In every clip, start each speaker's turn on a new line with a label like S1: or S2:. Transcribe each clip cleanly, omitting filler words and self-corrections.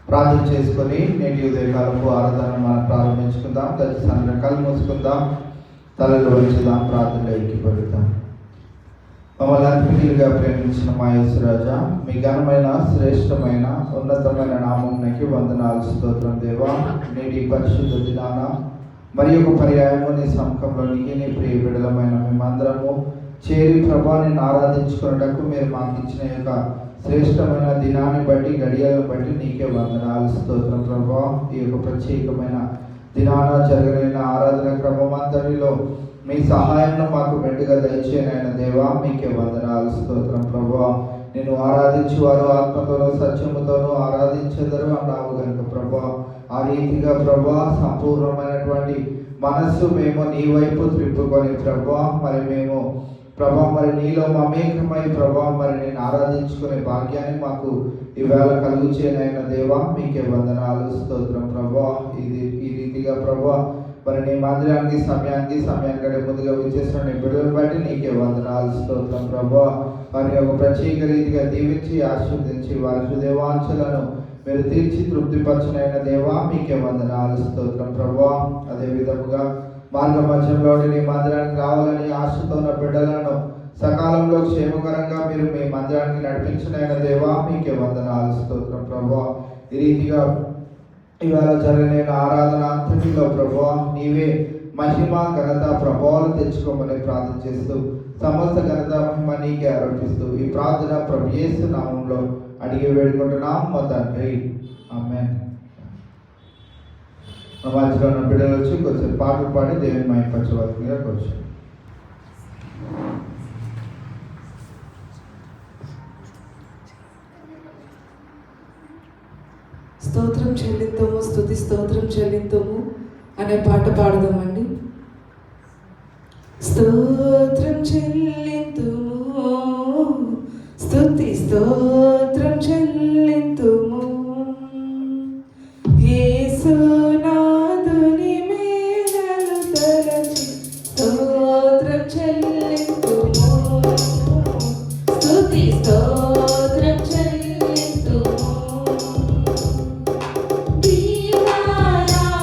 S1: ప్రార్థన చేసుకొని నేటి ఉదయకాలపు ఆరాధన మనం ప్రారంభించుకుందాం. దయచేసి కళ్ళు మూసుకుందాం, తలలు వంచుదాం, ప్రార్థనలో ఎక్కిపడుతాం. మమ్మల్ని అతిథులుగా ప్రేమించిన మా యేసురాజా, మీ ఘనమైన శ్రేష్టమైన ఉన్నతమైన నామమునకి వందనాలు, స్తోత్రం దేవా. నేటి పరిశుద్ధ దినాన మరి ఒక పర్యాయము నీ సముఖంలోనికి నీ ప్రియ బిడ్డలమైన మేమందరము చేరి ప్రభాని ఆరాధించుకున్నటకు మీరు మాకు ఇచ్చిన యొక్క శ్రేష్టమైన దినాన్ని బట్టి, గడియలను బట్టి నీకే వందనాలు, స్తోత్రం ప్రభా. ఈ యొక్క ప్రత్యేకమైన దినాన జరగనైన ఆరాధన క్రమం అంతటిలో మీ సహాయంలో మాకు మెండుగా దయచేయనైన దేవా, మీకే వందనాలు, స్తోత్రం ప్రభా. నేను ఆరాధించి వారు ఆత్మతోనూ సత్యముతోనూ ఆరాధించెదరు అన్నావు కనుక ప్రభా, ఆ రీతిగా ప్రభా సంపూర్ణమైనటువంటి మనస్సు మేము నీ వైపు త్రిప్పుకొని ప్రభా, మరి మేము ప్రభా మరి నీలో మమేకమై ప్రభా మరి నేను ఆరాధించుకునే భాగ్యాన్ని మాకు ఈవేళ కలుగు చేయనైన దేవా, మీకే వందనాలు, స్తోత్రం ప్రభా. ఈ రీతిగా ప్రభా మరి నీ మందిరానికి సమయానికి ముందుగా విచ్చేసిన నీ బిడ్డలను బట్టి నీకే వందనాలు, స్తోత్రం ప్రభా. వారి ఒక ప్రత్యేక రీతిగా దీవించి ఆశీర్వదించి వారి హృదయవాంఛలను మీరు తీర్చి తృప్తిపరచునైన దేవా, మీకే వందనాలు, స్తోత్రం ప్రభా. అదే విధముగా మార్గ మధ్యంలో నీ మందిరానికి రావాలని ఆశతో ఉన్న బిడ్డలను సకాలంలో క్షేమకరంగా మీరు మీ మందిరానికి నడిపించినైన దేవా, మీకే వందనాలు, స్తోత్రం ప్రభా. ఈ రీతిగా ఇవాళ జరిగిన ఆరాధన అంతటిలో ప్రభా నీవే మహిమ ఘనత ప్రభావాలు తెచ్చుకోమని ప్రార్థన చేస్తూ సమస్త ఘనత మహిమ నీకే ఆరోపిస్తూ ఈ ప్రార్థన ప్రభు యేసు నామములో అడిగి వేడుకుంటున్నాం మా తండ్రి, ఆమేన్. మా మధ్యలో ఉన్న బిడ్డలు వచ్చి కొంచెం పాటలు పాడి దేవుని మహిమపరచవలసిందిగా కొంచెం.
S2: స్తోత్రం చెల్లిద్దాము, స్తుతి స్తోత్రం చెల్లిద్దాము అనే పాట పాడదామండి. స్తోత్రం చెల్లిద్దాము, స్తుతి స్తోత్రం చెల్లిద్దాము, యేసునాథుని మేలు తలచి స్తోత్రం చెల్లిద్దాము, స్తుతి స్తోత్రం చెల్లిద్దాము.
S3: దీవారాత్రములో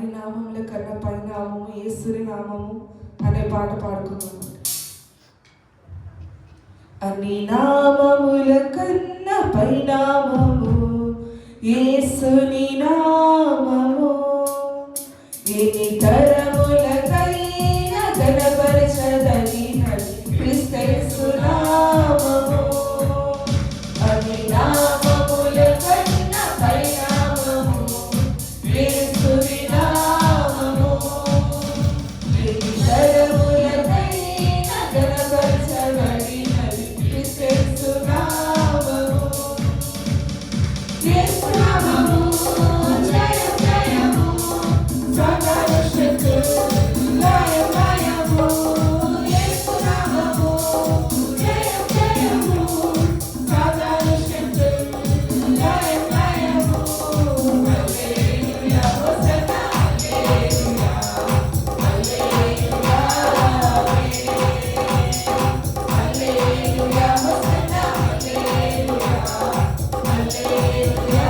S2: అన్ని నామముల కన్నా పరినామము యేసుని నామము అనే పాట పాడుకున్నాం. అన్ని నామముల కన్నా పరినామము యేసుని నామము, ఎన్ని తరములకైనా ఘనపరచదగినది క్రీస్తు నామము. అన్ని నామముల కన్నా పరినామము యేసుని నామము, ఎన్ని తరములకైనా ఘనపరచదగినది క్రీస్తు నామము. యేసు నామము జయం జయము, సకల శక్తులు లయం లయము. యేసు నామము జయం జయము, సకల శక్తులు లయం లయము. హల్లెలూయా హోసన్నా హల్లెలూయా, హల్లెలూయా హల్లెలూయా హోసన్నా హల్లెలూయా, హల్లెలూయా.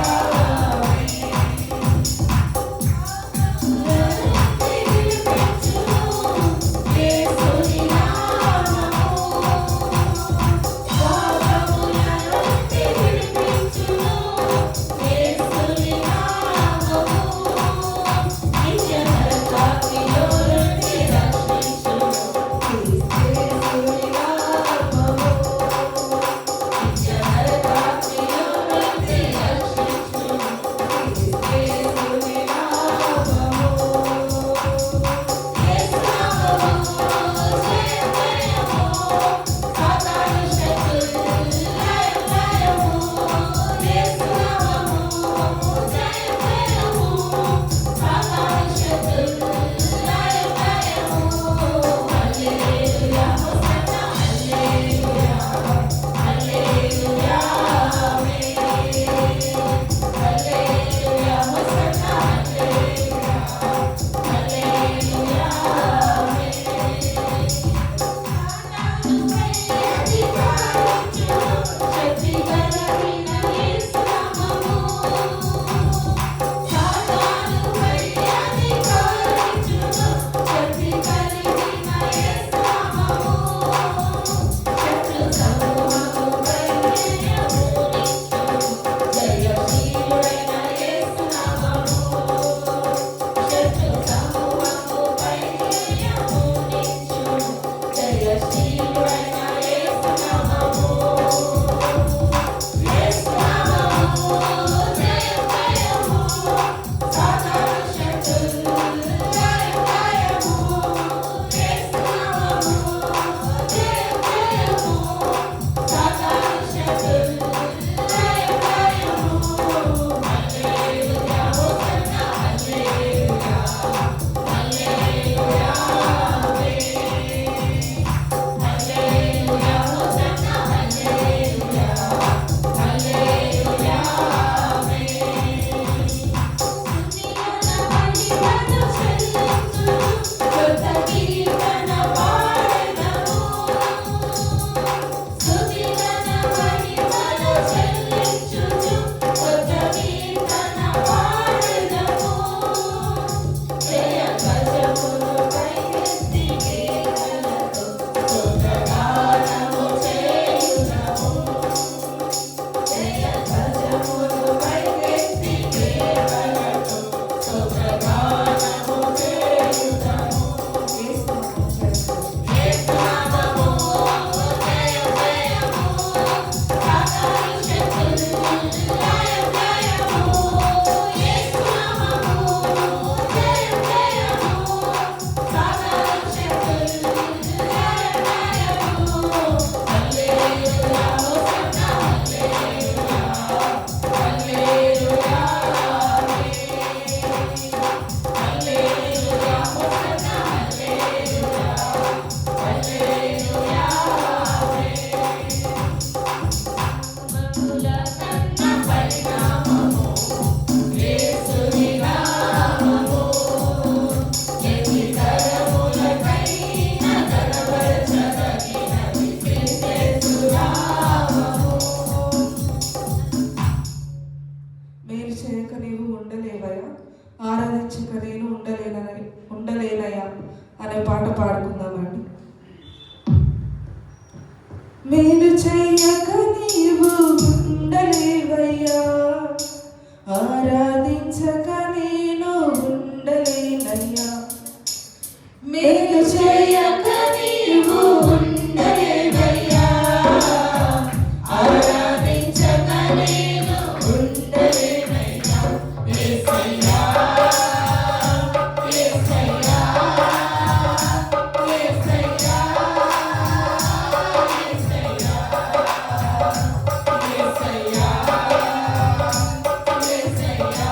S2: ఆరాధించక నేను ఉండలేనయ్యా అనే పాట పాడుకుందామండి. మేలు చెయ్యక నీవు ఉండలేవయ్యా, ఆరాధించక నేను ఉండలేనయ్యా. మేలు చెయ్యక నీవు ఉండలేవయ్యా, ఆరాధించక నేను ఉండలేనయ్యా. యేసయ్యా, యేసయ్యా, యేసయ్యా, యేసయ్యా, యేసయ్యా, యేసయ్యా,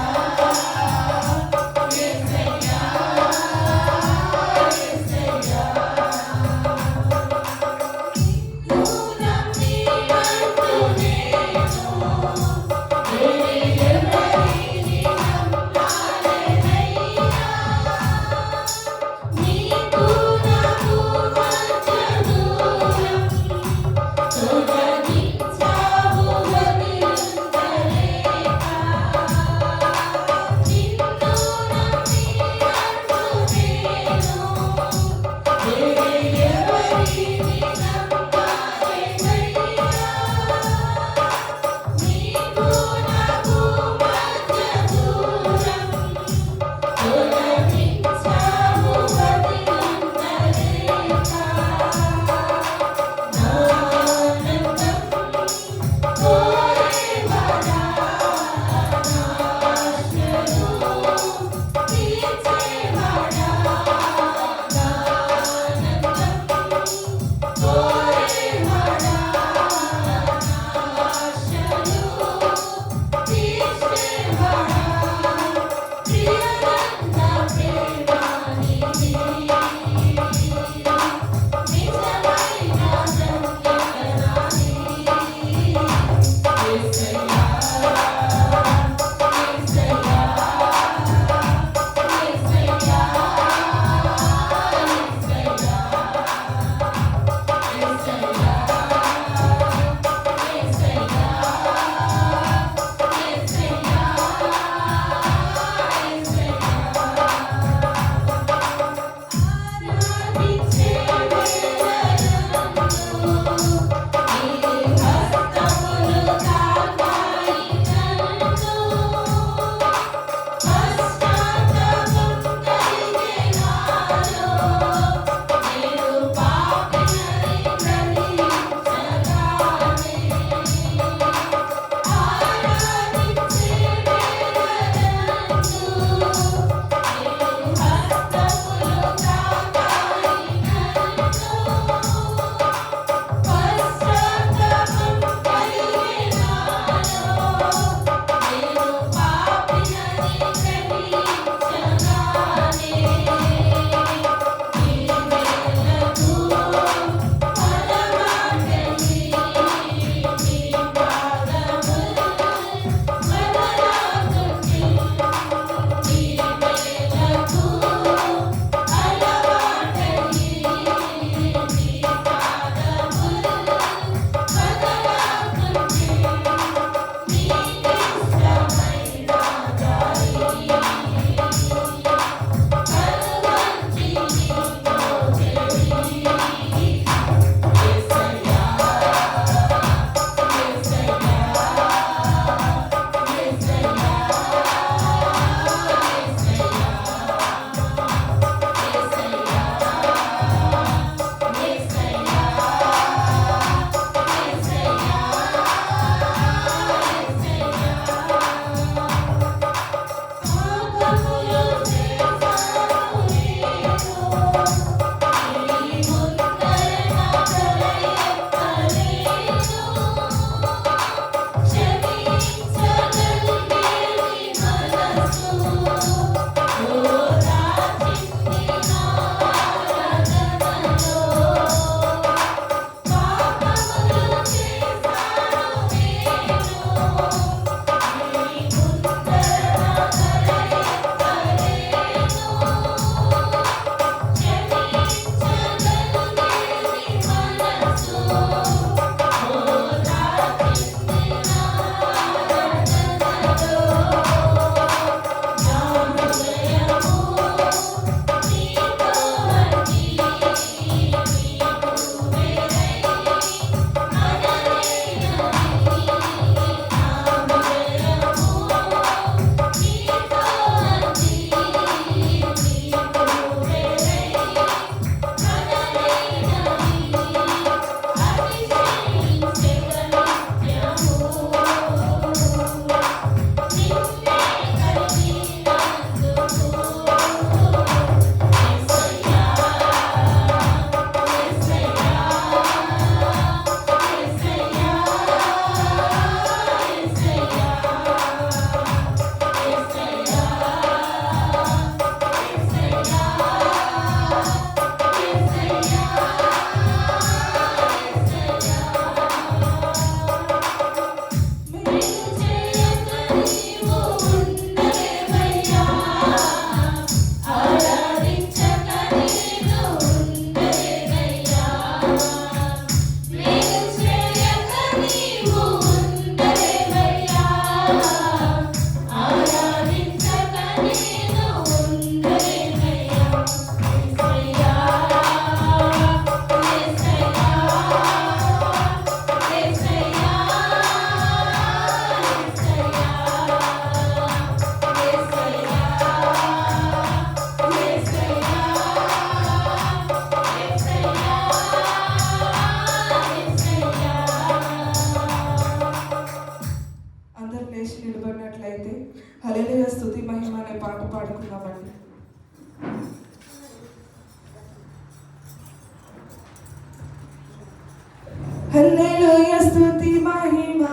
S2: హల్లెలూయా స్తుతి మహిమ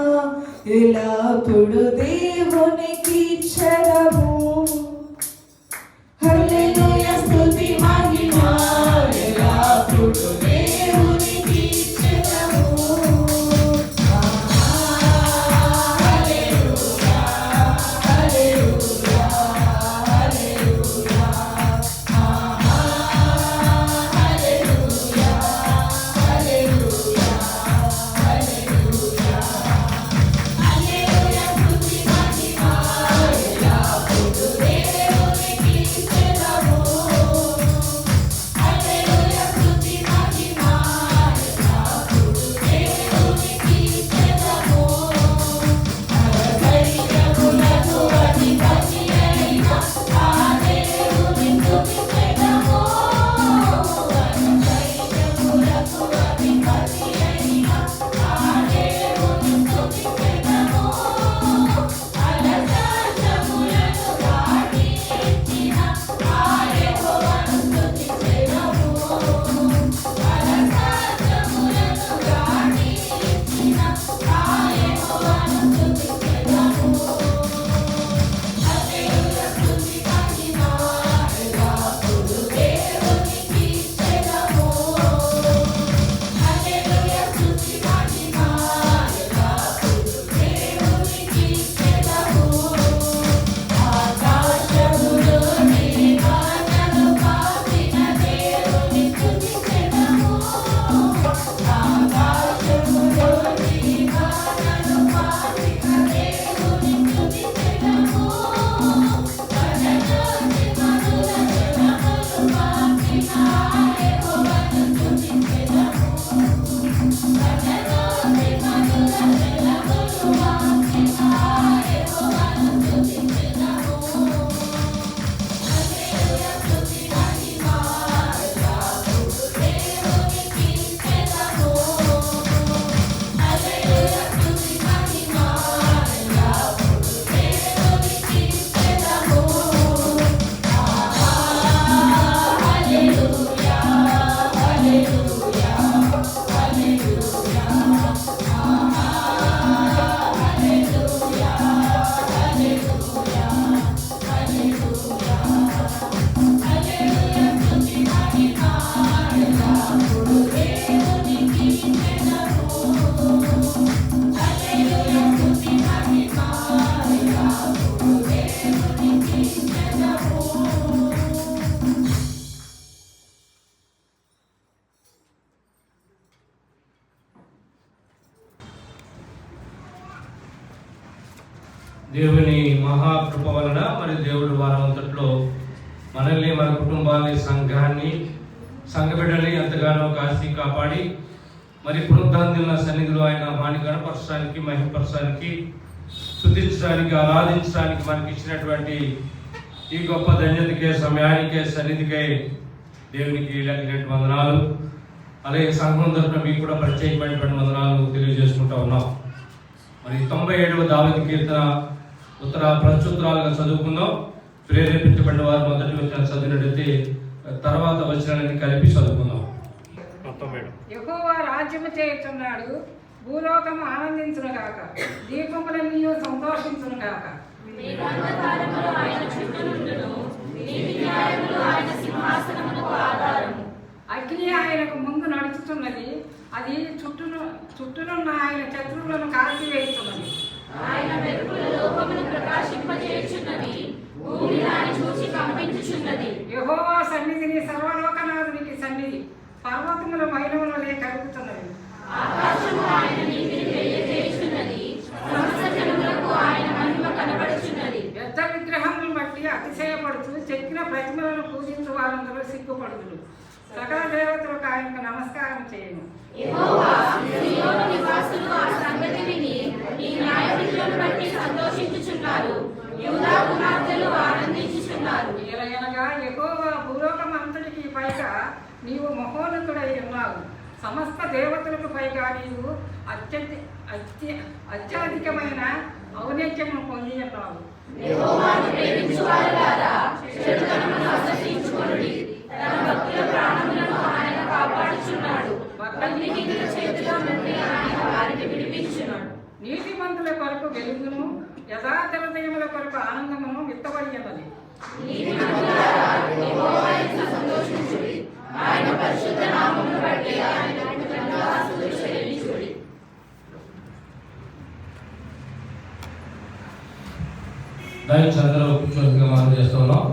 S2: ఎల్లప్పుడు దేవునికి చెరము. హల్లెలూయా స్తుతి మహిమ ఎల్లప్పుడు దేవునికి చెరము. హల్లెలూయా హల్లెలూయా హల్లెలూయా హల్లెలూయా హల్లెలూయా హల్లెలూయా హల్లెలూయా స్తుతి మహిమ ఎల్లప్పుడు దేవునికి చెరము. హల్లెలూయా స్తుతి మహిమ ఎల్లప్పుడు దేవునికి చెరము. సైన్యములకు అధిపతి అయిన ఆ దేవుని స్తుతించెదము. సైన్యములకు అధిపతి అయిన ఆ దేవుని స్తుతించెదము. అలసాచములను దాటి ఎత్తిన ఆ యెహోవాను స్తుతించెదము. అలసాచములను దాటి ఎత్తిన ఆ యెహోవాను స్తుతించెదము. హల్లెలూయా స్తుతి మహిమ ఎల్లప్పుడు దేవునికి చెరము. హల్లెలూయా స్తుతి మహిమ ఎల్లప్పుడు దేవునికి చెరము. ఆకాశములోని వానలు పాపిన దేవుని స్తుతించెదము. ఆకాశములోని వానలు పాపిన దేవుని స్తుతించెదము. వనలోని మధుర జలములు పాపిన యెహోవాను స్తుతించెదము. వనలోని మధుర జలములు పాపిన యెహోవాను స్తుతించెదము. హల్లెలూయా స్తుతి మహిమ ఎల్లప్పుడు దేవునికి చెరము. హల్లెలూయా స్తుతి మహిమ ఎల్లప్పుడు దేవునికి చెరము. హల్లెలూయా హల్లెలూయా హల్లెలూయా హల్లెలూయా హల్లెలూయా హల్లెలూయా హల్లెలూయా స్తుతి మహిమ ఎల్లప్పుడు దేవునికి చెరము. హల్లెలూయా స్తుతి మహిమ ఎల్లప్పుడు దేవునికి చెరము.
S3: దేవుని మహాకృప వలన మరి దేవుడు వారం అంతట్లో మనల్ని మన కుటుంబాన్ని సంఘాన్ని సంఘ బిడ్డల్ని ఎంతగానో కాసి కాపాడి మరి పునరుద్ధాన సన్నిధిలో ఆయన హాని గణపరచడానికి మహిమపరచడానికి స్తుతించడానికి ఆరాధించడానికి మనకి ఇచ్చినటువంటి ఈ గొప్ప ధన్యతకే సమయానికే సన్నిధికే దేవునికి లెక్కలేని వందనాలు. అలాగే సంఘం తరపున మీకు కూడా ప్రత్యేకమైనటువంటి వందనాలు తెలియజేసుకుంటా ఉన్నాం. మరి 97వ దావీదు కీర్తన ఉత్తర ప్రత్యుత్తరాలుగా చదువుకుందాం. ప్రేరేపించబడిన వారు మొదటి వచ్చిన చదివినట్టయితే తర్వాత వచ్చినాన్ని కలిపి చదువుకుందాం.
S4: యెహోవా రాజ్యము చేయుచున్నాడు, భూలోకము ఆనందించును గాక, దీపములన్నీ సంతోషించును గాక. అగ్ని ఆయనకు ముందు నడుచుతున్నది, అది చుట్టూనున్న ఆయన శత్రువులను కాల్చివేయుచున్నది.
S5: ఆయన మెరుపుల లోకమును ప్రకాశింపజేయుచున్నది, భూమి దాన్ని చూసి కంపించుచున్నది.
S4: యెహోవా సన్నిధిని సర్వలోకనాథునికి సన్నిధి, పర్వతముల మైలములనే కలుగుతున్నది.
S5: ఆకాశము ఆయన నీతిని తెలియజేయుచున్నది, సమస్త జనములకు ఆయన మహిమ కనబడుచున్నది.
S4: పెద్ద విగ్రహములను బట్టి అతిశయపడుతూ చెక్కిన ప్రతిమలను పూజించు వారందరూ సిగ్గుపడుదురు. సకల దేవతలకు ఆయనకు నమస్కారం చేయను.
S5: యెహోవా సియోను నివాసులు ఆ సంగతి విని నీ న్యాయవిధులను బట్టి సంతోషించుచున్నారు, యూదా కుమార్తెలు ఆనందించుచున్నారు.
S4: ఎలాగనగా యెహోవా భూలోకం అంతటికి పైగా నీవు మహోన్నతుడై ఉన్నావు. సమస్త దేవతలకు పైగా నీవు అత్యధికమైన ఔన్నత్యమును పొంది ఉన్నావు.
S5: యెహోవాను ప్రేమించువారులారా, చెడుతనమును అసహ్యించుకొనుడి. తన భక్తుల ప్రాణములను ఆయన కాపాడుచున్నాడు. అగ్నికిందుల చేతిలో నుండి
S4: కొరకు వెలుగును, యథార్థ హృదయముల కొరకు ఆనందమును విత్తబడి ఉన్నది.
S5: ఆయన పరిశుద్ధ నామమును బట్టి ఆయన కృతజ్ఞతాస్తుతులు చెల్లించుడి.
S3: దయచేసి అందరూ కూర్చోగా మనం చేస్తున్నాం.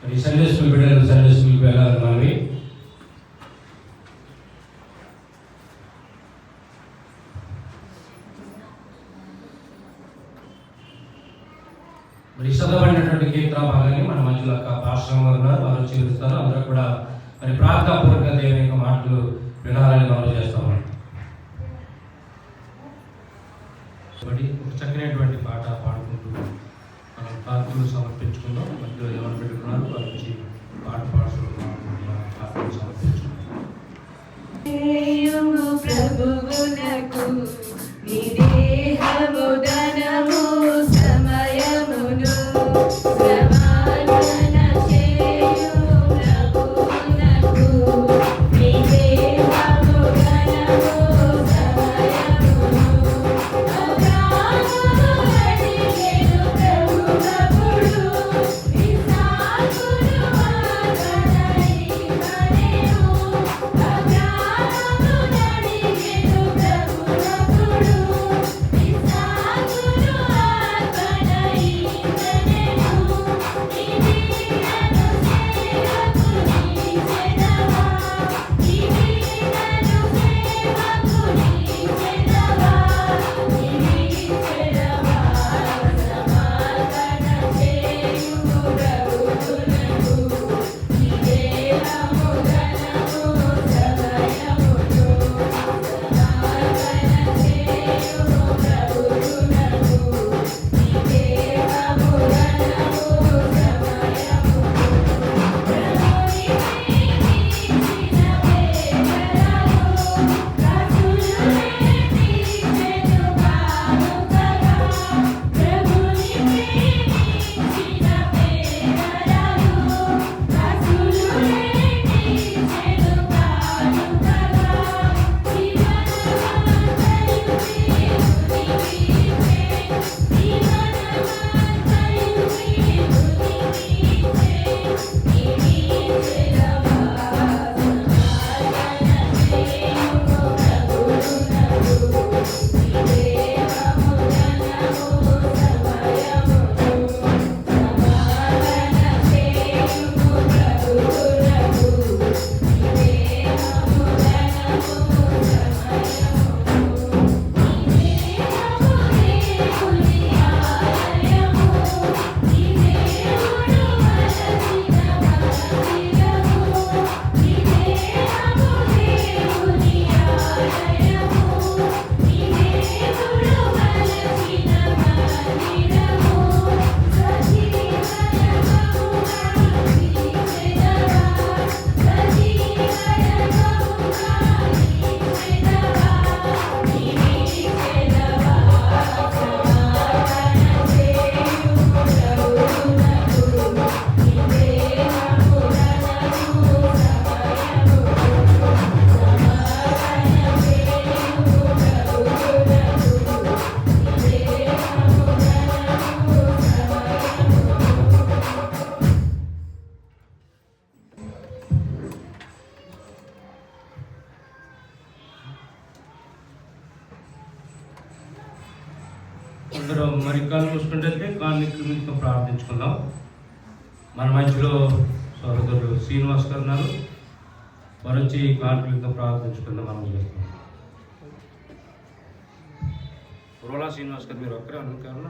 S3: మరి సండే స్కూల్ బిడ్డలు సండే స్కూల్కి వెళ్ళాలి. మనవి మరి చదవబడినటువంటి కీర్తన భాగాన్ని మన మధ్యలో పాశ్రం ఉన్నారు, వారు చేరుస్తారు. అందరూ కూడా మరి ప్రార్థనాపూర్వక దేవుని యొక్క మాటలు వినాలని మనం చేస్తాము. ఒక చక్కనైనటువంటి పాట పాడుకుంటూ మనం ప్రార్థనలు సమర్పించుకుందాం. మధ్యలో ఎవరు పెట్టుకున్నారు వారి నుంచి పాట పాడుతున్నాం, ప్రార్థనలు సమర్పించుకుందాం.
S6: ప్రభువునకు నీ దేహము ధనము సమయమును సమాన చేయు ప్రభువునకు నీ దేహము ధనము సమయమును అబ్రాహము అడిగెను ప్రభువప్పుడు ఇస్సాకును ఆకలైనెను అబ్రాహము అడిగెను ప్రభువప్పుడు ఇస్సాకును
S3: అందరూ మరి కాళ్ళు మూసుకుంటే కాళ్ళు క్రిందితో ప్రార్థించుకుందాం. మన మధ్యలో సోదరుడు శ్రీనివాస్ గారు ఉన్నారు, వారు వచ్చి కాళ్ళు క్రిందితో ప్రార్థించుకుందాం. మనం చేస్తాం. రోలా శ్రీనివాస్ గారు మీరు ఒక్కరే అనుకారు.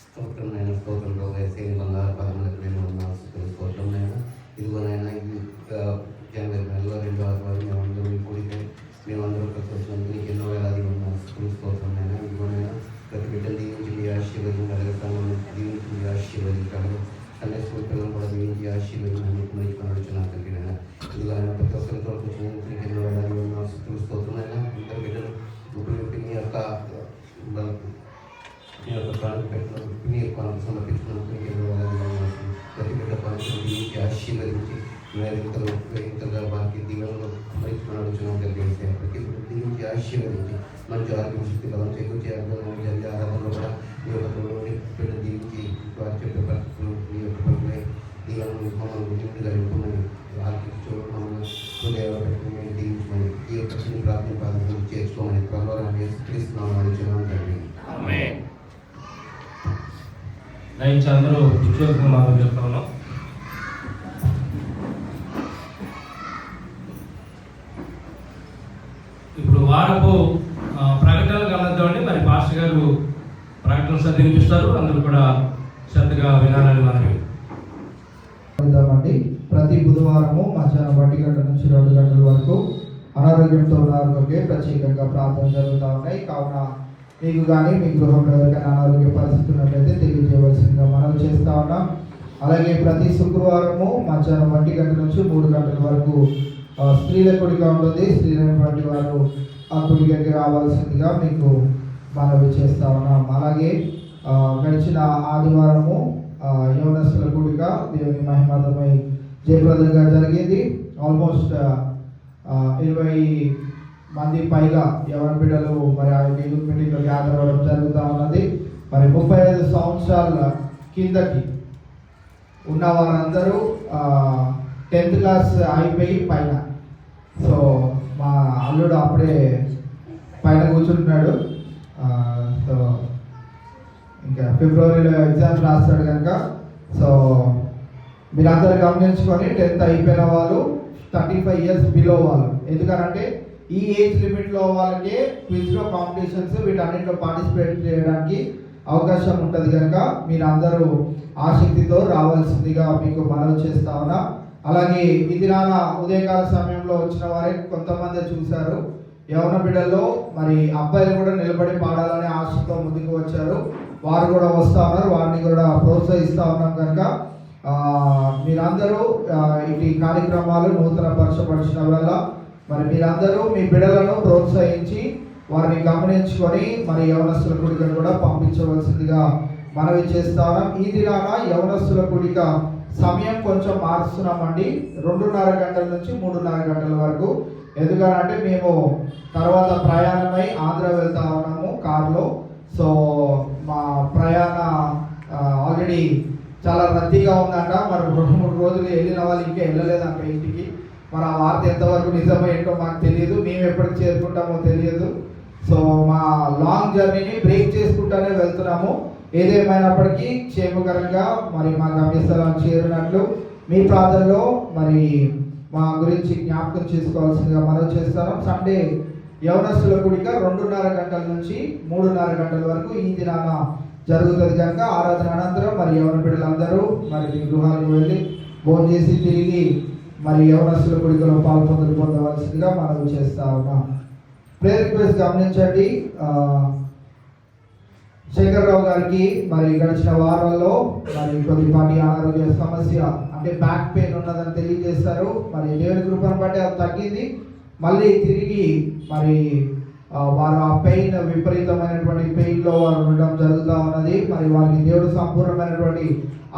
S7: స్తోత్రమైన స్తోత్రంలో వేసే బంగారు పదములకు మేము స్తోత్రమైన ఇదిగోనైనా జనవరి నెలలో 2వ ఆదివారం మేమందరూ మీ కూడితే మేమందరూ కలిసి వచ్చినందుకు ఎన్నో వేలాది స్తోత్రమైనా ఇదిగోనైనా ప్రతి బిడ్డలు దీవించి ఆశీర్వదించి అడగతాను దీవించి ఆశీర్వదించాడు. సండే స్కూల్ పిల్లలు కూడా దీవించి ఆశీర్వదించి నడుచున్నాను కలిగిన ఇదిగోనైనా ప్రతి ఒక్కరితో వచ్చినందుకు ఎన్నో వేలాది స్తోత్రమైనా ఇద్దరు బిడ్డలు ఇప్పుడు మీ యొక్క సమర్పించినందుకు ప్రతి బిడ్డ పనులు ఆశీర్వదించి ఇంతగా వారికి దీవెనలో మరి అడుగుతున్నాం కలిగేసి ప్రతి దీనికి ఆశీర్వదించి మంచి ఆరోగ్యం శక్తి బలం చేకూర్చి జరిగే ఆరాధనలో కూడా మీ యొక్క తోడుని బిడ్డ దీనికి వారు చెప్పే పరిస్థితులు మీ యొక్క పనులై దీవెనలు మమ్మల్ని గుర్తింపుగా నింపమని వారికి చూడడం మమ్మల్ని హృదయ పెట్టుకుని దీవించమని ఈ యొక్క చిన్న ప్రార్థన పాదం చేర్చుకోమని త్వరలో యేసుక్రీస్తున్నామని అడుగుతున్నాం తండ్రి.
S3: దయచేసి అందరూ విశ్వాసంగా మనం చెప్తా ఉన్నాం. ఇప్పుడు వారపు ప్రకటనలు గమనిద్దామండి. మరి పాస్టర్ గారు ప్రకటన చదివినిపిస్తారు, అందరూ కూడా శ్రద్ధగా వినాలని మనవి.
S1: ప్రతి బుధవారము మధ్యాహ్నం 1 గంటల నుంచి 2 గంటల వరకు అనారోగ్యంతో ఉన్న వారికి ప్రత్యేకంగా ప్రార్థన జరుగుతూ ఉన్నాయి. కావున మీకు కానీ మీ గృహంలో ఎవరికైనా అనారోగ్య పరిస్థితి ఉన్నట్లయితే తెలియజేయవలసిందిగా మనం చేస్తూ ఉన్నాం. అలాగే ప్రతి శుక్రవారము మధ్యాహ్నం 1 గంటల నుంచి 3 గంటల వరకు స్త్రీల కూడిక ఉంటుంది. స్త్రీలైనటువంటి వారు ఆ కూడికకి రావాల్సిందిగా మీకు మనవి చేస్తూ ఉన్నాం. అలాగే గడిచిన ఆదివారము యవనస్తుల కూడిక దేవుని మహిమార్థమై జయప్రదంగా జరిగింది. ఆల్మోస్ట్ 20 మంది పైగా యవన బిడ్డలు మరి ఆ యూత్ మీటింగ్లో గ్యాదర్ అవ్వడం జరుగుతూ ఉన్నది. మరి 35 సంవత్సరాల కిందకి ఉన్న వారందరూ 10th క్లాస్ అయిపోయి పైన. సో మా అల్లుడు అప్పుడే పైన కూర్చుంటున్నాడు. సో ఇంకా ఫిబ్రవరిలో ఎగ్జామ్స్ రాస్తాడు కనుక సో మీరందరూ గమనించుకొని 10th అయిపోయిన వాళ్ళు 35 ఇయర్స్ బిలో వాళ్ళు. ఎందుకనంటే ఈ ఏజ్ లిమిట్లో వాళ్ళకే క్విజ్లో కాంపిటీషన్స్ వీటన్నింటిలో పార్టిసిపేట్ చేయడానికి అవకాశం ఉంటుంది కనుక మీరు అందరూ ఆసక్తితో రావాల్సిందిగా మీకు మనవి చేస్తా ఉన్నా. అలాగే ఈ దినాన ఉదయకాల సమయంలో వచ్చిన వారే కొంతమంది చూశారు. యవన బిడ్డల్లో మరి అబ్బాయిలు కూడా నిలబడి పాడాలనే ఆశతో ముందుకు వచ్చారు. వారు కూడా వస్తూ ఉన్నారు, వారిని కూడా ప్రోత్సహిస్తూ ఉన్నాం కనుక మీరందరూ ఇటు కార్యక్రమాలు నూతన పరచపరిచిన వల్ల మరి మీరందరూ మీ బిడ్డలను ప్రోత్సహించి వారిని గమనించుకొని మరి యవనస్తుల కూడిక కూడా పంపించవలసిందిగా మనవి చేస్తాం. ఈ దినాన యవనస్తుల కూడిక సమయం కొంచెం మారుస్తున్నామండి. 2:30 గంటల నుంచి 3:30 గంటల వరకు. ఎందుకంటే మేము తర్వాత ప్రయాణమై ఆంధ్ర వెళ్తా ఉన్నాము కార్లో. సో మా ప్రయాణ ఆల్రెడీ చాలా రద్దీగా ఉందంట. మరి 2-3 రోజులు వెళ్ళిన వాళ్ళు ఇంకా వెళ్ళలేదంట ఇంటికి. మరి ఆ వార్త ఎంతవరకు నిజమో ఏంటో మాకు తెలియదు, మేము ఎప్పటికి చేరుకుంటామో తెలియదు. సో మా లాంగ్ జర్నీని బ్రేక్ చేసుకుంటానే వెళ్తున్నాము. ఏదేమైనప్పటికీ క్షేమకరంగా మరి మా గమ్యస్థలాన్ని చేరినట్లు మీ ప్రాంతంలో మరి మా గురించి జ్ఞాపకం చేసుకోవాల్సిందిగా మనం చేస్తాం. సండే యవనస్తుల కూడిక 2:30 గంటల నుంచి 3:30 గంటల వరకు ఈ దినాన జరుగుతుంది కనుక ఆరాధన అనంతరం మరి యవన బిడ్డలందరూ మరి మీ గృహాలకు వెళ్ళి భోజనం చేసి తిరిగి మరి యవనస్తుల కూడికలో పొందవలసిందిగా మనం చేస్తా ఉన్నాం. ప్రేయర్ రిక్వెస్ట్ గమనించండి. శేఖర్రావు గారికి మరి గడిచిన వారాల్లో మరి కొద్దిపాటి అనారోగ్య సమస్య అంటే బ్యాక్ పెయిన్ ఉన్నదని తెలియజేస్తారు. మరి దేవుని కృపను బట్టి అది తగ్గింది. మళ్ళీ తిరిగి మరి వారు ఆ పెయిన్ విపరీతమైనటువంటి పెయిన్లో వారు ఉండడం జరుగుతూ ఉన్నది. మరి వారికి దేవుడు సంపూర్ణమైనటువంటి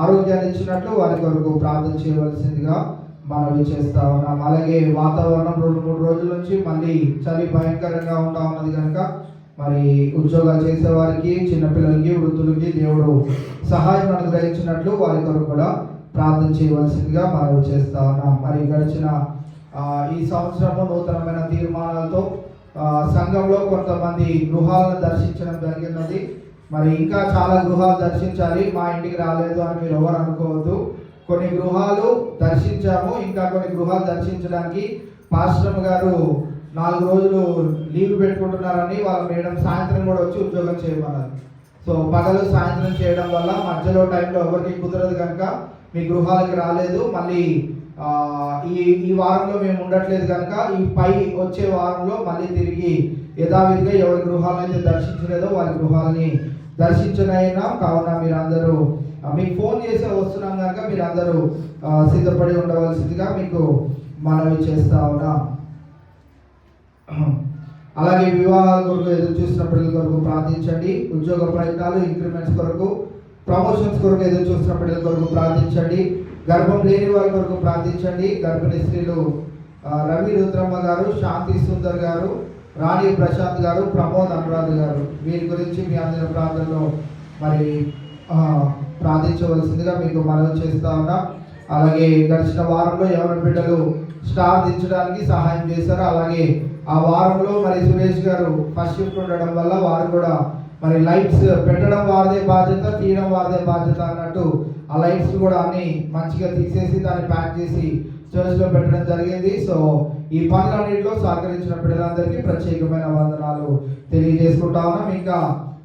S1: ఆరోగ్యాన్ని ఇచ్చినట్లు వారి కొరకు ప్రార్థన చేయవలసిందిగా మనవి చేస్తా ఉన్నాం. అలాగే వాతావరణం 2-3 రోజుల నుంచి మళ్ళీ చలి భయంకరంగా ఉంటా ఉన్నది కనుక మరి ఉద్యోగాలు చేసే వారికి, చిన్నపిల్లలకి, వృద్ధులకి దేవుడు సహాయం అనుగ్రహించినట్లు వారి కొరకు కూడా ప్రార్థన చేయవలసిందిగా మనవి చేస్తా ఉన్నాం. మరి గడిచిన ఈ సంవత్సరము నూతనమైన తీర్మానాలతో సంఘంలో కొంతమంది గృహాలను దర్శించడం జరిగినది. మరి ఇంకా చాలా గృహాలు దర్శించాలి, మా ఇంటికి రాలేదు అని మీరు ఎవరు అనుకోవద్దు. కొన్ని గృహాలు దర్శించాము, ఇంకా కొన్ని గృహాలు దర్శించడానికి పాస్టర్ గారు 4 రోజులు లీవ్ పెట్టుకుంటున్నారని వాళ్ళ మేడం సాయంత్రం కూడా వచ్చి ఉద్యోగం చేయమన్నారు. సో పగలు సాయంత్రం చేయడం వల్ల మధ్యలో టైంలో ఎవరికి కుదరదు కనుక మీ గృహాలకి రాలేదు. మళ్ళీ ఈ వారంలో మేము ఉండట్లేదు కనుక ఈ పై వచ్చే వారంలో మళ్ళీ తిరిగి యథావిధిగా ఎవరి గృహాలను అయితే దర్శించలేదో వారి గృహాలని దర్శించనైనా. కావున మీరందరూ మీకు ఫోన్ చేసే వస్తున్నాం కనుక మీరందరూ సిద్ధపడి ఉండవలసిందిగా మీకు మనవి చేస్తా ఉన్నాం. అలాగే వివాహాల కొరకు ఎదురు చూస్తున్న పిల్లల కొరకు ప్రార్థించండి. ఉద్యోగ ప్రయత్నాలు, ఇంక్రిమెంట్స్ కొరకు, ప్రమోషన్స్ కొరకు ఎదురు చూస్తున్న పిల్లల కొరకు ప్రార్థించండి. గర్భం లేని వారి కొరకు ప్రార్థించండి. గర్భిణీ స్త్రీలు రవి రుద్రమ్మ గారు, శాంతి సుందర్ గారు, రాణి ప్రశాంత్ గారు, ప్రమోద్ అనురాధ్ గారు, వీరి గురించి మీ అందరి ప్రార్థనలో మరి ప్రార్థించవలసిందిగా మీకు మనవి చేస్తా ఉన్నా. అలాగే గడిచిన వారంలో ఎవరి బిడ్డలు స్టార్ దించడానికి సహాయం చేశారు. అలాగే ఆ వారంలో మరి సురేష్ గారు ఫస్ట్ షిఫ్ట్ ఉండడం వల్ల వారు కూడా మరి లైట్స్ పెట్టడం వారిదే బాధ్యత, తీయడం వారిదే బాధ్యత అన్నట్టు ఆ లైట్స్ కూడా అన్ని మంచిగా తీసేసి దాన్ని ప్యాక్ చేసి చర్చ్లో పెట్టడం జరిగింది. సో ఈ పనులన్నింటిలో సహకరించిన బిడ్డలందరికీ ప్రత్యేకమైన వందనాలు తెలియజేసుకుంటా ఉన్నాం. ఇంకా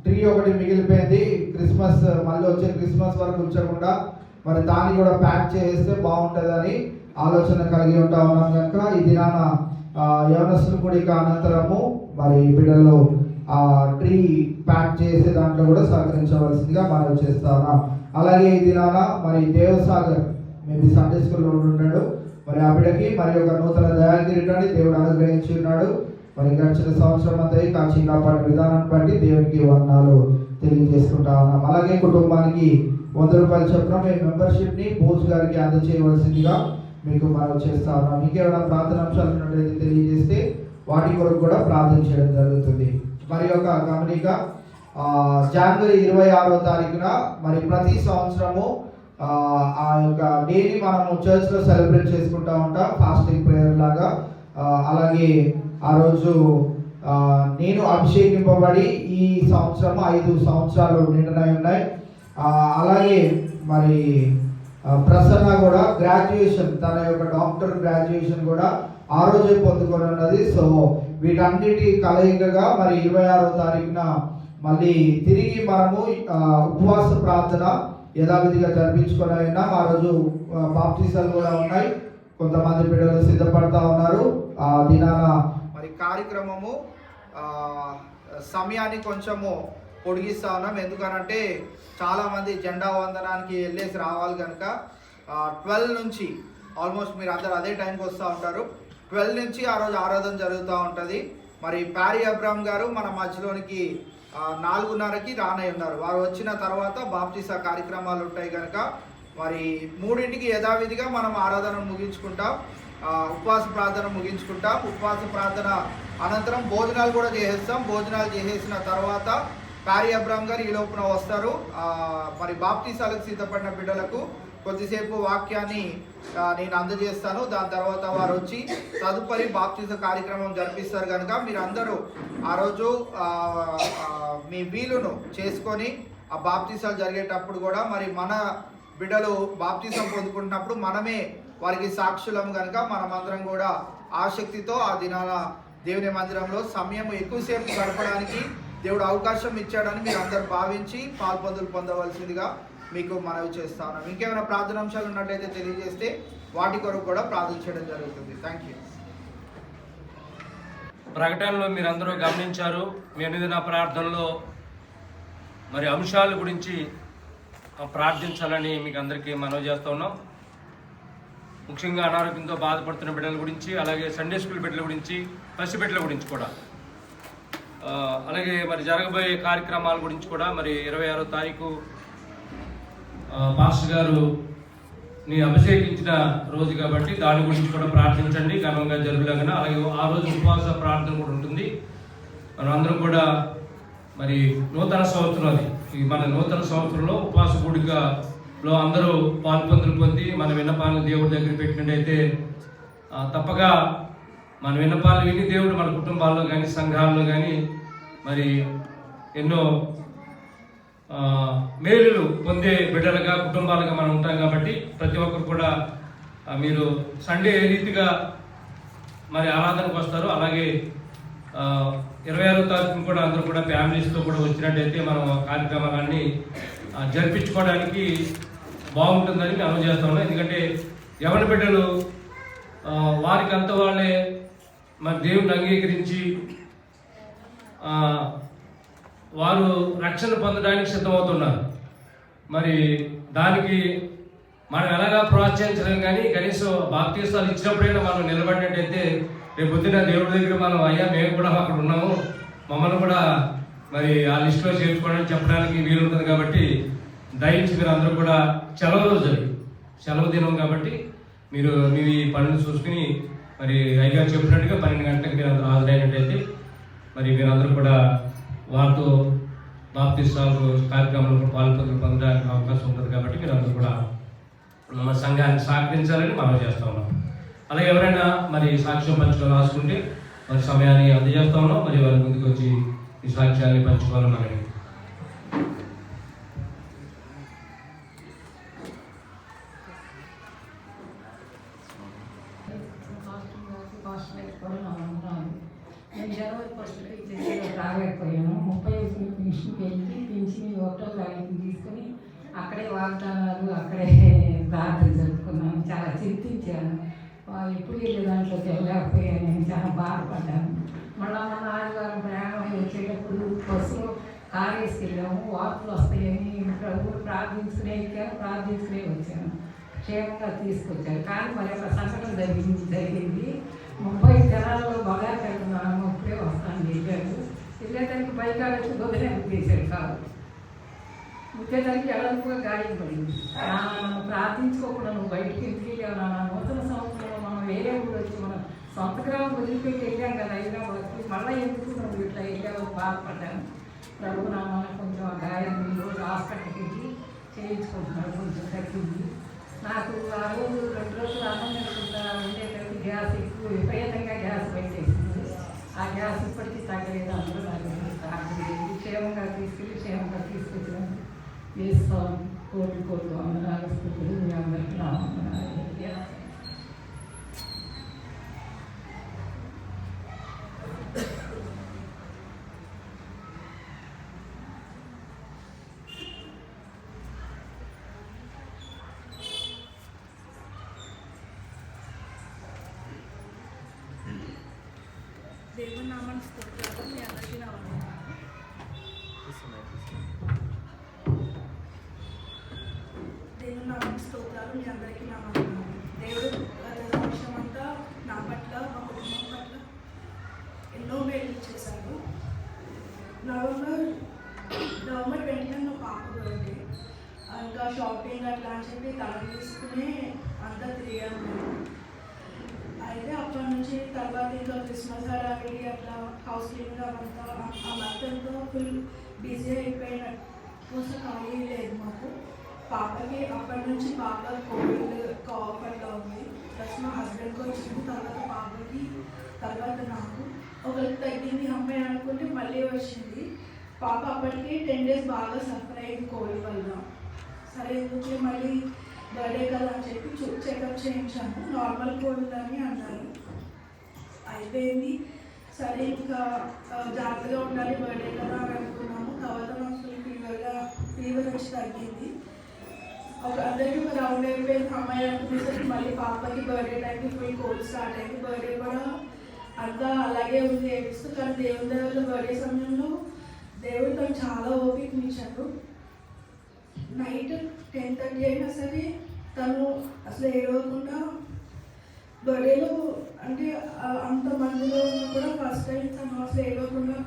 S1: ట్రీ ఒకటి మిగిలిపోయింది, క్రిస్మస్ మళ్ళీ వచ్చే క్రిస్మస్ వరకు ఉంచకుండా మరి దాన్ని కూడా ప్యాక్ చేస్తే బాగుంటుందని ఆలోచన కలిగి ఉంటా ఉన్నాం. కనుక ఈ దినాన యవనస్తుల కూడిక అనంతరము మరి బిడ్డలు ఆ ట్రీ ప్యాక్ చేసే దాంట్లో కూడా సహకరించవలసిందిగా మనం చేస్తా ఉన్నాం. అలాగే ఈ దినాన మరి దేవసాగర్ మేబీ సండే స్కూల్లో ఉన్నాడు, మరి ఆ బిడ్డకి మరి ఒక నూతన దయాగిరిటాన్ని దేవుడు అనుగ్రహించి ఉన్నాడు. మరి గడిచిన సంవత్సరం అంతా కాచి కాపాడే విధానాన్ని బట్టి దేవునికి వందనాలు తెలియజేసుకుంటా ఉన్నాం. అలాగే కుటుంబానికి 100 రూపాయలు చొప్పున మీ మెంబర్షిప్ని బోస్ గారికి అందజేయవలసిందిగా మీకు మనం చేస్తా ఉన్నాం. ఇంకేమైనా ప్రార్థన అంశాలు ఉన్నట్లయితే తెలియజేస్తే వాటి కొరకు కూడా ప్రార్థన చేయడం జరుగుతుంది. మరి ఒక గమనిక, జనవరి 26వ తారీఖున మరి ప్రతి సంవత్సరము ఆ యొక్క డేని మనము చర్చ్లో సెలబ్రేట్ చేసుకుంటూ ఉంటాం, ఫాస్టింగ్ ప్రేయర్ లాగా. అలాగే ఆ రోజు నేను అభిషేకింపబడి ఈ సంవత్సరం 5 సంవత్సరాలు నిండునై ఉన్నాయి. అలాగే మరి ప్రసన్న కూడా గ్రాడ్యుయేషన్, తన యొక్క డాక్టర్ గ్రాడ్యుయేషన్ కూడా ఆ రోజే పొందుకొని ఉన్నది. సో వీటన్నిటి కలయికగా మరి 26వ తారీఖున మళ్ళీ తిరిగి మనము ఉపవాస ప్రార్థన యథావిధిగా జరిపించుకొని ఉన్నాం. ఆ రోజు బాప్టిజాలు కూడా ఉన్నాయి, కొంతమంది బిడ్డలు సిద్ధపడతా ఉన్నారు. ఆ దినాన మరి కార్యక్రమము సమయాన్ని కొంచెము పొడిగిస్తా ఉన్నాం. ఎందుకనంటే చాలామంది జెండా వందనానికి వెళ్ళేసి రావాలి కనుక 12 నుంచి ఆల్మోస్ట్ మీరు అందరు అదే టైంకి వస్తూ ఉంటారు. 12 నుంచి ఆ రోజు ఆరాధన జరుగుతూ ఉంటుంది. మరి ప్యారీ అబ్రామ్ గారు మన మధ్యలోనికి 4:30కి రానై ఉన్నారు. వారు వచ్చిన తర్వాత బాప్టిజా కార్యక్రమాలు ఉంటాయి కనుక మరి 3ంటికి యథావిధిగా మనం ఆరాధన ముగించుకుంటాం, ఉపవాస ప్రార్థన ముగించుకుంటాం. ఉపవాస ప్రార్థన అనంతరం భోజనాలు కూడా చేసేస్తాం. భోజనాలు చేసేసిన తర్వాత ప్యారీ అబ్రామ్ గారు ఈ లోపున వస్తారు. మరి బాప్టిజాలకు సిద్ధపడిన బిడ్డలకు కొద్దిసేపు వాక్యాన్ని నేను అందజేస్తాను. దాని తర్వాత వారు వచ్చి తదుపరి బాప్టిజా కార్యక్రమం జరిపిస్తారు. కనుక మీరు అందరూ ఆ రోజు మీ వీలును చేసుకొని ఆ బాప్టిజాలు జరిగేటప్పుడు కూడా మరి మన బిడ్డలు బాప్టిజం పొందుకుంటున్నప్పుడు మనమే వారికి సాక్షులం కనుక మనమందరం కూడా ఆసక్తితో ఆ దినాన దేవుని మందిరంలో సమయం ఎక్కువసేపు గడపడానికి దేవుడు అవకాశం ఇచ్చాడని మీరు అందరూ భావించి పాల్పొందులు పొందవలసిందిగా మీకు మనవి చేస్తా ఉన్నాం. ఇంకేమైనా ప్రార్థనాంశాలు ఉన్నట్లయితే తెలియజేస్తే వాటి కొరకు కూడా ప్రార్థన చేయడం జరుగుతుంది. Thank you.
S3: ప్రకటనలో మీరందరూ గమనించారు. మీ అనుదిన ప్రార్థనలో మరి అంశాల గురించి ప్రార్థించాలని మీకు అందరికీ మనవి చేస్తూ ఉన్నాం. ముఖ్యంగా అనారోగ్యంతో బాధపడుతున్న బిడ్డల గురించి, అలాగే సండే స్కూల్ బిడ్డల గురించి, పసిబిడ్డల గురించి కూడా, అలాగే మరి జరగబోయే కార్యక్రమాల గురించి కూడా మరి 26వ తారీఖు పాస్టర్ గారు ని అభిషేకించిన రోజు కాబట్టి దాని గురించి కూడా ప్రార్థించండి, ఘనంగా జరుగులాగా. అలాగే ఆ రోజు ఉపవాస ప్రార్థన కూడా ఉంటుంది. మనం అందరం కూడా మరి నూతన సంవత్సరం, అది మన నూతన సంవత్సరంలో ఉపవాస కూడికలో అందరూ పాల్పొందులు పొంది మన విన్నపాలను దేవుడి దగ్గర పెట్టినట్టయితే తప్పక మన విన్నపాలను విని దేవుడు మన కుటుంబాల్లో కానీ సంఘాల్లో కానీ మరి ఎన్నో మేలులు పొందే బిడ్డలుగా కుటుంబాలుగా మనం ఉంటాం. కాబట్టి ప్రతి ఒక్కరు కూడా మీరు సండే రీతిగా మరి ఆరాధనకు వస్తారు. అలాగే 26వ తారీఖున కూడా అందరూ కూడా ఫ్యామిలీస్తో కూడా వచ్చినట్టయితే మనం కార్యక్రమాలన్నీ జరిపించుకోవడానికి బాగుంటుందని మనం చేస్తా ఉన్నాం. ఎందుకంటే యవన బిడ్డలు వారికి అంత వాళ్ళే మరి దేవుని అంగీకరించి వారు రక్షణ పొందడానికి సిద్ధమవుతున్నారు. మరి దానికి మనం ఎలాగా ప్రోత్సహించలేం, కానీ కనీసం బాప్తిస్తాలు ఇచ్చినప్పుడైనా మనం నిలబడినట్టయితే రేపు పొద్దున దేవుడి దగ్గర మనం అయ్యా మేము కూడా అక్కడ ఉన్నాము, మమ్మల్ని కూడా మరి ఆ లిస్టులో చేర్చుకోవడానికి చెప్పడానికి వీలుంటుంది. కాబట్టి దయించి మీరు అందరూ కూడా సెలవు రోజు సెలవు దినం కాబట్టి మీరు మీ పనులు చూసుకుని మరి అయ్యగారు చెప్పినట్టుగా 12 గంటలకు మీరు అందరూ హాజరైనట్టయితే మరి మీరందరూ కూడా వారితో బాప్తిస్మాలు కార్యక్రమంలో పొందడానికి అవకాశం ఉంటుంది కాబట్టి మీరందరూ కూడా మన సంఘాన్ని సహకరించాలని మనం చేస్తా ఉన్నాం. అలాగే ఎవరైనా మరి సాక్ష్యం పంచుకోవాలి రాసుకుంటే మరి సమయాన్ని అందజేస్తా ఉన్నాం. మరి వారి ముందుకు వచ్చి ఈ సాక్ష్యాన్ని పంచుకోవాలని మనకి
S4: నేను జనవరి 1 రాలేకపోయాను. 30 పెన్షన్కి వెళ్ళి పెన్షన్ ఒకటో తారీఖు తీసుకొని అక్కడే వాగ్దానాలు అక్కడే ప్రార్థన జరుపుకున్నాను. చాలా చింతించాను. ఎప్పుడు వెళ్ళే దాంట్లోకి వెళ్ళలేకపోయాను. నేను చాలా బాధపడ్డాను. మొన్న ఆదివారం ప్రయాణం వచ్చేటప్పుడు బస్సులో కారు వేసుకెళ్ళాము. వార్తలు వస్తాయని ప్రభువు ప్రార్థించుకునే వచ్చాను. క్షేమంగా తీసుకొచ్చారు. కానీ మరి ఒక సంఘటన జరిగింది. 30 జనాల్లో బాగా పెడుతున్నాను. అప్పుడే వస్తాను వెళ్ళేదానికి బైకాలు వచ్చి గొప్పనే చేశారు కాదు. ముఖ్యదానికి ఎడలుగా గాయం పడింది. నన్ను ప్రార్థించుకోకుండా నువ్వు బయటికి ఎందుకు వెళ్ళావు నాన్న? నూతన సంవత్సరంలో మనం వేరే ఊరు వచ్చి మనం సొంత గ్రామం వదిలిపెట్టి వెళ్ళాం కదా హైదరాబాద్కి. మళ్ళీ ఎందుకు నువ్వు ఇట్లా వెళ్ళావు బాధపడ్డాను. ప్రభు నాన్న కొంచెం ఆ గాయం రోజు హాస్పిటల్కి వెళ్ళి చేయించుకుంటున్నాడు. కొంచెం తగ్గింది. నాకు ఆ రోజు 2 రోజులు అన్నం తినకుండా ఉండేటప్పుడు గ్యాస్ ఎక్కువ విపరీతంగా గ్యాస్ పెట్టేసింది. ఆ గ్యాస్ ఇప్పటికీ తగ్గలేదు. అందరూ నాకు క్షేమంగా తీసుకొచ్చినాను. వేస్తాం కోటి వందనాలు స్థుతులు మీ అందరికీ నా వందనాలు.
S6: దేవుని నామాన్ని స్తోత్రాలు. మీ అందరికీ నా వందనాలు. దేవుని నామాన్ని స్తోత్రాలు. మీ అందరికీ నా వందనాలు. దేవుడు గత సంవత్సరం అంతా నా పట్ల మా కుటుంబం పట్ల ఎన్నో మేలు చేశాడు. నవంబర్ 20 నా పాప బర్త్డే. ఇంకా షాపింగ్ అట్లా అని చెప్పి తల తీసుకుని అంతా తిరిగాను. అయితే అప్పటి నుంచి తర్వాత ఇంకా క్రిస్మస్ హడావిడి అట్లా హౌస్ క్లీనింగ్ అవంతా ఆ మంతంతో ఫుల్ బిజీ అయిపోయిన కోసం ఖాళీ లేదు మాకు. పాపకి అప్పటి నుంచి పాప కోవిడ్ కాఫ్ అట్లా ఉంది. ప్లస్ మా హస్బెండ్కి వచ్చింది. తర్వాత పాపకి తర్వాత నాకు ఒకరికి తగ్గింది అమ్మాయి అనుకుంటే మళ్ళీ వచ్చింది. పాప అప్పటికి 10 days బాగా సఫర్ అయింది కోవిడ్ వల్ల. సరే ఎందుకు మళ్ళీ బర్త్డే కదా అని చెప్పి చెకప్ చేయించాము. నార్మల్ కోవిడ్ అని అన్నారు. అయిపోయింది. సరే ఇంకా జాగ్రత్తగా ఉండాలి బర్త్డే కదా అని అనుకున్నాము. తర్వాత నాకు ఫీవర్ వచ్చి తగ్గింది. అందరికీ ఒక రౌండ్ అయిపోయింది. అమ్మాయి అనుకునేసరికి మళ్ళీ పాపకి బర్త్డే టైంకి ఫుల్ కోల్డ్ స్టార్ట్ అయింది. బర్త్డే కూడా అంతా అలాగే ఉంది ఏడుస్తూ. కానీ దేవుని దగ్గర బర్త్డే సమయంలో దేవుడు తను చాలా ఓపికనిచ్చాడు. నైట్ 10:30 అయినా సరే తను అసలు ఏడవకుండా బర్త్డేలో అంటే అంతమందిలో ఉన్నా కూడా ఫస్ట్ టైం తను అసలు ఏడవకుండా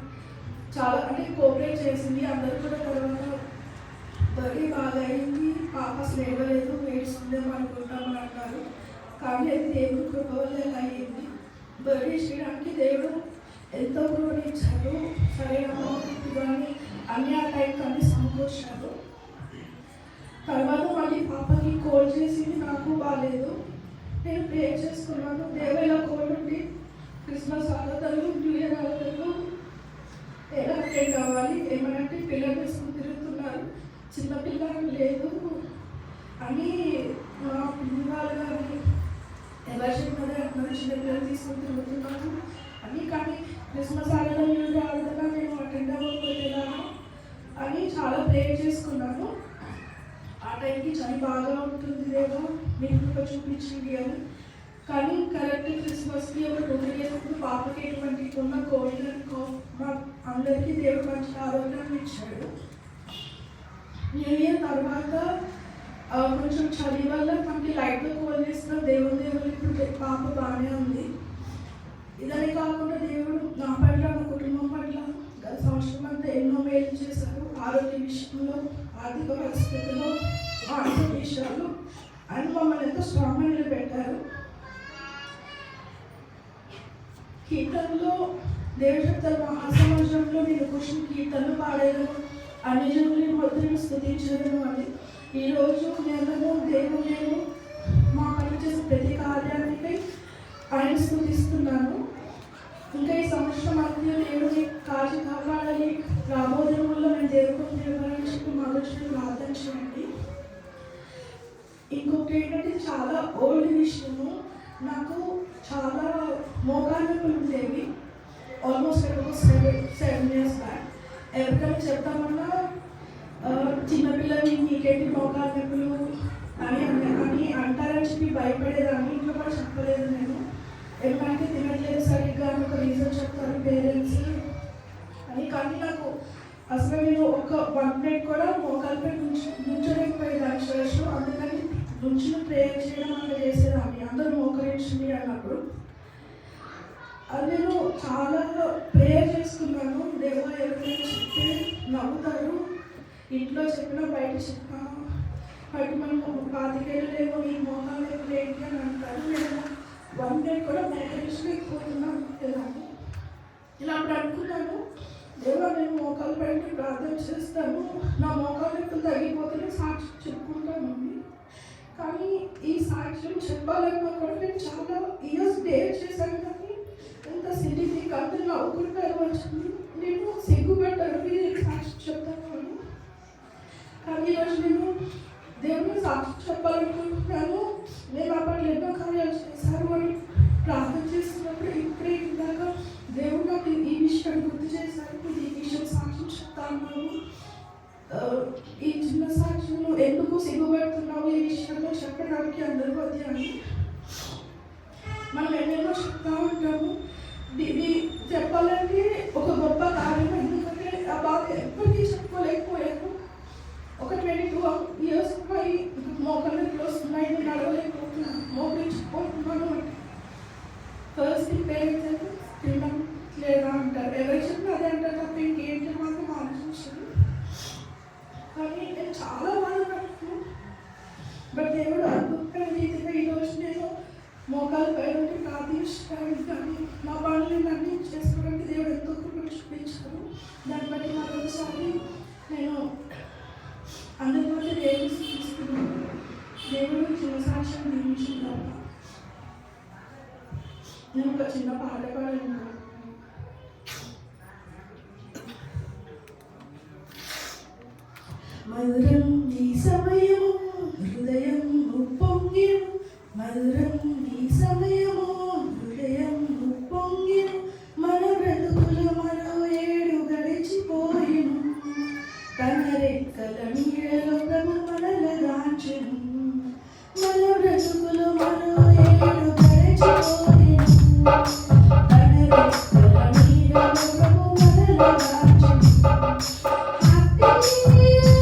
S6: చాలా అంటే కోఆపరేట్ చేసింది. అందరూ కూడా తర్వాత బర్త్డే బాగా అయింది. పాప అసలు ఏడవలేదు, ఏడుస్తుందేమో అనుకుంటామని అన్నారు. కానీ అది దేవుడు కృప వల్ల ఎలా అయ్యింది. బర్త్డే చేయడానికి దేవుడు ఎంతో కృపనిచ్చాడు. సరైన కానీ అన్ని ఆ టైంకి అన్ని సమకూర్చాడు. తర్వాత మళ్ళీ పాపకి కోల్ చేసింది. నాకు బాగాలేదు. నేను ప్రే చేసుకున్నాను. దేవుళ్ళ కోల్ ఉండి క్రిస్మస్ ఆరాధనలు న్యూ ఇయర్ ఆరాధనలు ఎలా అటెండ్ అవ్వాలి. ఏమనంటే పిల్లలు తీసుకుని తిరుగుతున్నారు, చిన్నపిల్లలు లేదు అని మా పిల్లలు కానీ ఎవరు చెప్పినది అంటున్నారు. చిన్నపిల్లలు తీసుకుని తిరుగుతున్నారు అని. కానీ క్రిస్మస్ ఆరాధన న్యూ ఇయర్ ఆరాధన నేను అటెండ్ అవ్వకపోతేనా అని చాలా ప్రే చేసుకున్నాను. ఆ టైంకి చలి బాగా ఉంటుంది లేదా మీకు చూపించింది అని. కానీ కరెక్ట్ క్రిస్మస్కి ఒక 2 days ముందు పాపకి ఎటువంటి ఉన్న కోవిడ్ మా అందరికీ దేవుడు మంచి ఆరోగ్యాన్ని ఇచ్చాడు. న్యూ ఇయర్ తర్వాత కొంచెం చలి వల్ల మనకి లైట్గా కోల్ చేసిన దేవుడు ఇప్పుడు పాప బాగానే ఉంది. ఇదని కాకుండా దేవుడు నా పట్ల నా కుటుంబం పట్ల గత సంవత్సరం అంతా ఎన్నో మేలు చేశారు. ఆరోగ్య విషయంలో, ఆర్థిక పరిస్థితుల్లో, ఆర్థిక విషయాలు ఆయన మమ్మల్ని ఎంతో స్ట్రాంగ్గా నిలబెట్టారు. కీర్తనలో దేవశక్తుల మహాసమాజంలో నేను కూర్చుని కీర్తనలు పాడాను, అన్ని జనులని మొదలు స్తుతించను అని. ఈరోజు నేను దేవుడు మా పని చేసే ప్రతి కార్యానికి ఆయన స్తుతిస్తున్నాను. ఇంకా ఈ సంవత్సరం మధ్య దేవుడిని కాచి కాపాడాలి, రాబోదినంలో మేము దేవుడిని దేవుని చెప్పి మొదటి ప్రార్థన చేయండి. ఇంకొకటి ఏంటంటే చాలా ఓల్డ్ విషయము, నాకు చాలా మోకాళ్ళ నొప్పులు ఉండేవి. Almost 7 years back. ఎవరికైనా చెప్తామన్నా చిన్నపిల్లలు నీకేంటి మోకాళ్ళ నొప్పులు అని అంటారని చెప్పి భయపడేదాన్ని. ఇంట్లో కూడా చెప్పలేదు నేను, ఎందుకంటే తినట్లేదు సరిగ్గా అని ఒక రీజన్ చెప్తారు పేరెంట్స్ అని. కానీ నాకు అసలు నేను ఒక 1 minute కూడా మోకాలపై నుంచలేకపోయేదాన్ని చర్చ్లో. అందుకని నుంచుని ప్రేయర్ చేయడం అట్లా చేసేదాన్ని, అందరూ మోకరించింది అన్నప్పుడు. అది నేను చాలా ప్రేయర్ చేసుకున్నాను. దేవా ఎవరైనా చెప్తే నవ్వుతారు, ఇంట్లో చెప్పినా బయట చెప్పినా బయట మనం 25 ఏళ్ళు లేవో నీ మోకాలు లేవు ఏంటి అని అంటారు. నేను 1 minute కూడా మోకరించలేకపోతున్నాను అనేదాన్ని. ఇలా అప్పుడు అనుకున్నాను, దేవా నేను మోకాలు పెట్టి ప్రార్థన చేస్తాను, నా మోకాలు ఎప్పుడు తగ్గిపోతే సాక్షి చెప్పుకుంటాను. కానీ ఈ సాక్ష్యం చెప్పాలన్నా కూడా నేను చాలా ఇయర్స్ డేర్ చేశాను. కానీ ఎంత సిటీకి అందరూ నవ్వుకుంటారు వచ్చింది, నేను సిగ్గుపడ్డాను మీరు సాక్షి చెప్తాను అని. కానీ ఈరోజు నేను దేవుని సాక్షి చెప్పాలనుకుంటున్నాను. నేను అప్పట్లో ఎన్నో కార్యాలు చేశాను అని ప్రార్థన చేస్తున్నప్పుడు ఇప్పుడే ఇందాక దేవుడు నాకు ఈ విషయాన్ని గుర్తు చేశారు. ఈ విషయం సాక్షి చెప్తాను, ఈ చిన్న సాక్ష్యంలో ఎందుకు సిగ్గుపడుతున్నావు ఈ విషయంలో చెప్పడానికి అందరూ అది అని. మనం ఎన్నెన్నో చెప్తా ఉంటాము, ఇది చెప్పాలంటే ఒక గొప్ప కార్యం. ఎందుకంటే ఆ బాధ ఎప్పటికీ చెప్పుకోలేకపోయాను. ఒక 22 years మోకాళ్ళు వస్తున్నాయి, నడవలేకపోతున్నాను, మోకరించుకుంటున్నాను అంటే ఫస్ట్ పేరెంట్స్ అయితే తినడం లేదా అంటారు. ఎవరికి చెప్పినా అదే అంటారు తప్ప ఇంకేంటి మాత్రం ఆలోచించాను. కానీ నేను చాలా బాధపడుతున్నాను. బట్ దేవుడు అద్భుతమైన రీతిగా ఈరోజు నేను మోకాలు పైన ప్రార్థించడానికి కానీ నా పనులు అన్నీ చేసుకోవడానికి దేవుడు ఎంతో కృప చూపించారు. దాన్ని బట్టి మరొకసారి నేను అందరి మధ్య దేవుడు చూపిస్తున్నాను. దేవుడు చిన్న సాక్ష్యం నియమించున్నాను. నేను ఒక చిన్న పాట పాడాను. మధురం ఈ సమయము హృదయం ఉప్పొంగిను, మధురం ఈ సమయము హృదయం ఉప్పొంగిను, మన బ్రతుకులు మరో 7 గడిచిపోయిను, తన రెక్కల నీడలో ప్రభు మనలగాంచెను, మన బ్రతుకులు మరో 7 గడిచిపోయిను, తన రెక్కల నీడలో ప్రభు మనలగాంచెను. Happy New Year.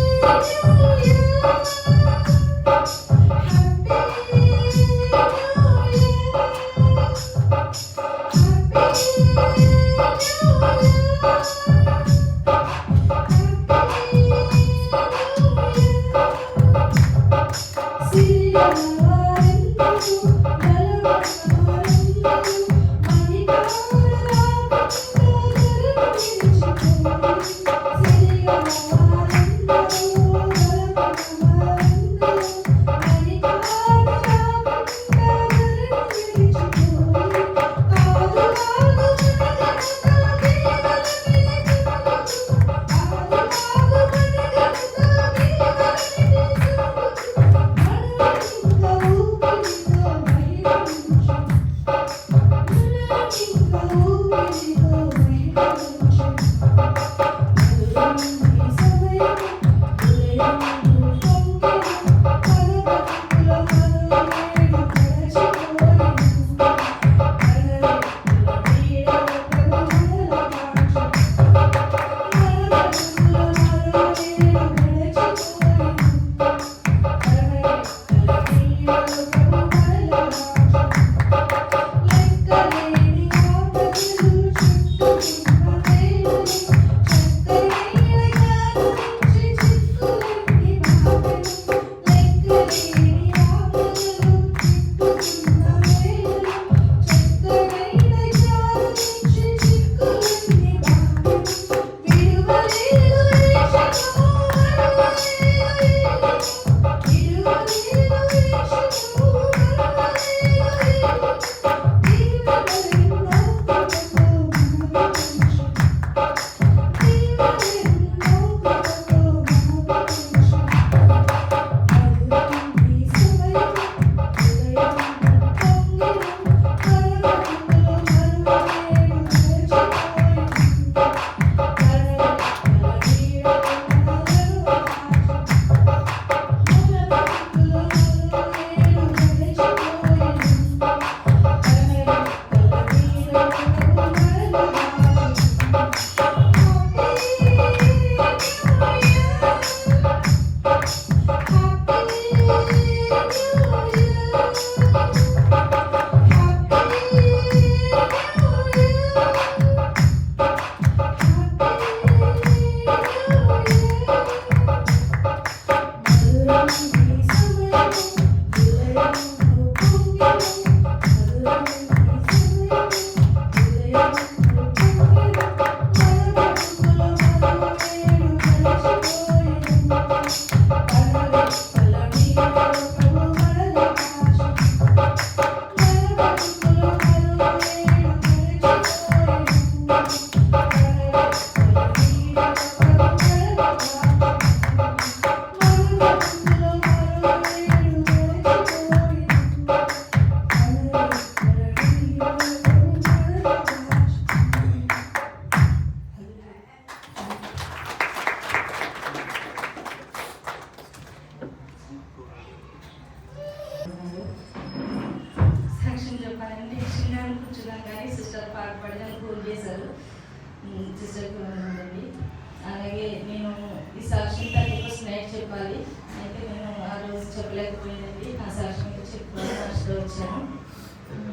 S8: చెప్పలేకపోయిందండి. నా సాక్ష్యం అయితే చెప్పుకోవాలి ఆశతో వచ్చాను.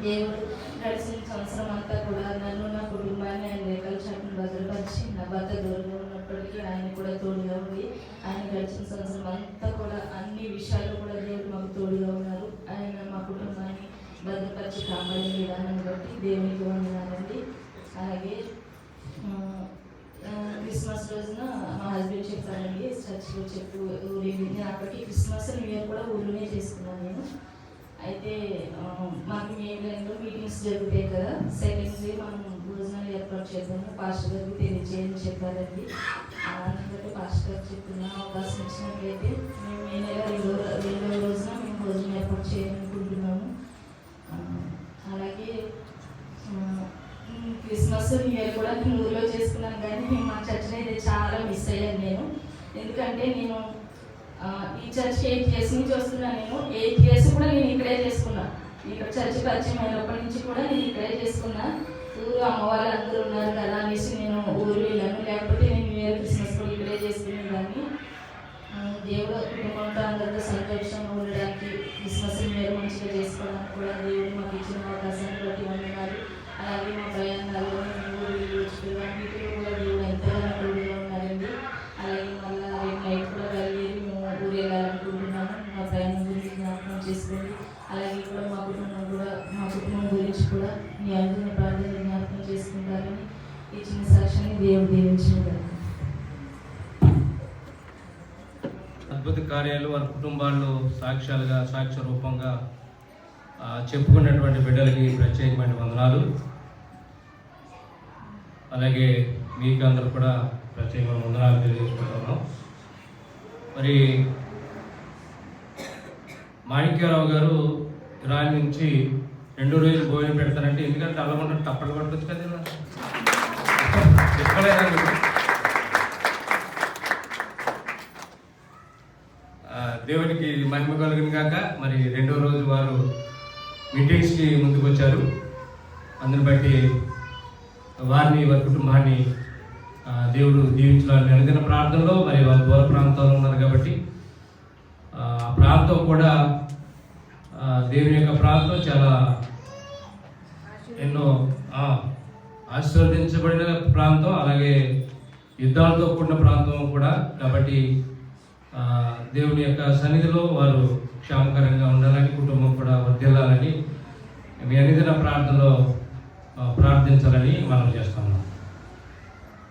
S8: దేవుడు గడిచిన సంవత్సరం అంతా కూడా నన్ను, నా కుటుంబాన్ని ఆయన రేఖల చాటును భద్రపరిచి, నా భర్త దూరంగా ఉన్నప్పటికీ ఆయన కూడా తోడుగా ఉంది. ఆయన గడిచిన సంవత్సరం అంతా కూడా అన్ని విషయాలు కూడా దేవుడు మాకు తోడుగా ఉన్నారు. ఆయన మా కుటుంబాన్ని భద్రపరిచి కాపాడిన విధానాన్ని బట్టి దేవునికి వందనాలండి. అలాగే క్రిస్మస్ రోజున మా హస్బెండ్ చెప్పారండి, చర్చిలో చెప్పు ఊరేగి, నేను అప్పటికి క్రిస్మస్ న్యూ ఇయర్ కూడా ఊళ్ళోనే చేసుకున్నాను నేను. అయితే మాకు మేలో మీటింగ్స్ జరుగుతాయి కదా, సెకండ్ డే మనం భోజనాలు ఏర్పాటు చేద్దాము, పాస్టర్ గారికి తెలియజేయని చెప్పారండి. అందుకంటే పాస్టర్ గారు చెప్పిన అవకాశం ఇచ్చినట్లయితే మేము మే నెల రెండవ రోజున మేము భోజనం ఏర్పాటు చేయాలనుకుంటున్నాము. అలాగే క్రిస్మస్ న్యూ ఇయర్ కూడా నేను ఊళ్ళో చేసుకున్నాను, కానీ మా చర్చిని అయితే చాలా మిస్ అయ్యాను నేను. ఎందుకంటే నేను ఈ చర్చ్ 8 years నుంచి వస్తున్నాను. నేను 8 years కూడా నేను ఇక్కడే చేసుకున్నా. ఇక్కడ చర్చ్ పరిచయం అయినప్పటి నుంచి కూడా నేను ఇక్కడే చేసుకున్నా. ఊరు అమ్మ వాళ్ళు అందరూ ఉన్నారు కదా అనేసి నేను ఊరు వెళ్ళాను, లేకపోతే నేను న్యూ ఇయర్ క్రిస్మస్ కూడా ఇక్కడే చేసుకునేదాన్ని. దేవుడు కుటుంబంతో అందరితో సంతోషంగా ఉండడానికి, క్రిస్మస్ న్యూ ఇయర్ మంచిగా చేసుకోవడానికి కూడా దేవుడు మాకు ఇచ్చిన అవకాశాన్ని బట్టి వందనాలు. అలాగే మా ప్రయాణాలు ఊరు అన్నిటిలో కూడా దేవుడు ఎంతగానో తోడుగా ఉన్నారండి. అలాగే మళ్ళీ రేపు నైట్ కూడా వెళ్ళేది మేము ఊరు వెళ్ళాలనుకుంటున్నాము. మా ప్రయాణం గురించి జ్ఞాపకం చేసుకోండి. అలాగే కూడా మా కుటుంబం గురించి కూడా మీ అందరిని ప్రార్థన జ్ఞాపకం చేసుకుంటారని ఈ చిన్న సాక్ష్యాన్ని దేవుడు దీవించినారు.
S3: అద్భుత కార్యాలు వారి కుటుంబాల్లో సాక్ష్యాలుగా, సాక్ష్య రూపంగా చెప్పుకున్నటువంటి బిడ్డలకి ప్రత్యేకమైన వందనాలు. అలాగే మీకు అందరూ కూడా ప్రత్యేకమైన వందనాలు తెలియజేసుకుంటున్నాం. మరి మాణిక్యారావు గారు ఇరాన్ నుంచి 2 రోజులు భోజనం పెడతానంటే, ఎందుకంటే అల్లకుండా తప్పట్లు పట్టవచ్చు కదా, చెప్పలేదా? దేవునికి మహిమ కలుగును గాక. మరి 2వ రోజు వారు మీటింగ్స్కి ముందుకు వచ్చారు. అందుని బట్టి వారిని, వారి కుటుంబాన్ని దేవుడు దీవించాలని అనుకున్న ప్రార్థనలో, మరి వారు దూర ప్రాంతాల్లో ఉన్నారు కాబట్టి ఆ ప్రాంతం కూడా దేవుని యొక్క ప్రాంతం చాలా ఎన్నో ఆశీర్వదించబడిన ప్రాంతం, అలాగే యుద్ధాలతో కూడిన ప్రాంతం కూడా. కాబట్టి దేవుని యొక్క సన్నిధిలో వారు క్షేమకరంగా ఉండాలని, కుటుంబం కూడా వర్ధిల్లాలని మీ అనుదిన ప్రార్థనలో ప్రార్థించాలని మనం చేస్తున్నాం.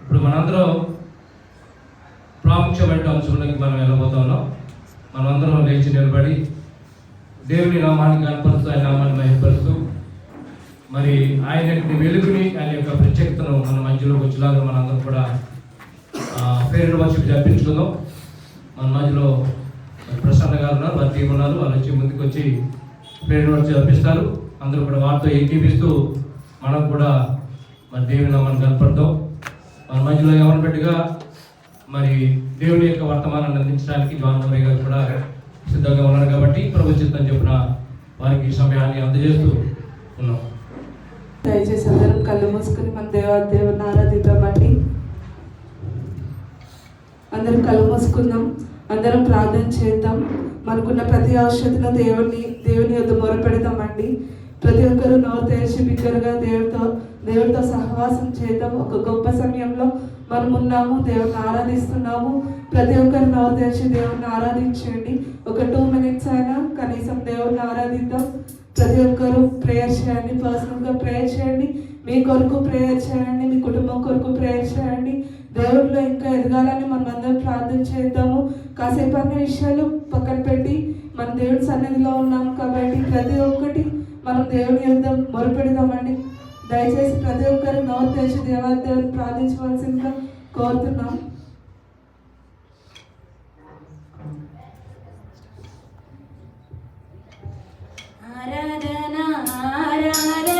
S3: ఇప్పుడు మనందరం ప్రాముఖ్యమైన అంశంలోకి మనం వెళ్ళబోతున్నాం. మనమందరం లేచి నిలబడి దేవుని నామాన్ని కనపరుస్తూ, ఆయన నామాన్ని మహిమపరుస్తూ, మరి ఆయన యొక్క వెలుగుని, ఆయన యొక్క ప్రత్యేకతను మన మధ్యలోకి వచ్చేలాగా మనందరం కూడా పేరు వచ్చి జరిపించుకుందాం. మన మధ్యలో ప్రసన్న గారు ఉన్నారు, వారి టీం ఉన్నారు. వాళ్ళు వచ్చి ముందుకు వచ్చి పేరు వచ్చి జరిపిస్తారు. అందరూ కూడా వారితో ఏకీపిస్తూ మనం కూడా మరి దేవుని నామాన్ని కనపడతాం. మన మధ్యలో ఎవరిని పెట్టిగా మరి దేవుని యొక్క వర్తమానాన్ని అందించడానికి జానమయ్య గారు కూడా సిద్ధంగా ఉన్నారు. కాబట్టి ప్రభు చిత్తం చెప్పిన వారికి ఈ సమయాన్ని అందజేస్తూ ఉన్నాం.
S2: దయచేసి అందరం కళ్ళు మూసుకుని మన దేవుని ఆరాధిద్దామండి. అందరం కళ్ళు మూసుకుందాం, అందరం ప్రార్థన చేద్దాం. మనకున్న ప్రతి అవసరతను దేవుని యొద్ద మొరపెడదామండి. ప్రతి ఒక్కరూ నోరు తెరిచి బిగ్గరగా దేవుడితో సహవాసం చేద్దాం. ఒక గొప్ప సమయంలో మనం ఉన్నాము, దేవుడిని ఆరాధిస్తున్నాము. ప్రతి ఒక్కరు నోరు తెరిచి దేవుడిని ఆరాధించండి. ఒక 2 minutes అయినా కనీసం దేవుడిని ఆరాధిద్దాం. ప్రతి ఒక్కరు ప్రేయర్ చేయండి, పర్సనల్గా ప్రేయర్ చేయండి. మీ కొరకు ప్రేయర్ చేయండి, మీ కుటుంబం కొరకు ప్రేయర్ చేయండి. దేవుడిలో ఇంకా ఎదగాలని మనం అందరం ప్రార్థన చేద్దాము. కాసేపు అన్ని విషయాలు పక్కన పెట్టి మన దేవుడి సన్నిధిలో ఉన్నాం కాబట్టి ప్రతి ఒక్కటి మనం దేవుని యొద్ద మొరపెడదామండి. దయచేసి ప్రతి ఒక్కరు నోరు తెరిచి దేవుని ప్రార్థించవలసిందిగా కోరుతున్నాం.
S5: ఆరాధనా ఆరాధనా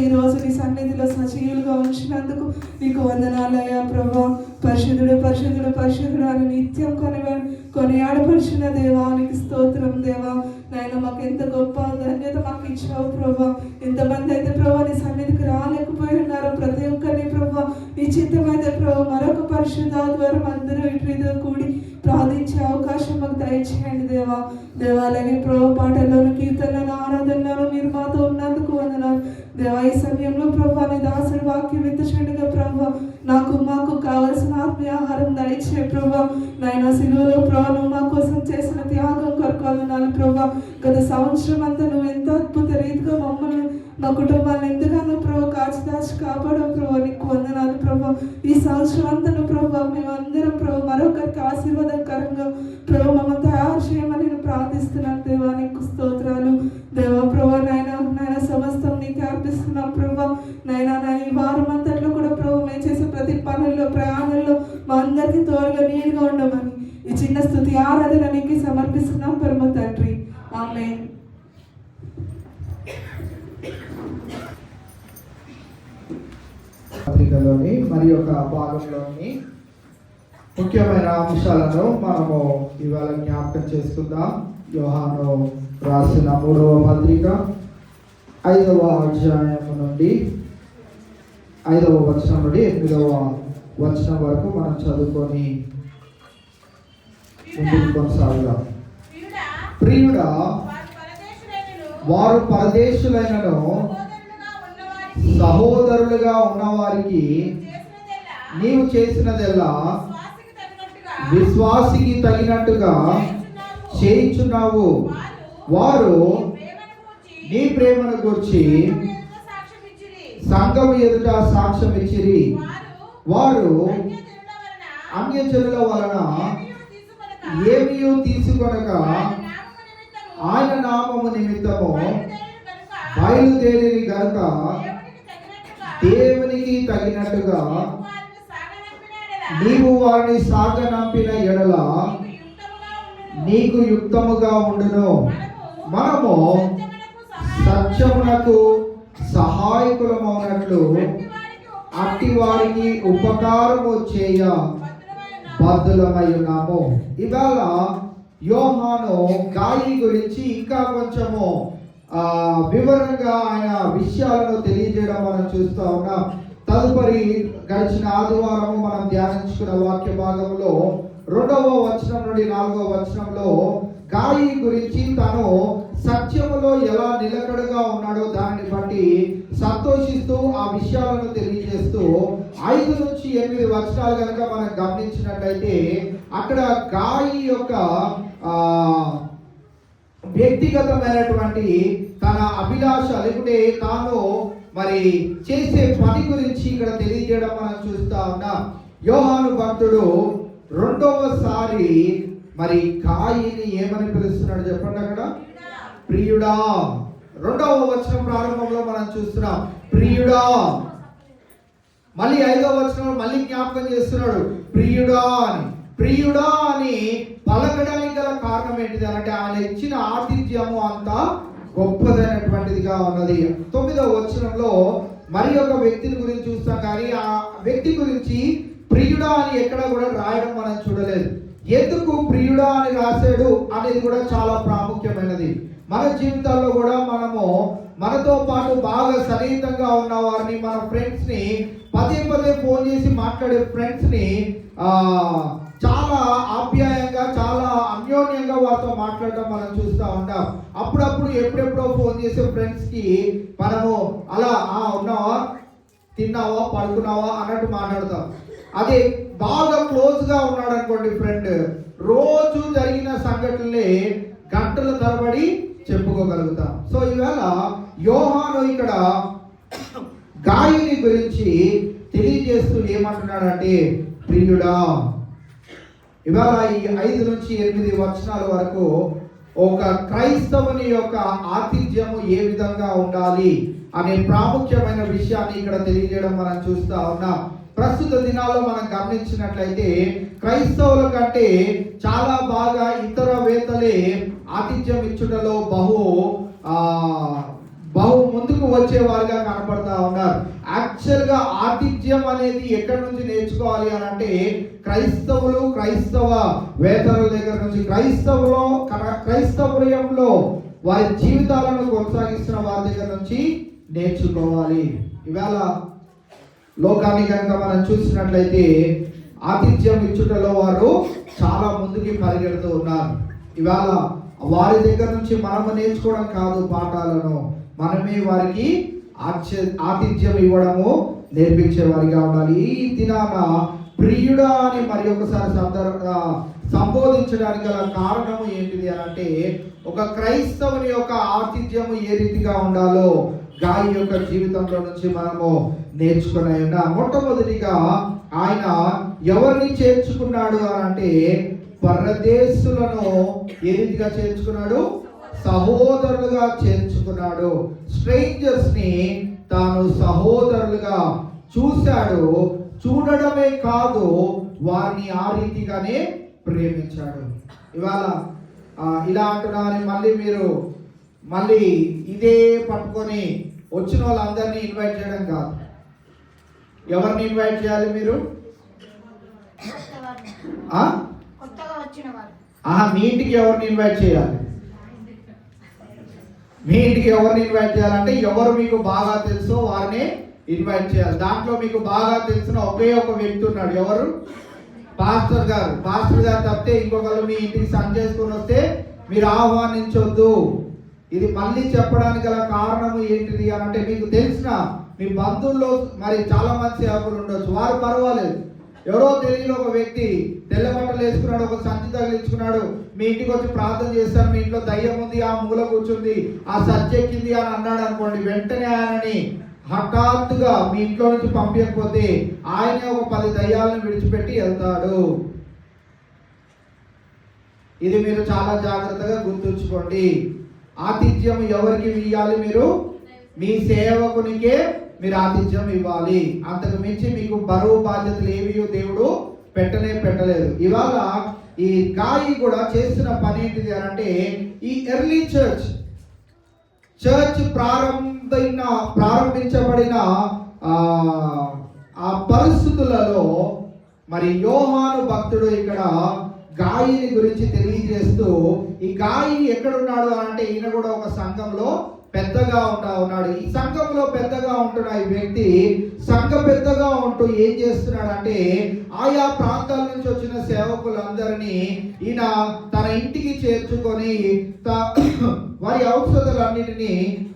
S2: ఈ రోజు నీ సన్నిధిలో సజీవులుగా ఉంచినందుకు నీకు వందనాలయ్యా ప్రభా. పరిశుద్ధుడు పరిశుద్ధుడు పరిశుద్ధుడు అని నిత్యం కొనియాడపరిచిన దేవానికి స్తోత్రం దేవా. నాయన మాకు ఎంత గొప్ప ధన్యత మాకు ఇచ్చావు ప్రభా. ఎంతమంది అయితే ప్రభా నీ సన్నిధికి రాలేకపోయి ఉన్నారో ప్రతి ఒక్కరిని ప్రభా నీ చిత్తమైతే ప్రభా మరొక పరిశుద్ధ ద్వారా అందరూ ఇటుతో కూడి ప్రార్థించే అవకాశం మాకు దయచేయండి దేవా. దేవాలయ ప్రభా పాటల్లోను కీర్తనలను ఆరాధనలను మీరు మాతో ఉన్నందుకు వందనాలు దేవా. ఈ సమయంలో ప్రభా నీ దాసుడి వాక్యం విత్తచుండగా ప్రభా మాకు కావలసిన ఆత్మీయ ఆహారం దయచే ప్రభా. నాయన సిలువలో ప్రభా నువ్వు మా కోసం చేసిన త్యాగం కొరకు వందనాలు ప్రభా. గత సంవత్సరం అంతా నువ్వు ఎంత అద్భుత రీతిగా మమ్మల్ని మా కుటుంబాన్ని ఎంతగానో ప్రభా కాచి కాపాడవు ప్రభా. నీకు వందనాలు ప్రభా. ఈ సంవత్సరం అంతా ప్రభా మేమందరం ప్రభా మరొకరికి ఆశీర్వాదకరంగా ప్రభా మమ్మల్ని తయారు చేయమని నేను ప్రార్థిస్తున్నాను దేవా. నీకు స్తోత్రాలు దేవా ప్రభా. నాయన సమస్తం నీకు అర్పిస్తున్నాం ప్రభా. నాయన ఈ వారం అంతట్లో కూడా ప్రభా మేము చేసే ప్రతి పనుల్లో ప్రయాణంలో మా అందరికీ తోడుగా నీరుగా ఉండమని ఈ చిన్న స్తుతి ఆరాధన నీకు సమర్పిస్తున్నాం పరమ తండ్రి. ఆమేన్.
S1: పత్రికలోని మరి ఒక భాగంలోని ముఖ్యమైన అంశాలను మనము ఇవాళ జ్ఞాపకం చేసుకుందాం. యోహాను రాసిన 3వ పత్రిక 5వ అధ్యాయం నుండి 5వ వచనం నుండి 8వ వచనం వరకు మనం చదువుకొని ముందుకు కొనసాగుదాం. ప్రియుడా, వారు పరదేశులైనను సహోదరులుగా ఉన్నవారికి నీవు చేసినదెల్లా విశ్వాసికి తగినట్టుగా చేయించున్నావు. వారు నీ ప్రేమను గురించి సంఘం ఎదుట సాక్ష్యం ఇచ్చిరి. వారు అన్యజనుల వలన ఏమీ తీసుకొనక ఆయన నామము నిమిత్తము బయలుదేరి గనుక దేవునికి తగినట్టుగా నీవు వారిని సాగనంపిన ఎడల నీకు యుక్తముగా ఉండును. మనము సత్యమునకు సహాయకులమవునట్లు అట్టి వారికి ఉపకారము చేయ బద్ధులమై ఉన్నాము. ఇవాళ యోహాను గాయి గురించి ఇంకా కొంచెము వివరంగా ఆయన విషయాలను తెలియజేయడం మనం చూస్తూ ఉన్నాం. తదుపరి గడిచిన ఆదివారము మనం ధ్యానించుకున్న వాక్య భాగంలో 2వ వచనం నుండి 4వ వచనంలో గాయి గురించి తను సత్యములో ఎలా నిలకడగా ఉన్నాడో దాన్ని బట్టి సంతోషిస్తూ ఆ విషయాలను తెలియజేస్తూ 5 నుంచి 8 వచనాలు కనుక మనం గమనించినట్లయితే అక్కడ గాయి యొక్క వ్యక్తిగతమైనటువంటి తన అభిలాష లేకుంటే తాను మరి చేసే పని గురించి ఇక్కడ తెలియజేయడం మనం చూస్తా ఉన్నాం. యోహాను భక్తుడు 2వసారి మరి గాయిని ఏమని పిలుస్తున్నాడు చెప్పండి. అక్కడ ప్రియుడా, 2వ వచనం ప్రారంభంలో మనం చూస్తున్నాం ప్రియుడా. మళ్ళీ 5వ వచనంలో మళ్ళీ జ్ఞాపకం చేస్తున్నాడు ప్రియుడా అని. ప్రియుడా అని పలకడానికి గల కారణం ఏంటిది అంటే ఆయన ఇచ్చిన ఆతిథ్యము అంతా గొప్పదైనటువంటిదిగా ఉన్నది. 9వ వచనంలో మరి ఒక వ్యక్తిని గురించి చూస్తాం కానీ ఆ వ్యక్తి గురించి ప్రియుడా అని ఎక్కడ కూడా రాయడం మనం చూడలేదు. ఎందుకు ప్రియుడా అని రాశాడు అనేది కూడా చాలా ప్రాముఖ్యమైనది. మన జీవితాల్లో కూడా మనము మనతో పాటు బాగా సన్నిహితంగా ఉన్న వారిని, మన ఫ్రెండ్స్ ని పదే ఫోన్ చేసి మాట్లాడే ఫ్రెండ్స్ ని చాలా ఆప్యాయంగా చాలా అన్యోన్యంగా వారితో మాట్లాడడం మనం చూస్తూ ఉంటాం. అప్పుడప్పుడు ఎప్పుడెప్పుడో ఫోన్ చేసే ఫ్రెండ్స్ కి మనము అలా ఉన్నావా, తిన్నావా, పడుకున్నావా అన్నట్టు మాట్లాడతాం. అదే బాగా క్లోజ్ గా ఉన్నాడు అనుకోండి ఫ్రెండ్, రోజు జరిగిన సంఘటనలే గంటల తరబడి చెప్పుకోగలుగుతాం. సో ఈవేళ యోహాను ఇక్కడ గాయిని గురించి తెలియజేస్తూ ఏమంటున్నాడంటే ప్రియుడా. ఇవాళ ఈ 5 నుంచి 8 వచనాల వరకు ఒక క్రైస్తవుని యొక్క ఆతిథ్యము ఏ విధంగా ఉండాలి అనే ప్రాముఖ్యమైన విషయాన్ని ఇక్కడ తెలియజేయడం మనం చూస్తా ఉన్నాం. ప్రస్తుత దినాల్లో మనం గమనించినట్లయితే క్రైస్తవుల కంటే చాలా బాగా ఇతర వేత్తలే ఆతిథ్యం ఇచ్చుటలో బహు ముందుకు వచ్చేవారుగా కనపడతా ఉన్నారు. యాక్చువల్గా ఆతిథ్యం అనేది ఎక్కడి నుంచి నేర్చుకోవాలి అని అంటే క్రైస్తవులు, క్రైస్తవ వేతరుల దగ్గర నుంచి, క్రైస్తవ్యంలో వారి జీవితాలను కొనసాగిస్తున్న వారి దగ్గర నుంచి నేర్చుకోవాలి. ఇవాళ లోకాన్ని కనుక మనం చూసినట్లయితే ఆతిథ్యం ఇచ్చుటలో వారు చాలా ముందుకి పరిగెడుతూ ఉన్నారు. ఇవాళ వారి దగ్గర నుంచి మనము నేర్చుకోవడం కాదు, పాఠాలను మనమే వారికి ఆతిథ్యం ఇవ్వడము నేర్పించే వారిగా ఉండాలి. ఈ దినాన ప్రియుడా అని మరి ఒకసారి సంబోధించడానికి గల కారణము ఏంటిది అని అంటే ఒక క్రైస్తవుని యొక్క ఆతిథ్యము ఏ రీతిగా ఉండాలో గాయి యొక్క జీవితంలో నుంచి మనము నేర్చుకుని ఉన్నాం. మొట్టమొదటిగా ఆయన ఎవరిని చేర్చుకున్నాడు అని అంటే పరదేశులను ఏ రీతిగా చేర్చుకున్నాడు? సహోదరులుగా చేర్చుకున్నాడు. స్ట్రేంజర్స్ ని తాను సహోదరులుగా చూశాడు. చూడడమే కాదు, వారిని ఆ రీతిగానే ప్రేమించాడు. ఇవాళ ఇలా అంటున్నారని మళ్ళీ ఇదే పట్టుకొని వచ్చిన వాళ్ళందరినీ ఇన్వైట్ చేయడం కాదు. ఎవరిని ఇన్వైట్ చేయాలి మీరు? మీ ఇంటికి ఎవరిని ఇన్వైట్ చేయాలి? మీ ఇంటికి ఎవరిని ఇన్వైట్ చేయాలంటే ఎవరు మీకు బాగా తెలుసో వారిని ఇన్వైట్ చేయాలి. దాంట్లో మీకు బాగా తెలిసిన ఒకే ఒక వ్యక్తి ఉన్నాడు. ఎవరు? పాస్టర్ గారు. పాస్టర్ గారు తప్పితే ఇంకొకరు మీ ఇంటికి సన్ చేసుకుని వస్తే మీరు ఆహ్వానించొద్దు. ఇది మళ్ళీ చెప్పడానికి గల కారణము ఏంటిది అని అంటే మీకు తెలిసిన మీ బంధువుల్లో మరి చాలా మంది సేవకులు ఉండొచ్చు, వారు పర్వాలేదు. ఎవరో తెలియని ఒక వ్యక్తి తెల్ల బట్టలు వేసుకున్నాడు, ఒక సంచి తగిలించుకున్నాడు, మీ ఇంటికి వచ్చి ప్రార్థన చేస్తాను, మీ ఇంట్లో దయ్యం ఉంది, ఆ మూల కూర్చుంది, ఆ సజ్జెక్కింది అని అన్నాడు అనుకోండి, వెంటనే ఆయనని హఠాత్తుగా మీ ఇంట్లో నుంచి పంపించకపోతే ఆయనే ఒక 10 దయ్యాలను విడిచిపెట్టి వెళ్తాడు. ఇది మీరు చాలా జాగ్రత్తగా గుర్తుంచుకోండి. ఆతిథ్యం ఎవరికి ఇవ్వాలి? మీరు మీ సేవకునికే మీరు ఆతిథ్యం ఇవ్వాలి. అంతకు మించి మీకు బరువు బాధ్యతలు ఏవి దేవుడు పెట్టలేదు. ఇవాళ ఈ గాయి కూడా చేస్తున్న పని ఏంటిది అని అంటే ఈ ఎర్లీ చర్చ్ ప్రారంభించబడిన ఆ పరిస్థితులలో మరి యోహాను భక్తుడు ఇక్కడ గాయిని గురించి తెలియజేస్తూ, ఈ గాయి ఎక్కడున్నాడు అంటే ఈయన కూడా ఒక సంఘంలో పెద్దగా ఉన్నాడు. ఈ సంఘంలో పెద్దగా ఉంటున్న ఈ వ్యక్తి పెద్దగా ఉంటూ ఏం చేస్తున్నాడు అంటే ఆయా ప్రాంతాల నుంచి వచ్చిన సేవకులందరినీ ఈయన తన ఇంటికి చేర్చుకొని వారి అవసరాలన్నిటినీ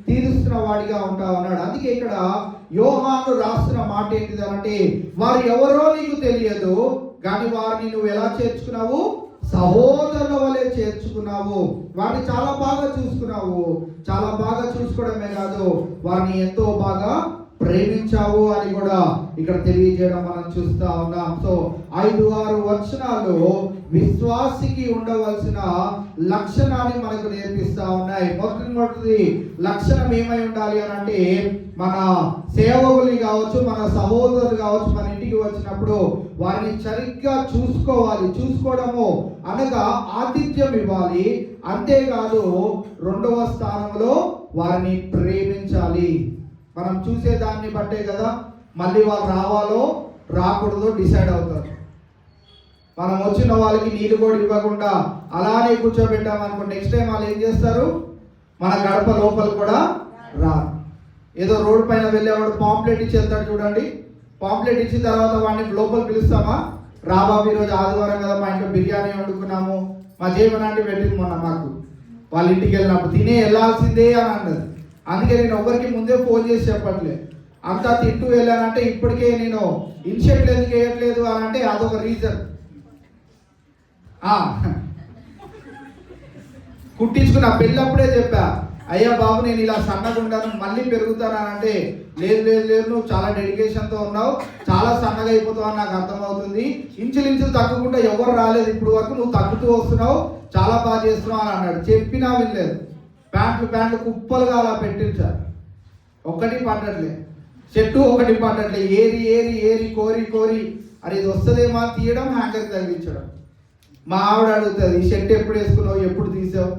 S1: తీరుస్తున్న వాడిగా ఉన్నాడు. అందుకే ఇక్కడ యోహాను రాస్తున్న మాట ఏంటిదంటే వారు ఎవరో నీకు తెలియదు, కానీ వారిని నువ్వు ఎలా చేర్చుకున్నావు? సహోదరుల వలె చేర్చుకున్నావు. వారిని చాలా బాగా చూసుకున్నావు. చాలా బాగా చూసుకోవడమే కాదు, వారిని ఎంతో బాగా ప్రేమించావు అని కూడా ఇక్కడ తెలియజేయడం మనం చూస్తా ఉన్నాం. సో 5-6 వచనాలు విశ్వాసికి ఉండవలసిన లక్షణాన్ని మనకు నేర్పిస్తా ఉన్నాయి. మొట్టమొదటి లక్షణం ఏమై ఉండాలి అని అంటే మన సేవకులు కావచ్చు, మన సహోదరులు కావచ్చు, మన ఇంటికి వచ్చినప్పుడు వారిని సరిగ్గా చూసుకోవడము అనగా ఆతిథ్యం ఇవ్వాలి. అంతేకాదు 2వ స్థానంలో వారిని ప్రేమించాలి. మనం చూసే దాన్ని బట్టే కదా మళ్ళీ వాళ్ళు రావాలో రాకూడదో డిసైడ్ అవుతారు. మనం వచ్చిన వాళ్ళకి నీళ్ళు కూడా ఇవ్వకుండా అలానే కూర్చోబెట్టామనుకో, నెక్స్ట్ టైం వాళ్ళు ఏం చేస్తారు? మన గడప లోపల కూడా రారు. ఏదో రోడ్డు పైన వెళ్ళేవాడు పాంప్లెట్ ఇచ్చి వెళ్తాడు చూడండి. పాంప్లెట్ ఇచ్చిన తర్వాత వాడిని లోపల పిలుస్తామా? రా బాబు, ఈరోజు ఆదివారం కదా, మా ఇంట్లో బిర్యానీ వండుకున్నాము, మా జీవనాన్ని పెట్టింది మొన్న మాకు. వాళ్ళ ఇంటికి వెళ్ళినప్పుడు తినే వెళ్ళాల్సిందే అని అన్నది. అందుకే నేను ఎవరికి ముందే ఫోన్ చేసి చెప్పట్లేదు. అంతా తింటూ వెళ్ళానంటే ఇప్పటికే నేను ఇన్షియేట్ ఎందుకు వేయట్లేదు అని అంటే అదొక రీజన్. కుట్టించుకున్న పెళ్ళప్పుడే చెప్పా, అయ్యా బాబు నేను ఇలా సన్నగా ఉంటాను, మళ్ళీ పెరుగుతానంటే లేదు నువ్వు చాలా డెడికేషన్తో ఉన్నావు, చాలా సన్నగా అయిపోతావు అని నాకు అర్థమవుతుంది. ఇంచులు తగ్గకుండా ఎవరు రాలేదు ఇప్పుడు వరకు, నువ్వు తగ్గుతూ వస్తున్నావు, చాలా బాగా చేస్తున్నావు అని అన్నాడు. చెప్పినా వినలేదు. ప్యాంట్లు కుప్పలుగా అలా పెట్టించారు. ఒక్కటి పట్టట్లే, చెట్టు ఒకటి పట్టట్లే, ఏరి కోరి అది ఇది వస్తుందేమో తీయడం, హ్యాంగర్ తగిలించడం. మా ఆవిడ అడుగుతుంది, ఈ షర్ట్ ఎప్పుడు వేసుకున్నావు, ఎప్పుడు తీసావు,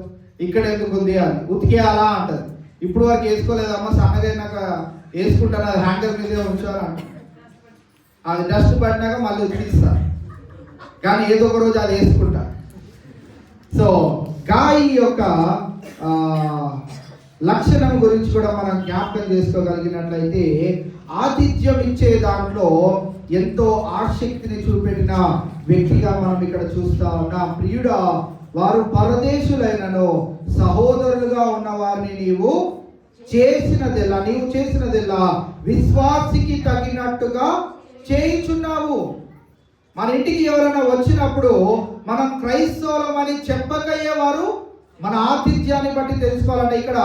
S1: ఇక్కడ ఎందుకు ఉంది అని. ఉతికేయాలా అంటది. ఇప్పుడు వరకు వేసుకోలేదమ్మా, సన్నగైనాక వేసుకుంటాను, అది హ్యాంగర్ మీదే ఉంచాలంట. అది డస్ట్ పడినాక మళ్ళీ ఉతికిస్తా, కానీ ఏదో ఒక రోజు అది వేసుకుంటా. సో గాయి యొక్క లక్షణం గురించి కూడా మనం జ్ఞాపకం చేసుకోగలిగినట్లయితే, ఆతిథ్యం ఇచ్చే దాంట్లో ఎంతో ఆసక్తిని చూపెట్టిన వ్యక్తిగా మనం ఇక్కడ చూస్తా ఉన్నాం. ప్రియుడా, వారు పరదేశులైనను సహోదరులుగా ఉన్న వారిని నీవు చేసినదెల్లా విశ్వాసికి తగినట్టుగా చేయుచున్నావు. మన ఇంటికి ఎవరైనా వచ్చినప్పుడు మనం క్రైస్తవులమని చెప్పకయ్యేవారు మన ఆతిథ్యాన్ని బట్టి తెలుసుకోవాలంటే, ఇక్కడ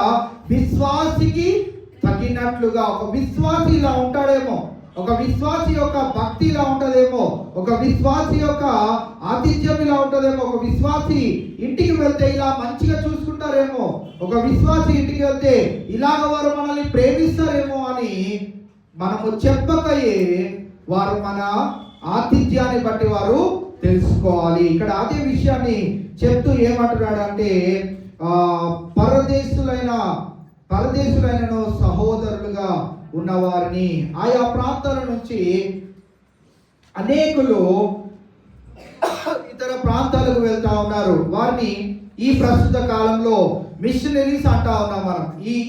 S1: విశ్వాసికి తగినట్లుగా, ఒక విశ్వాసి ఇలా ఉంటాడేమో, ఒక విశ్వాసి యొక్క భక్తి ఇలా ఉంటుందేమో, ఒక విశ్వాసి యొక్క ఆతిథ్యం ఇలా ఉంటుందేమో, ఒక విశ్వాసి ఇంటికి వెళ్తే ఇలా మంచిగా చూసుకుంటారేమో, ఒక విశ్వాసి ఇంటికి వెళ్తే ఇలాగ వారు మనల్ని ప్రేమిస్తారేమో అని మనము చెప్పకయే వారు మన ఆతిథ్యాన్ని బట్టి వారు తెలుసుకోవాలి. ఇక్కడ అదే విషయాన్ని చెప్తూ ఏమంటున్నాడు అంటే, పరదేశులైనను సహోదరులుగా ఉన్నవారిని. ఆయా ప్రాంతాల నుంచి అనేకులు ఇతర ప్రాంతాలకు వెళ్తా ఉన్నారు. వారిని ఈ ప్రస్తుత కాలంలో మిషనరీస్ అంటా ఉన్నాం మనం.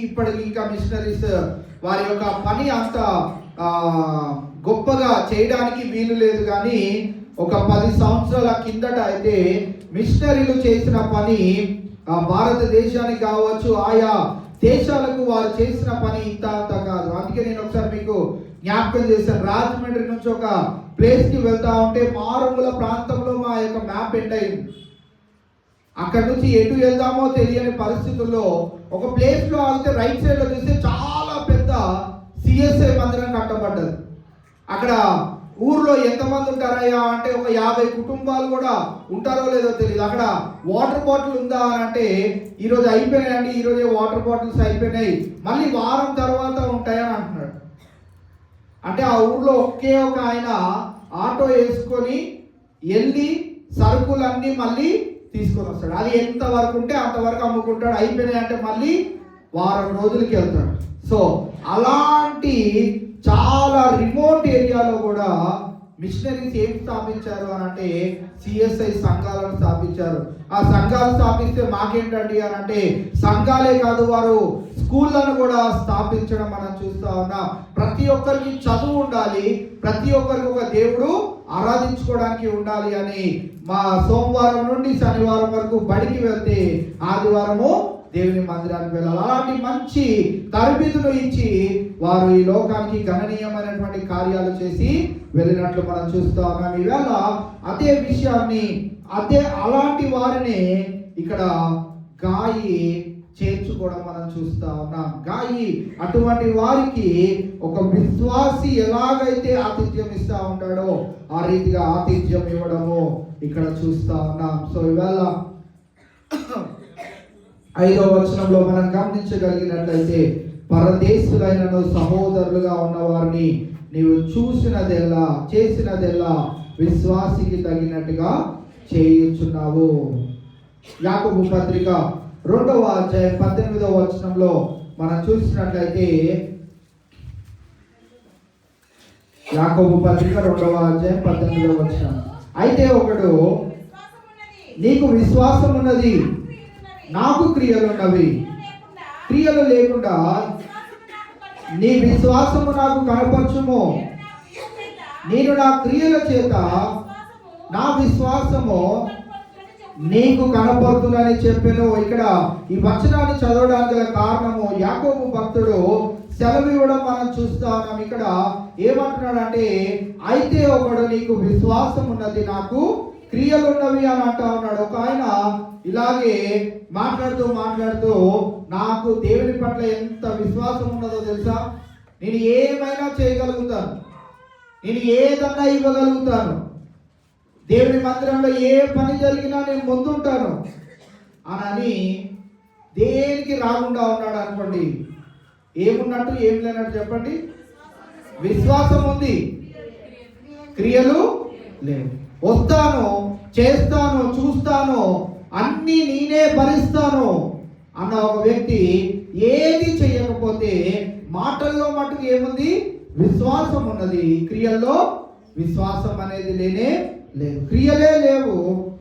S1: ఇప్పటికి ఇంకా మిషనరీస్ వారి యొక్క పని అంత గొప్పగా చేయడానికి వీలు లేదు, కానీ ఒక 10 సంవత్సరాల కిందట అయితే మిషనరీలు చేసిన పని భారతదేశానికి కావచ్చు, ఆయా దేశాలకు వారు చేసిన పని ఇంత కాదు. అందుకే నేను ఒకసారి మీకు జ్ఞాపకం చేశాను. రాజమండ్రి నుంచి ఒక ప్లేస్కి వెళ్తా ఉంటే మారుమూల ప్రాంతంలో మా యొక్క మ్యాప్ ఎండ్ అయింది. అక్కడ నుంచి ఎటు వెళ్దామో తెలియని పరిస్థితుల్లో ఒక ప్లేస్లో ఆగితే రైట్ సైడ్లో చూస్తే చాలా పెద్ద సిఎస్ఐ మందిరం కట్టబడ్డది. అక్కడ ఊర్లో ఎంతమంది ఉంటారయ్యా అంటే ఒక 50 కుటుంబాలు కూడా ఉంటారో లేదో తెలియదు. అక్కడ వాటర్ బాటిల్ ఉందా అని అంటే ఈరోజు అయిపోయినాయండి, ఈరోజే వాటర్ బాటిల్స్ అయిపోయినాయి, మళ్ళీ వారం తర్వాత ఉంటాయని అంటున్నాడు. అంటే ఆ ఊర్లో ఒకే ఒక ఆయన ఆటో వేసుకొని వెళ్ళి సరుకులన్నీ మళ్ళీ తీసుకొని వస్తాడు. అది ఎంత వరకు ఉంటే అంతవరకు అమ్ముకుంటాడు, అయిపోయినాయి అంటే మళ్ళీ వారం రోజులకి వెళ్తాడు. సో అలాంటి చాలా రిమోట్ ఏరియాలో కూడా మిషనరీస్ ఏం స్థాపించారు అని అంటే సిఎస్ఐ సంఘాలను స్థాపించారు. ఆ సంఘాలు స్థాపిస్తే మాకేంటండి అని అంటే సంఘాలే కాదు, వారు స్కూళ్ళను కూడా స్థాపించడం మనం చూస్తా ఉన్నాం. ప్రతి ఒక్కరికి చదువు ఉండాలి, ప్రతి ఒక్కరికి ఒక దేవుడు ఆరాధించుకోవడానికి ఉండాలి అని మా సోమవారం నుండి శనివారం వరకు బడికి వెళ్తే ఆదివారము దేవుని మందిరానికి వెళ్ళాలి. అలాంటి మంచి తరబిదును ఇచ్చి వారు ఈ లోకానికి గణనీయమైనటువంటి కార్యాలు చేసి వెళ్ళినట్లు మనం చూస్తా ఉన్నాం. ఈవేళ అదే విషయాన్ని అలాంటి వారిని ఇక్కడ గాయి చేర్చుకోవడం మనం చూస్తా ఉన్నాం. గాయి అటువంటి వారికి ఒక విశ్వాసి ఎలాగైతే ఆతిథ్యం ఇస్తా ఉంటాడో ఆ రీతిగా ఆతిథ్యం ఇవ్వడము ఇక్కడ చూస్తా ఉన్నాం. సో ఇవాళ 5వ వచనంలో మనం గమనించగలిగినట్లయితే, పరదేశులైనను సహోదరులుగా ఉన్నవారిని నీవు చూసినదెల్లా చేసినదెల్లా విశ్వాసికి తగినట్టుగా చేయుచున్నావు. యాకోబు పత్రిక 2వ అధ్యాయం 18వ వచనంలో మనం చూసినట్లయితే, యాకోబు పత్రిక 2వ అధ్యాయం 18వ వచనం, అయితే ఒకడు నీకు విశ్వాసం ఉన్నది, నాకు క్రియలున్నవి, క్రియలు లేకుండా నీ విశ్వాసము నాకు కనపరచుము, నేను నా క్రియల చేత నా విశ్వాసము నీకు కనపడుతుందని చెప్పాను. ఇక్కడ ఈ వచనాన్ని చదవడానికి గల కారణము, యాకోబు భక్తుడు సెలవు ఇవ్వడం మనం చూస్తా ఉన్నాం. ఇక్కడ ఏమంటున్నాడు అంటే, అయితే ఒకడు నీకు విశ్వాసం ఉన్నది, నాకు క్రియలు ఉన్నవి అని అంటా ఉన్నాడు. ఒక ఆయన ఇలాగే మాట్లాడుతూ నాకు దేవుని పట్ల ఎంత విశ్వాసం ఉన్నదో తెలుసా, నేను ఏమైనా చేయగలుగుతాను, నేను ఏదన్నా ఇవ్వగలుగుతాను, దేవుని మందిరంలో ఏ పని జరిగినా నేను ముందుంటాను అని దేనికి రాకుండా ఉన్నాడు అనుకోండి. ఏమున్నట్టు ఏం లేనట్టు చెప్పండి. విశ్వాసం ఉంది, క్రియలు లేవు. వస్తాను, చేస్తాను, చూస్తాను, అన్నీ నేనే భరిస్తాను అన్న ఒక వ్యక్తి ఏది చేయకపోతే మాటల్లో మటుకు ఏముంది? విశ్వాసం ఉన్నది, క్రియల్లో విశ్వాసం అనేది లేనే లేదు, క్రియలే లేవు.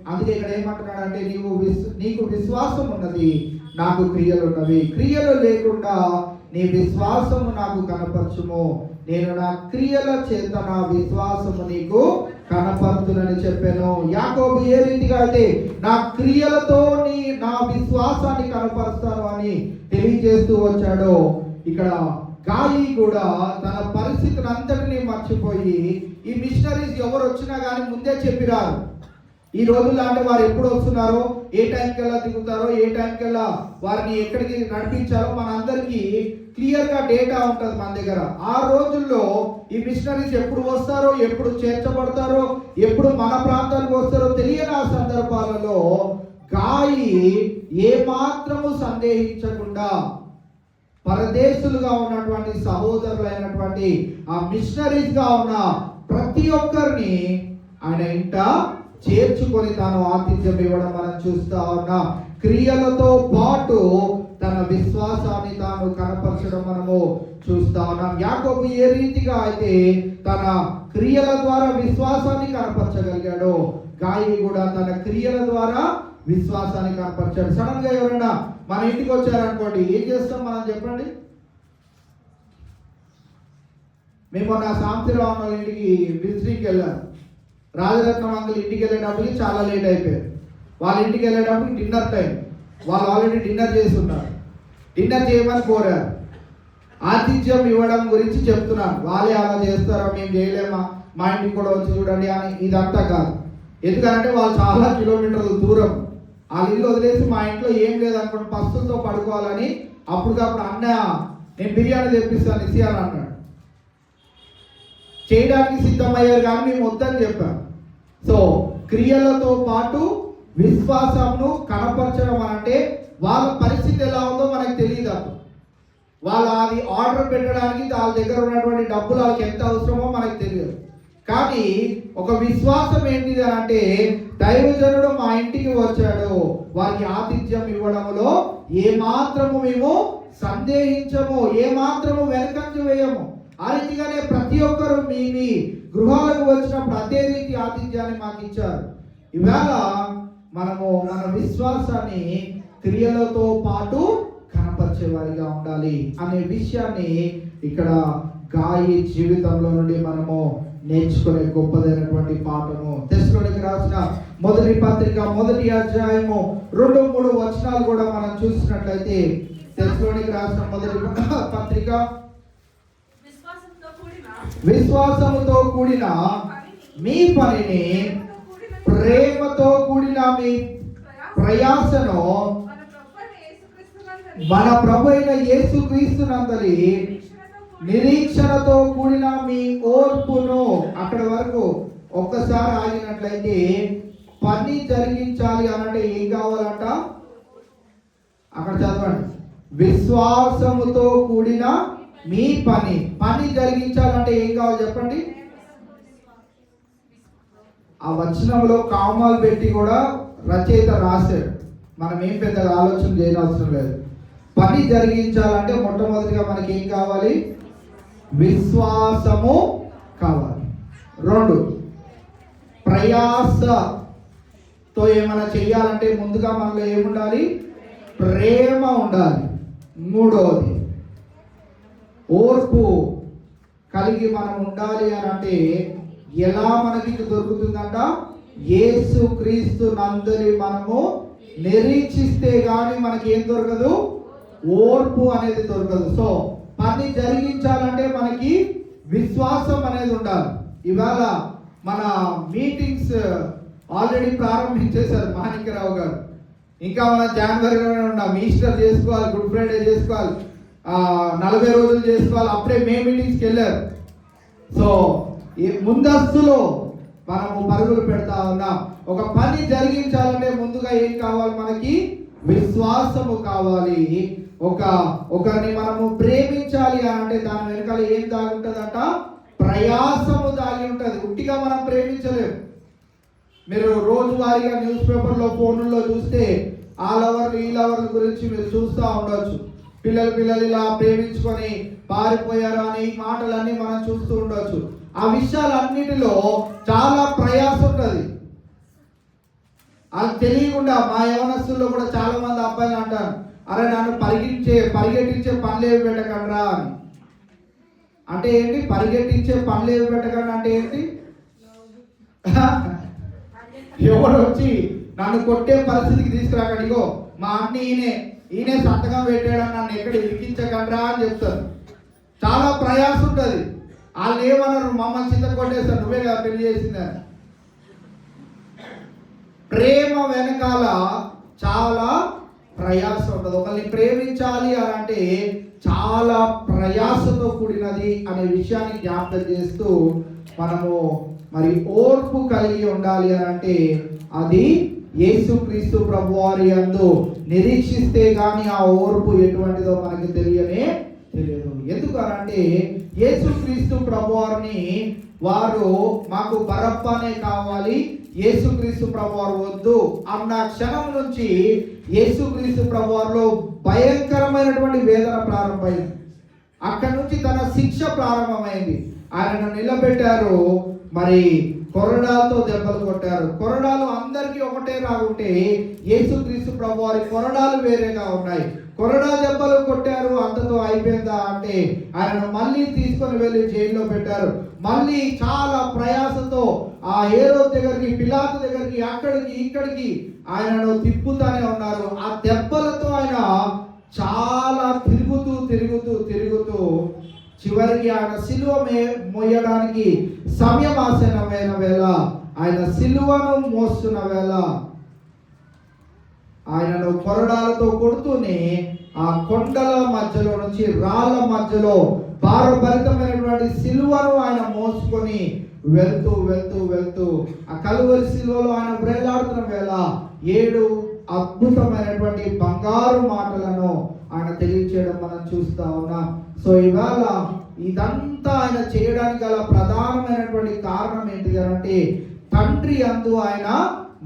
S1: అందుకే ఇక్కడ ఏమంటున్నాడంటే నీకు విశ్వాసం ఉన్నది, నాకు క్రియలు ఉన్నవి. క్రియలు లేకుండా నీ విశ్వాసము నాకు కనపరచుము, నేను నా క్రియల చేత నా విశ్వాసము నీకు కనపరుతునని చెప్పాను. యాకోబు ఏ రీతిగా అయితే నా క్రియలతో నా విశ్వాసాన్ని కనపరుస్తాను అని తెలియజేస్తూ వచ్చాడో, ఇక్కడ గాయి కూడా తన పరిస్థితిని అంతటినీ మర్చిపోయి, ఈ మిషనరీస్ ఎవరు వచ్చినా కానీ ముందే చెప్పిరారు. ఈ రోజుల్లో అంటే వారు ఎప్పుడు వస్తున్నారో, ఏ టైంకల్లా దిగుతారో, ఏ టైంకల్లా వారిని ఎక్కడికి నడిపించారో మనందరికీ క్లియర్గా డేటా ఉంటుంది మన దగ్గర. ఆ రోజుల్లో ఈ మిషనరీస్ ఎప్పుడు వస్తారో, ఎప్పుడు చేర్చబడతారో, ఎప్పుడు మన ప్రాంతానికి వస్తారో తెలియని ఆ సందర్భాలలో గాయి ఏమాత్రము సందేహించకుండా పరదేశులుగా ఉన్నటువంటి సహోదరులైనటువంటి ఆ మిషనరీస్ గా ఉన్న ప్రతి ఒక్కరిని ఆయన ఇంట చేర్చుకొని తాను ఆతిథ్యం ఇవ్వడం మనం చూస్తా ఉన్నాం. క్రియలతో పాటు తన విశ్వాసాన్ని తాను కనపరచడం మనము చూస్తా ఉన్నాం. యాకోబు ఏ రీతిగా అయితే తన క్రియల ద్వారా విశ్వాసాన్ని కనపరచగలిగాడో, గాయి కూడా తన క్రియల ద్వారా విశ్వాసాన్ని కనపరచాడు. సడన్ గా ఎవరైనా మన ఇంటికి వచ్చారనుకోండి, ఏం చేస్తాం మనం చెప్పండి? మేము నా సాంతిరావు వాళ్ళ ఇంటికి విజిటింగ్కి వెళ్ళాను. రాజరత్నం అంకుల్ ఇంటికి వెళ్ళేటప్పటికి చాలా లేట్ అయిపోయారు. వాళ్ళ ఇంటికి వెళ్ళేటప్పటికి డిన్నర్ టైం, వాళ్ళు ఆల్రెడీ డిన్నర్ చేసి ఉన్నారు. డిన్నర్ చేయమని కోరారు. ఆతిథ్యం ఇవ్వడం గురించి చెప్తున్నాను. వాళ్ళే అలా చేస్తారా, మేము చేయలేమా, మా ఇంటికి కూడా వచ్చి చూడండి అని ఇదంతా కాదు. ఎందుకంటే వాళ్ళు చాలా కిలోమీటర్ల దూరం, వాళ్ళ ఇల్లు వదిలేసి మా ఇంట్లో ఏం లేదనుకోండి, పస్తులతో పడుకోవాలని అప్పటికప్పుడు అన్న నేను బిర్యానీ తెప్పిస్తాను ఇసియాలని అన్నాడు. చేయడానికి సిద్ధమయ్యారు కానీ మేము వద్దని చెప్పాం. సో క్రియలతో పాటు విశ్వాసంను కనపరచడం అంటే వాళ్ళ పరిస్థితి ఎలా ఉందో మనకు తెలియదు. వాళ్ళు అది ఆర్డర్ పెట్టడానికి వాళ్ళ దగ్గర ఉన్నటువంటి డబ్బులు వాళ్ళకి ఎంత అవసరమో మనకు తెలియదు. కానీ ఒక విశ్వాసం ఏంటిది అంటే, దైవజనుడు మా ఇంటికి వచ్చాడు, వారికి ఆతిథ్యం ఇవ్వడంలో ఏమాత్రము మేము సందేహించము, ఏమాత్రము వెనకంజ వేయము. ఆ రీతిగానే ప్రతి ఒక్కరు మీ గృహాలకు వచ్చినప్పుడు అదే రీతి ఆతిథ్యాన్ని మాకు ఇచ్చారు. ఇవాళ మనము మన విశ్వాసాన్ని క్రియలతో పాటు కనపరిచే వారిగా ఉండాలి అనే విషయాన్ని ఇక్కడ గాయి జీవితంలో నుండి మనము నేర్చుకునే గొప్పదైనటువంటి పాఠము. తెస్సలోనికి రాసిన మొదటి పత్రిక 1వ అధ్యాయము 2-3 వచనాలు కూడా మనం చూసినట్లయితే, తెస్సలోనికి రాసిన మొదటి పత్రిక విశ్వాసముతో కూడిన మీ పనిని, ప్రేమతో కూడిన మీ ప్రయాసను మన ప్రభు అయిన యేసుక్రీస్తునందలి నిరీక్షణతో కూడిన మీ ఓర్పును. అక్కడ వరకు ఒక్కసారి ఆగినట్లయితే, పని జరిగించాలి అనంటే ఏం కావాలంట? అక్కడ చదవండి. విశ్వాసముతో కూడిన మీ పని జరిగించాలంటే ఏం కావాలి చెప్పండి? ఆ వచనంలో కామాలు పెట్టి కూడా రచయిత రాశాడు. మనం ఏం పెద్దగా ఆలోచన చేయనవసరం లేదు. పని జరిగించాలంటే మొట్టమొదటిగా మనకి ఏం కావాలి? విశ్వాసము కావాలి. 2, ప్రయాసతో ఏమైనా చేయాలంటే ముందుగా మనలో ఏముండాలి? ప్రేమ ఉండాలి. 3వది ఓర్పు కలిగి మనం ఉండాలి అని అంటే ఎలా మనకి దొరుకుతుందంట? యేసుక్రీస్తు నందలి మనము నిరీక్షిస్తే గాని మనకి ఏం దొరకదు? ఓర్పు అనేది దొరకదు. సో పని జరిగించాలంటే మనకి విశ్వాసం అనేది ఉండాలి. ఇవాళ మన మీటింగ్స్ ఆల్రెడీ ప్రారంభించేశారు మాణిక్యరావు గారు. ఇంకా మనం జనవరిలోనే ఉన్నాం. ఈస్టర్ చేసుకోవాలి, గుడ్ ఫ్రైడే చేసుకోవాలి, 40 రోజులు చేసుకోవాలి. అప్పుడే మే మీటింగ్స్కి వెళ్ళారు. సో ముందస్తులో మనము పరుగులు పెడతా ఉన్నాం. ఒక పని జరిగించాలంటే ముందుగా ఏం కావాలి? మనకి విశ్వాసము కావాలి. ఒకరిని మనము ప్రేమించాలి అని అంటే దాని వెనకాల ఏం దాగి ఉంటుందంట? ప్రయాసము దాగి ఉంటుంది. ఉట్టిగా మనం ప్రేమించలేము. మీరు రోజువారీగా న్యూస్ పేపర్లో, ఫోన్లో చూస్తే ఆ లవర్లు ఈ లవర్ల గురించి మీరు చూస్తూ ఉండొచ్చు. పిల్లలు ఇలా ప్రేమించుకొని పారిపోయారు అనే ఈ మాటలన్నీ మనం చూస్తూ ఉండొచ్చు. ఆ విషయాలన్నిటిలో చాలా ప్రయాసం ఉంటుంది. అది తెలియకుండా మా యవనస్తుల్లో కూడా చాలా మంది అబ్బాయిలు అంటారు, అరే నన్ను పరిగెట్టించే పనులేవి పెట్టకండ్రా అని. అంటే ఏంటి? పరిగెట్టించే పనులేవి పెట్టకండి అంటే ఏంటి? ఎవరు వచ్చి నన్ను కొట్టే పరిస్థితికి తీసుకురాకండి. ఇగో మా అన్ని ఈయనే సంతకం పెట్టాడని నన్ను ఎక్కడ ఇరికించకండ్రా అని చెప్తారు. చాలా ప్రయాసం ఉంటుంది. వాళ్ళు ఏమన్నారు, మమ్మల్ని చింత కొట్టేస్తారు, నువ్వే కదా పెళ్లి చేసిందని. ప్రేమ వెనకాల చాలా ప్రయాసం ఉంటుంది. ఒకరిని ప్రేమించాలి అని అంటే చాలా ప్రయాసంతో కూడినది అనే విషయాన్ని జ్ఞాపకం చేస్తూ మనము మరి ఓర్పు కలిగి ఉండాలి అని అంటే అది యేసుక్రీస్తు ప్రభువారి యందు నిరీక్షిస్తే గాని ఆ ఓర్పు ఎటువంటిదో మనకి తెలియదు. ఎందుకు అంటే యేసుక్రీస్తు ప్రభువారిని వారు మాకు బరప్పానే కావాలి, యేసుక్రీస్తు ప్రభువారు వద్దు అన్న క్షణం నుంచి యేసుక్రీస్తు ప్రభువారిలో భయంకరమైనటువంటి వేదన ప్రారంభమైంది. అక్కడి నుంచి తన శిక్ష ప్రారంభమైంది. ఆయనను నిలబెట్టారు, మరి కొరడాలతో దెబ్బలు కొట్టారు. కొరడాలు అందరికీ ఒకటే రాగుంటే యేసుక్రీస్తు ప్రభువారి కొరడాలు వేరేగా ఉన్నాయి. కొరడా దెబ్బలు కొట్టారు, అంతతో అయిపోయిందా అంటే ఆయనను మళ్ళీ తీసుకొని వెళ్ళి జైల్లో పెట్టారు. మళ్ళీ చాలా ప్రయాసంతో ఆ హేరోదు దగ్గరికి, పిలాతు దగ్గరికి, అక్కడికి ఇక్కడికి ఆయనను తిప్పుతానే ఉన్నారు. ఆ దెబ్బలతో ఆయన చాలా తిరుగుతూ చివరికి ఆయన సిలువ మోయడానికి సమయం ఆసన్నమైన వేళ, ఆయన సిలువను మోస్తున్న వేళ ఆయనను కొరడాలతో కొడుతూనే ఆ కొండల మధ్యలో నుంచి రాళ్ళ మధ్యలో భారభరితమైనటువంటి సిలువను ఆయన మోసుకొని వెళ్తూ ఆ కలువరి సిలువలో ఆయన వేలాడుతున్న వేళ 7 అద్భుతమైనటువంటి బంగారు మాటలను ఆయన తెలియచేయడం మనం చూస్తా ఉన్నాం. సో ఇవాళ ఇదంతా ఆయన చేయడానికి గల ప్రధానమైనటువంటి కారణం ఏంటి అంటే తండ్రి యందు ఆయన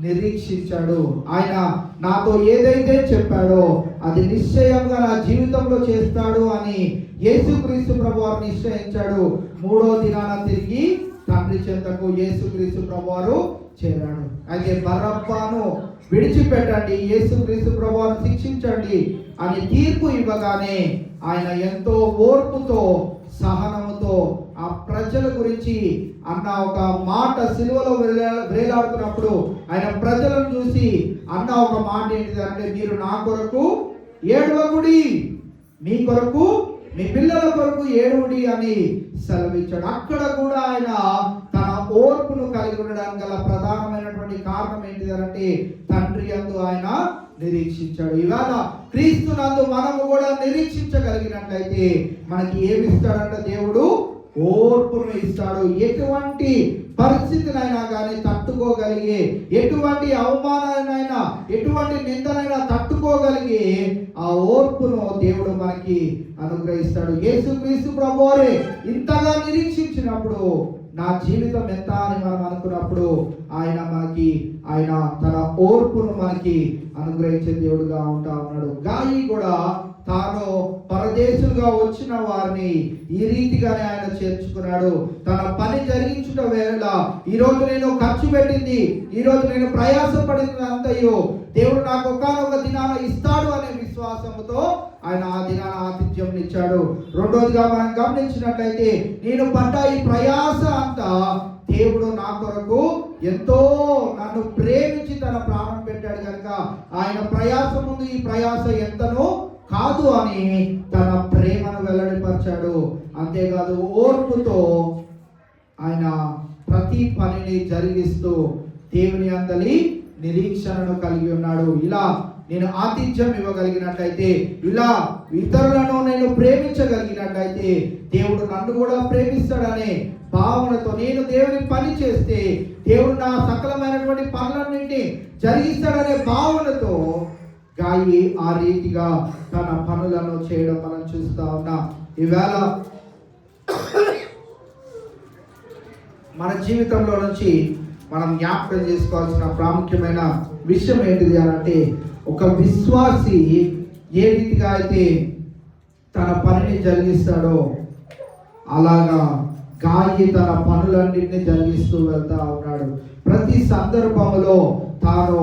S1: నిరీక్షించాడు. ఆయన నాతో ఏదైతే చెప్పాడో అది నిశ్చయంగా నా జీవితంలో చేస్తాడు అని యేసుక్రీస్తు ప్రభువారు నిశ్చయించాడు. 3వ దినాన తిరిగి తండ్రి చెంతకు యేసుక్రీస్తు ప్రభువారు చేరాడు. అయితే బరబ్బను విడిచిపెట్టండి, యేసుక్రీస్తు ప్రభువారు శిక్షించండి అని తీర్పు ఇవ్వగానే ఆయన ఎంతో ఓర్పుతో సహనముతో ఆ ప్రజల గురించి అన్న ఒక మాట, సిలువలో వేలాడుతున్నప్పుడు ఆయన ప్రజలను చూసి అన్న ఒక మాట ఏంటిది అంటే, మీరు నా కొరకు ఏడవకుడి, మీ కొరకు మీ పిల్లల కొరకు ఏడువుడి అని సెలవిచ్చాడు. అక్కడ కూడా ఆయన తన ఓర్పును కలిగి ఉండడానికి గల ప్రధానమైనటువంటి కారణం ఏంటిది అంటే తండ్రి యందు ఆయన నిరీక్షించాడు. ఇవాళ క్రీస్తు నందు మనము కూడా నిరీక్షించగలిగినట్లయితే మనకి ఏమి ఇస్తాడంటే దేవుడు ఓర్పును ఇస్తాడు. ఎటువంటి పరిస్థితినైనా కానీ తట్టుకోగలిగే, ఎటువంటి అవమానాలైనా ఎటువంటి నిందనైనా తట్టుకోగలిగే ఆ ఓర్పును దేవుడు మనకి అనుగ్రహిస్తాడు. యేసుక్రీస్తు ప్రభువారే ఇంతగా నిరీక్షించినప్పుడు నా జీవితం ఎంత అని మనం అనుకున్నప్పుడు ఆయన తన ఓర్పును మనకి అనుగ్రహించే దేవుడుగా ఉంటా ఉన్నాడు. గాయి కూడా తాను పరదేశులుగా వచ్చిన వారిని ఈ రీతిగానే ఆయన చేర్చుకున్నాడు. తన పని జరిగించుట వేళ ఈరోజు నేను ఖర్చు పెట్టింది, ఈరోజు నేను ప్రయాసపడింది అంతయో దేవుడు నాకు ఒకానొక దినాన ఇస్తాడు అనే విశ్వాసంతో ఆయన ఆ దినాన ఆతిథ్యం ఇచ్చాడు. రెండోదిగా మనం గమనించినట్లయితే నేను పడ్డ ఈ ప్రయాస అంతా దేవుడు నా కొరకు ఎంతో నన్ను ప్రేమించి తన ప్రాణం పెట్టాడు కనుక ఆయన ప్రయాస ముందు ఈ ప్రయాస ఎంతనో కాదు అని తన ప్రేమను వెల్లడిపరిచాడు. అంతేకాదు ఓర్పుతో ఆయన ప్రతి పనిని జరిగిస్తూ దేవుని అందలి నిరీక్షణను కలిగి ఉన్నాడు. ఇలా నేను ఆతిథ్యం ఇవ్వగలిగినట్లయితే, ఇలా ఇతరులను నేను ప్రేమించగలిగినట్లయితే దేవుడు నన్ను కూడా ప్రేమిస్తాడనే భావనతో నేను దేవుని పని చేస్తే దేవుడు నా సకలమైనటువంటి పనులన్నింటినీ జరిగిస్తాడనే భావనతో గాయి ఆ రీతిగా తన పనులను చేయడం మనం చూస్తా ఉన్నాం. ఈవేళ మన జీవితంలో నుంచి మనం జ్ఞాపకం చేసుకోవాల్సిన ప్రాముఖ్యమైన విషయం ఏంటిది అని అంటే, ఒక విశ్వాసి ఏ రీతిగా అయితే తన పనిని జరిగిస్తాడో అలాగా గాయి తన పనులన్నింటినీ జరిగిస్తూ వెళ్తా ఉన్నాడు. ప్రతి సందర్భంలో తాను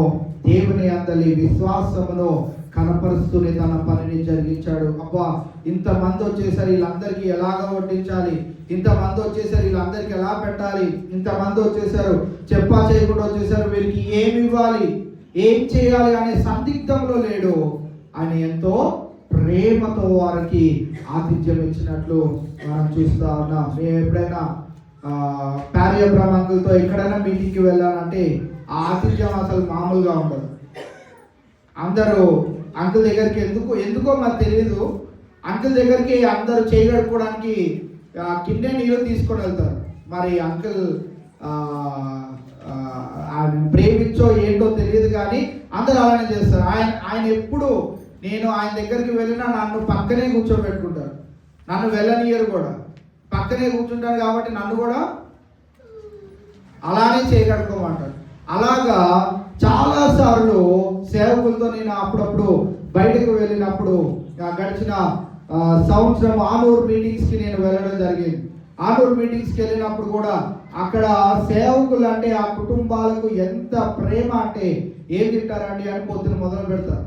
S1: దేవుని అందలి విశ్వాసమును కనపరుస్తూనే తన పనిని జరిగించాడు. అబ్బా, ఇంతమంది వచ్చేసరి వీళ్ళందరికీ ఎలాగ వడ్డించాలి, ఇంతమంది వచ్చేసరి వీళ్ళందరికీ ఎలా పెట్టాలి, ఇంతమంది వచ్చేసారు చెప్పా చేయకుండా వచ్చేసారు, వీరికి ఏమి ఇవ్వాలి, ఏం చేయాలి అనే సందిగ్ధంలో లేడు. ఆయన ఎంతో ప్రేమతో వారికి ఆతిథ్యం ఇచ్చినట్లు మనం చూస్తూ ఉన్నాం. మేము ఎప్పుడైనా ప్యారియబ్రహ్మ అంకుల్తో ఎక్కడైనా మీటింగ్కి వెళ్ళాలంటే ఆ ఆతిథ్యం అసలు మామూలుగా ఉండదు. అందరూ అంకుల్ దగ్గరికి ఎందుకో మరి తెలియదు, అంకుల్ దగ్గరికి అందరూ చేయగడుకోవడానికి కిందే నీళ్ళు తీసుకొని వెళ్తారు. మరి అంకుల్ ఆయన ప్రేమించో ఏంటో తెలియదు కానీ అందరూ అలానే చేస్తారు. ఆయన ఎప్పుడు నేను ఆయన దగ్గరికి వెళ్ళినా నన్ను పక్కనే కూర్చోబెట్టుకుంటారు, నన్ను వెళ్ళనియరు కూడా, పక్కనే కూర్చుంటారు కాబట్టి నన్ను కూడా అలానే చేయగడుకోమంటారు. అలాగా చాలాసార్లు సేవకులతో నేను అప్పుడప్పుడు బయటకు వెళ్ళినప్పుడు గడిచిన సంవత్సరం ఆనూరు మీటింగ్స్కి నేను వెళ్ళడం జరిగింది. ఆనూరు మీటింగ్స్కి వెళ్ళినప్పుడు కూడా అక్కడ సేవకులు అంటే ఆ కుటుంబాలకు ఎంత ప్రేమ అంటే ఏం తింటారండి అని పొద్దున మొదలు పెడతారు.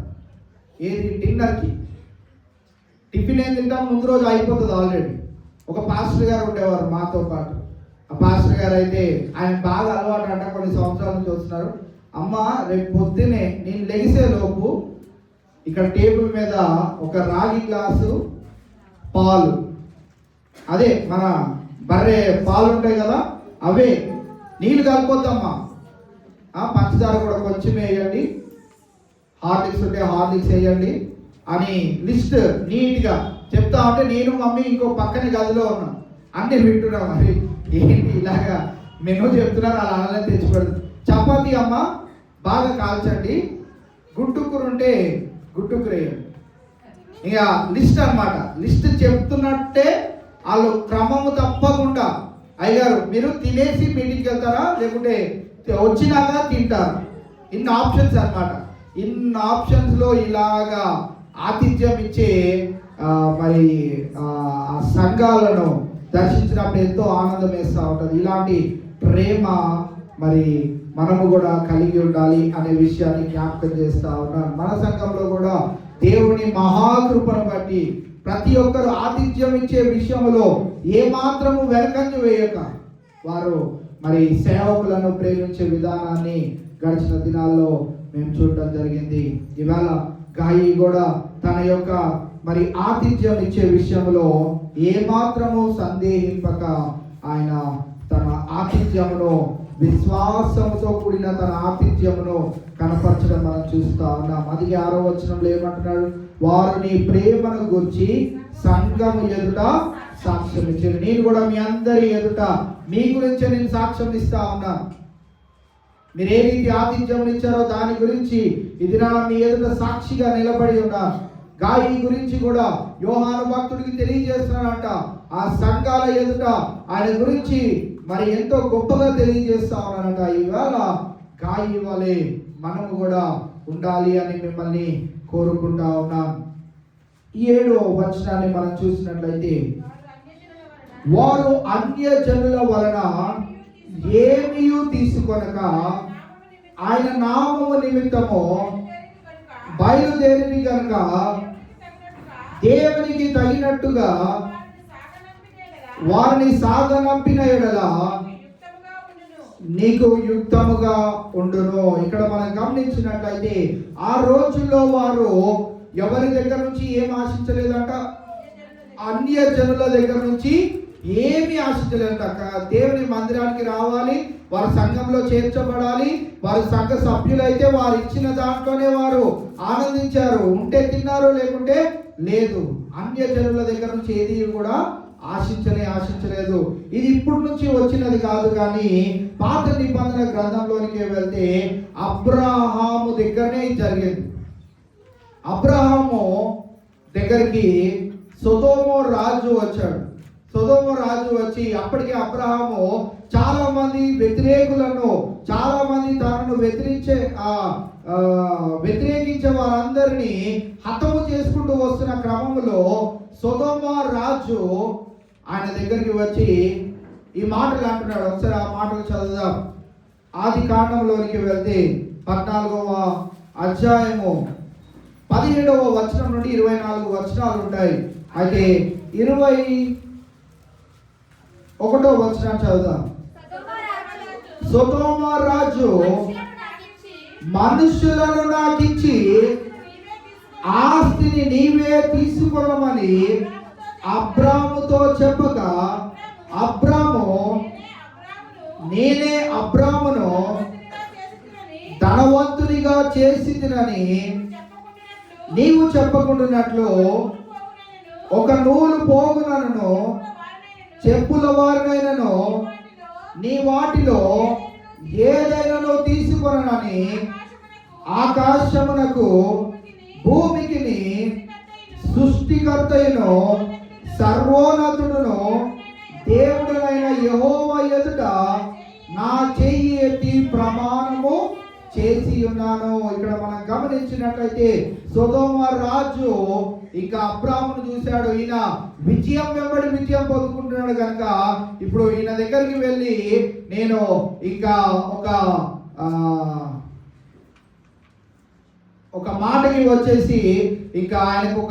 S1: ఏది డిన్నర్కి టిఫిన్ ఏం తింటాం ముందు రోజు అయిపోతుంది ఆల్రెడీ. ఒక పాస్టర్ గారు ఉండేవారు మాతో పాటు. ఆ పాస్టర్ గారు అయితే ఆయన బాగా అలవాటు అంట, కొన్ని సంవత్సరాల నుంచి వస్తున్నారు. అమ్మ రేపు పొద్దునే నేను లెగిసే లోపు ఇక్కడ టేబుల్ మీద ఒక రాగి గ్లాసు పాలు, అదే మన బర్రె పాలు ఉంటాయి కదా అవే, నీళ్ళు కలిపోద్దమ్మా, పంచదార కూడా కొంచెం వేయండి, హార్లిక్స్ ఉంటే హార్లిక్స్ వేయండి అని లిస్ట్ నీట్గా చెప్తా ఉంటే నేను మమ్మీ ఇంకో పక్కనే గదిలో ఉన్నాం, అన్నీ వింటున్నాం. మరి ఏంటి ఇలాగా మెనూ చెప్తున్నారు, అలా అలానే తెచ్చిపెడదు. చపాతీ అమ్మ బాగా కాల్చండి, గుట్టుకూర ఉంటే గుట్టుకూర వేయండి. ఇక లిస్ట్ అన్నమాట. లిస్ట్ చెప్తున్నట్టే వాళ్ళు క్రమము తప్పకుండా, అయ్యగారు మీరు తినేసి మీటింగ్కి వెళ్తారా లేకుంటే వచ్చినాక తింటారా, ఇన్ని ఆప్షన్స్ అన్నమాట. ఇన్ని ఆప్షన్స్లో ఇలాగా ఆతిథ్యం ఇచ్చే మరి ఆ సంఘాలను దర్శించినప్పుడు ఎంతో ఆనందం వేస్తూ ఉంటుంది. ఇలాంటి ప్రేమ మరి మనము కూడా కలిగి ఉండాలి అనే విషయాన్ని జ్ఞాపకం చేస్తూ ఉన్నాను. మన సంఘంలో కూడా దేవుని మహాకృపను బట్టి ప్రతి ఒక్కరు ఆతిథ్యం ఇచ్చే విషయంలో ఏమాత్రము వెనకంజ వేయక వారు మరి సేవకులను ప్రేమించే విధానాన్ని గడిచిన దినాల్లో మేము చూడటం జరిగింది. ఇవాళ గాయి కూడా తన యొక్క మరి ఆతిథ్యం ఇచ్చే విషయంలో ఏమాత్రము సందేహింపక ఆయన తన ఆతిథ్యమును విశ్వాసంతో కూడిన తన ఆతిథ్యమును కనపరచడం మనం చూస్తా ఉన్నాం. అది 6వ వచనంలో ఏమంటున్నాడు, వారు నీ ప్రేమను గురించి సంఘము ఎదుట సాక్ష్యం ఇచ్చారు. నేను కూడా మీ అందరి ఎదుట మీ గురించే నేను సాక్ష్యం ఇస్తా ఉన్నాను. మీరు ఏ రీతి ఆతిథ్యం ఇచ్చారో దాని గురించి ఇది నా మీ ఎదుట సాక్షిగా నిలబడి ఉన్నారు. గాయి గురించి కూడా యోహాను భక్తుడికి తెలియజేస్తున్నాడంట. ఆ సంఘాల ఎదుట ఆయన గురించి మరి ఎంతో గొప్పగా తెలియజేస్తా ఉన్నారంట. ఇవాళ గాయి వలె మనము కూడా ఉండాలి అని మిమ్మల్ని కోరుకుంటా ఉన్నాం. 7వ వచనాన్ని మనం చూసినట్లయితే, వారు అన్యజనుల వలన ఏమీ తీసుకొనక ఆయన నామము నిమిత్తము బయలుదేరిని కనుక దేవునికి తగినట్టుగా వారిని సాగనంపిన ఎడల నీకు యుక్తముగా ఉండును. ఇక్కడ మనం గమనించినట్లయితే ఆ రోజుల్లో వారు ఎవరి దగ్గర నుంచి ఏం ఆశించలేదంట, అన్య జనుల దగ్గర నుంచి ఏమి ఆశించలేదంట. దేవుని మందిరానికి రావాలి, వారి సంఘంలో చేర్చబడాలి, వారి సంఘ సభ్యులైతే వారు ఇచ్చిన దాంట్లోనే వారు ఆనందించారు. ఉంటే తిన్నారు, లేకుంటే లేదు. అన్య జనుల దగ్గర నుంచి ఏది కూడా ఆశించలేదు. ఇది ఇప్పటి నుంచి వచ్చినది కాదు, కానీ పాత నిబంధన గ్రంథంలోనికి వెళ్తే అబ్రహాము దగ్గరనే జరిగింది. అబ్రహాము దగ్గరికి సొదొమ రాజు వచ్చాడు. సొదొమ రాజు వచ్చి అప్పటికే అబ్రహాము చాలా మంది వ్యతిరేకులను, చాలా మంది తనను వ్యతిరేకించే వారందరినీ హతము చేసుకుంటూ వస్తున్న క్రమంలో సొదొమ రాజు ఆయన దగ్గరికి వచ్చి ఈ మాటలు అంటున్నాడు. ఒకసారి ఆ మాటలు చదువుదాం. ఆది కాండంలోనికి వెళ్తే 14వ అధ్యాయము 17వ వచనం నుండి 24 వచనాలు ఉంటాయి. అయితే 21వ వచనం చదువుదాం. సొదొమ రాజు మనుషులను నాకిచ్చి ఆస్తిని నీవే తీసుకొనమని అబ్రాముతో చెప్పగా, అబ్రాము నేనే అబ్రామును ధనవంతునిగా చేసినని నీవు చెప్పకుండానట్లు ఒక నూలు పోగునను చెప్పుల వారినైనను నీ వాటిలో ఏదైనాను తీసుకొనని ఆకాశమునకు భూమికి సృష్టికర్తయును సర్వోన్నతుడును దేవుడైన యెహోవా ఎదుట నా చెయ్యి ఎత్తి ప్రమాణము చేసి ఉన్నాను. ఇక్కడ మనం గమనించినట్లయితే సొదొమ రాజు ఇంకా అబ్రామును చూశాడు. ఈయన విజయం వెంబడి విజయం పొందుకుంటున్నాడు కనుక ఇప్పుడు ఈయన దగ్గరికి వెళ్ళి నేను ఇంకా ఒక మాటకి వచ్చేసి ఇంకా ఆయనకు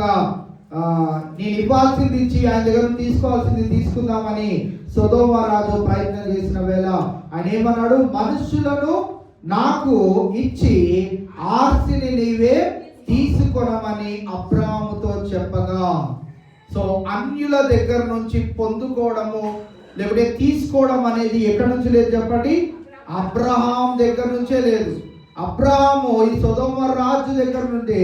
S1: నేను ఇవ్వాల్సింది ఇచ్చి ఆయన దగ్గర తీసుకోవాల్సింది తీసుకుందామని సొదొమ రాజు ప్రయత్నం చేసిన వేళ ఆయన ఏమన్నాడు? మనుషులను నాకు ఇచ్చి ఆస్తిని నీవే తీసుకొనమని అబ్రాముతో చెప్పగా, సో అన్యుల దగ్గర నుంచి పొందుకోవడము లేకపోతే తీసుకోవడం అనేది ఎక్కడి నుంచి లేదు చెప్పండి? అబ్రహాం దగ్గర నుంచే లేదు. అబ్రాహాము ఈ సొదొమ రాజు దగ్గర నుండి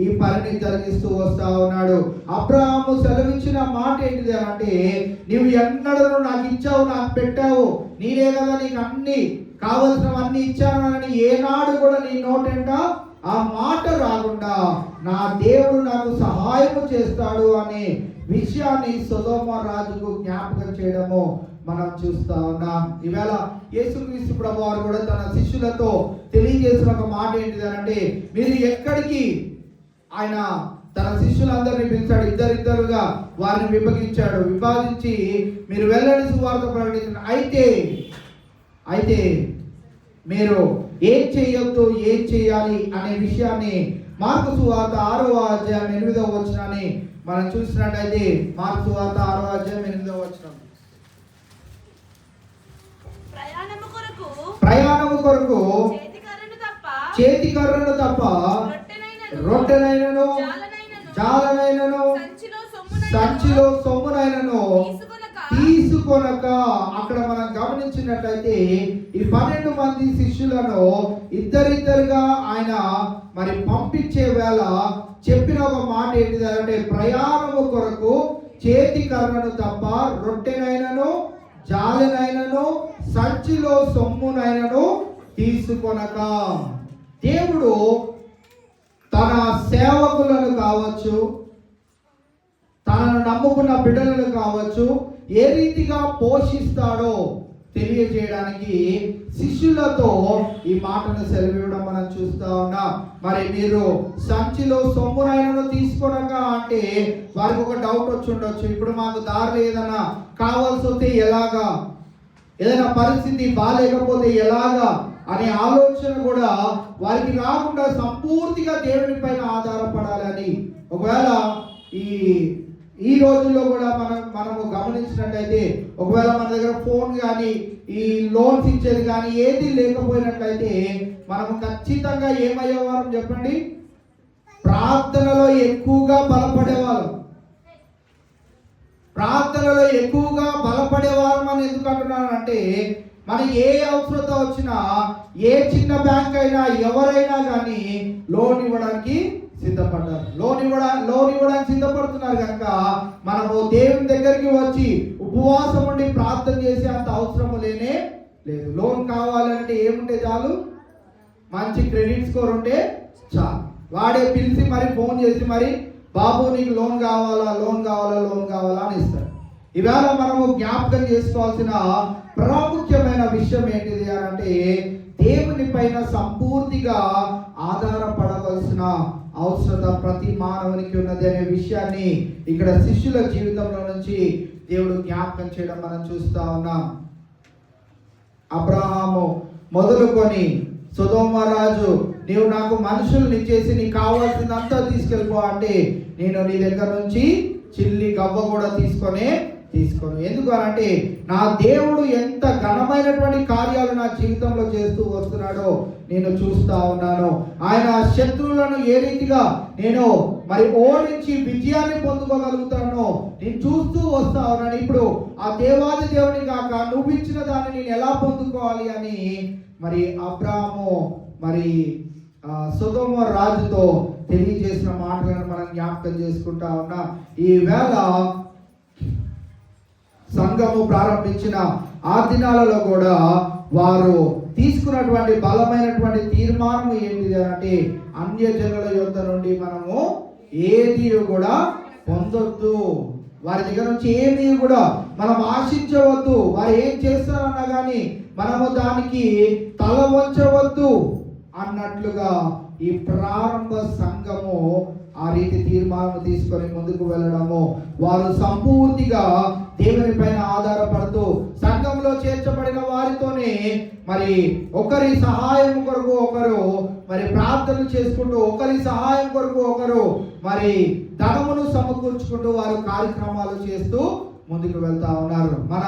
S1: ఈ పనిని జరిగిస్తూ వస్తా ఉన్నాడు. అబ్రాహాము సెలవిచ్చిన మాట ఏంటిది అంటే, నీవు ఎన్నడూ నాకు ఇచ్చావు, నాకు పెట్టావు, నేనే కదా నీకు అన్ని కావలసినవన్నీ ఇచ్చాను అని ఏనాడు కూడా నీ నోటంట ఆ మాట రాకుండా నా దేవుడు నాకు సహాయం చేస్తాడు అనే విషయాన్ని సొదొమ రాజుకు జ్ఞాపకం చేయడము మనం చూస్తా ఉన్నాం. ఈవేళ యేసుక్రీస్తు ప్రభువారు కూడా తన శిష్యులతో తెలియజేసిన ఒక మాట ఏంటిదనంటే, మీరు ఎక్కడికి ఆయన తన శిష్యులందరినీ పిలిచాడు, ఇద్దరిద్దరుగా వారిని విభజించి మీరు వెళ్ళని సువార్త ప్రకటించండి. అయితే మీరు ఏం చేయొద్దు, ఏం చేయాలి అనే విషయాన్ని మార్కు సువార్త 6వ అధ్యాయం 8వ వచనాన్ని మనం చూసినట్టయితే, మార్కు సువార్త 6వ అధ్యాయం 8వ వచనం. ప్రయాణము కొరకు చేతి కర్రను తప్ప రొట్టెనైనను జాలనైనను సంచిలో సొమ్మునైనను తీసుకొనక. అక్కడ మనం గమనించినట్లయితే ఈ 12 మంది శిష్యులను ఇద్దరిద్దరుగా ఆయన మరి పంపించే వేళ చెప్పిన ఒక మాట ఏంటిదంటే, ప్రయాణము కొరకు చేతి కర్రను తప్ప రొట్టెనైనను జాలనైనను సంచిలో సొమ్మునైనను తీసుకొనక. దేవుడు తన సేవకులను కావచ్చు, తనను నమ్ముకున్న బిడ్డలను కావచ్చు, ఏ రీతిగా పోషిస్తాడో తెలియజేయడానికి శిష్యులతో ఈ మాటను సెలవివ్వడం మనం చూస్తా ఉన్నాం. మరి మీరు సంచిలో సొమ్మునైనను తీసుకొనక అంటే వారికి ఒక డౌట్ వచ్చి ఉండొచ్చు. ఇప్పుడు మాకు దారిలో ఏదైనా కావాల్సి వస్తే ఎలాగా, ఏదైనా పరిస్థితి బాగాలేకపోతే ఎలాగా అనే ఆలోచన కూడా వారికి రాకుండా సంపూర్తిగా దేవుని పైన ఆధారపడాలని. ఒకవేళ ఈ రోజుల్లో కూడా మనము గమనించినట్లయితే, ఒకవేళ మన దగ్గర ఫోన్ కానీ ఈ లోన్స్ ఇచ్చేది కానీ ఏది లేకపోయినట్లయితే మనము ఖచ్చితంగా ఏమయ్యేవారం చెప్పండి? ప్రార్థనలో ఎక్కువగా బలపడేవాళ్ళం. ప్రార్థనలో ఎక్కువగా బలపడేవారం అని ఎందుకు అంటున్నానంటే, మన ఏ అవసరత వచ్చినా ఏ చిన్న బ్యాంక్ అయినా ఎవరైనా కానీ లోన్ ఇవ్వడానికి సిద్ధపడ్డారు. లోన్ ఇవ్వడానికి సిద్ధపడుతున్నారు కనుక మనము దేవుని దగ్గరికి వచ్చి ఉపవాసం ఉండి ప్రార్థన చేసే అంత అవసరం లేదు. లోన్ కావాలంటే ఏముంటే చాలు, మంచి క్రెడిట్ స్కోర్ ఉంటే చాలు. వాడే పిలిచి మరి ఫోన్ చేసి మరి బాబు నీకు లోన్ కావాలా అని ఇస్తాడు. ఇవాళ మనము జ్ఞాపకం చేసుకోవాల్సిన ప్రాముఖ్యమైన విషయం ఏంటిది అంటే, దేవుని పైన సంపూర్తిగా ఆధారపడవలసిన అవసరత ప్రతి మానవునికి ఉన్నది అనే విషయాన్ని ఇక్కడ శిష్యుల జీవితంలో నుంచి దేవుడు జ్ఞాపకం చేయడం మనం చూస్తా ఉన్నాం. అబ్రహాము మొదలుకొని సొదొమ రాజు, నీవు నాకు మనుషుల్ని ఇచ్చేసి నీకు కావాల్సిందంతా తీసుకెళ్ళిపో అంటే నేను నీ దగ్గర నుంచి చిల్లి గవ్వ కూడా తీసుకోను. ఎందుకు అంటే నా దేవుడు ఎంత ఘనమైనటువంటి కార్యాలు నా జీవితంలో చేస్తూ వస్తున్నాడో నేను చూస్తా ఉన్నాను. ఆయన శత్రువులను ఏ రీతిగా నేను మరి ఓడించి విజయాన్ని పొందుకోగలుగుతానో నేను చూస్తూ వస్తా ఉన్నాను. ఇప్పుడు ఆ దేవాది దేవుని కాక నువ్వు ఇచ్చిన దాన్ని నేను ఎలా పొందుకోవాలి అని మరి అబ్రాహాము మరి సొదొమ రాజుతో తెలియజేసిన మాటలను మనం జ్ఞాపకం చేసుకుంటా ఉన్నాం. ఈ వేళ సంఘము ప్రారంభించిన ఆ దినాలలో కూడా వారు తీసుకున్నటువంటి బలమైనటువంటి తీర్మానం ఏంటిది అంటే అన్యజనుల యొద్ద నుండి మనము ఏది కూడా పొందొద్దు, వారి దగ్గర నుంచి ఏమీ కూడా మనం ఆశించవద్దు. వారు ఏం చేస్తారన్నా కానీ మనము దానికి తల వంచవద్దు అన్నట్లుగా ఈ ప్రారంభ సంఘము ఆ రీతి తీర్మానం తీసుకొని ముందుకు వెళ్ళడము, వారు సంపూర్తిగా దేవుని పైన ఆధారపడుతూ సంఘంలో చేర్చబడిన వారితోనే మరి ఒకరి సహాయం కొరకు ఒకరు మరి ప్రార్థనలు చేసుకుంటూ, ఒకరి సహాయం కొరకు ఒకరు మరి ధనమును సమకూర్చుకుంటూ వారు కార్యక్రమాలు చేస్తూ ముందుకు వెళ్తా ఉన్నారు. మన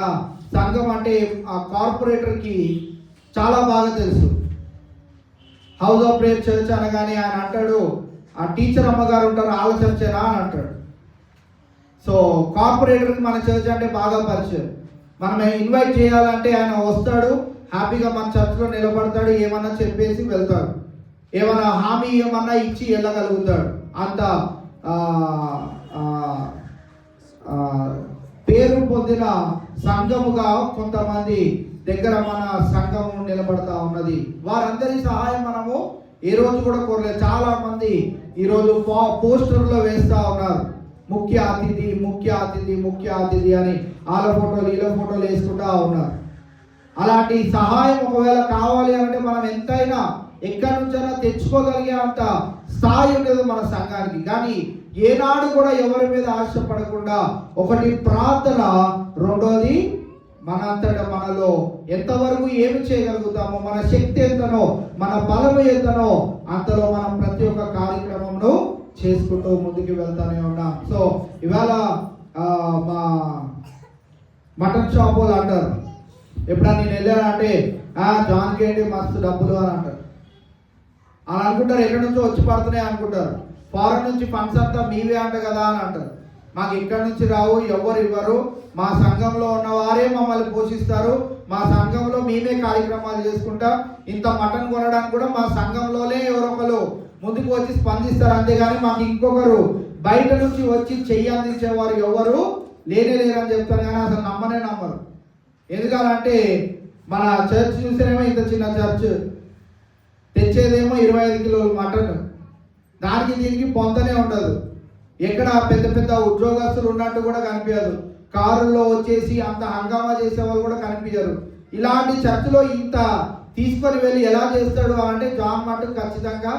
S1: సంఘం అంటే ఆ కార్పొరేటర్కి చాలా బాగా తెలుసు. హౌస్ ఆఫ్ ప్రేయర్ చర్చ్ అనగానే ఆయన అంటాడు, ఆ టీచర్ అమ్మగారు ఉంటారు వాళ్ళ చర్చేనా అని అంటాడు. సో కార్పొరేటర్కి మన చర్చ్ అంటే బాగా పరిచయం. మనం ఇన్వైట్ చేయాలంటే ఆయన వస్తాడు, హ్యాపీగా మన చర్చ్లో నిలబడతాడు, ఏమన్నా చెప్పేసి వెళ్తాడు, ఏమన్నా హామీ ఏమన్నా ఇచ్చి వెళ్ళగలుగుతాడు. అంత పేరు పొందిన సంఘముగా కొంతమంది దగ్గర మన సంఘము నిలబడతా ఉన్నది. వారందరి సహాయం మనము ఏ రోజు కూడా కోరలేదు. చాలా మంది ఈరోజు పోస్టర్లో వేస్తూ ఉన్నారు, ముఖ్య అతిథి అని వాళ్ళ ఫోటోలు వీళ్ళ ఫోటోలు వేసుకుంటా ఉన్నారు. అలాంటి సహాయం ఒకవేళ కావాలి అంటే మనం ఎంతైనా ఎక్కడి నుంచైనా తెచ్చుకోగలిగే అంత స్థాయి ఉండదు మన సంఘానికి. కానీ ఏనాడు కూడా ఎవరి మీద ఆశపడకుండా ఒకటి ప్రార్థన, రెండోది మనంతటా మనలో ఎంతవరకు ఏమి చేయగలుగుతామో, మన శక్తి ఎంతనో, మన బలము ఎంతనో అంతలో మనం ప్రతి ఒక్క కార్యక్రమంను చేసుకుంటూ ముందుకు వెళ్తానే ఉన్నాం. సో ఇవాళ మా మటన్ షాప్ వాళ్ళు అంటారు, ఎప్పుడన్నా నేను వెళ్ళానంటే జాన్కి ఏంటి మస్తు డబ్బులు అని అంటారు. అలా అనుకుంటారు, ఎక్కడి నుంచో వచ్చి పడుతున్నాయి అనుకుంటారు. ఫారెన్ నుంచి ఫండ్స్ అంతా మీవే అంట కదా అని అంటారు. మాకు ఇక్కడి నుంచి రావు, ఎవరు ఇవ్వరు, మా సంఘంలో ఉన్న వారే మమ్మల్ని పోషిస్తారు, మా సంఘంలో మేమే కార్యక్రమాలు చేసుకుంటాం. ఇంత మటన్ కొనడానికి కూడా మా సంఘంలోనే ఎవరొకరు ముందుకు వచ్చి స్పందిస్తారు, అంతేగాని మాకు ఇంకొకరు బయట నుంచి వచ్చి చెయ్యి అందించేవారు ఎవరు లేరని చెప్తారు. కానీ అసలు నమ్మరు. ఎందుకంటే మన చర్చ్ చూస్తేనేమో ఇంత చిన్న చర్చ్, తెచ్చేదేమో 25 కిలోలు మటన్, దానికి దీనికి పొంతనే ఉండదు. ఎక్కడ పెద్ద పెద్ద ఉద్యోగస్తులు ఉన్నట్టు కూడా కనిపించదు, కారుల్లో వచ్చేసి అంత హంగామా చేసే వాళ్ళు కూడా కనిపించరు. ఇలాంటి చర్చిలో ఇంత తీసుకొని వెళ్ళి ఎలా చేస్తాడు అంటే జాన్ మటుకు ఖచ్చితంగా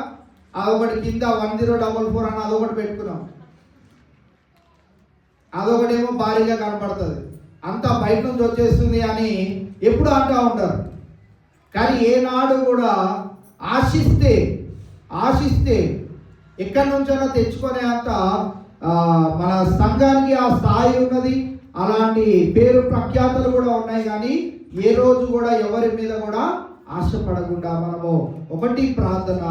S1: అదొకటి కింద 1044 అని అదొకటి పెట్టుకున్నాం, అదొకటేమో భారీగా కనపడుతుంది, అంతా బయట నుంచి వచ్చేస్తుంది అని ఎప్పుడు అంటూ ఉంటారు. కానీ ఏనాడు కూడా ఆశిస్తే ఎక్కడి నుంచైనా తెచ్చుకునే అంత మన సంఘానికి ఆ స్థాయి ఉన్నది, అలాంటి పేరు ప్రఖ్యాతలు కూడా ఉన్నాయి. కానీ ఏ రోజు కూడా ఎవరి మీద కూడా ఆశపడకుండా మనము ఒకటి ప్రార్థన,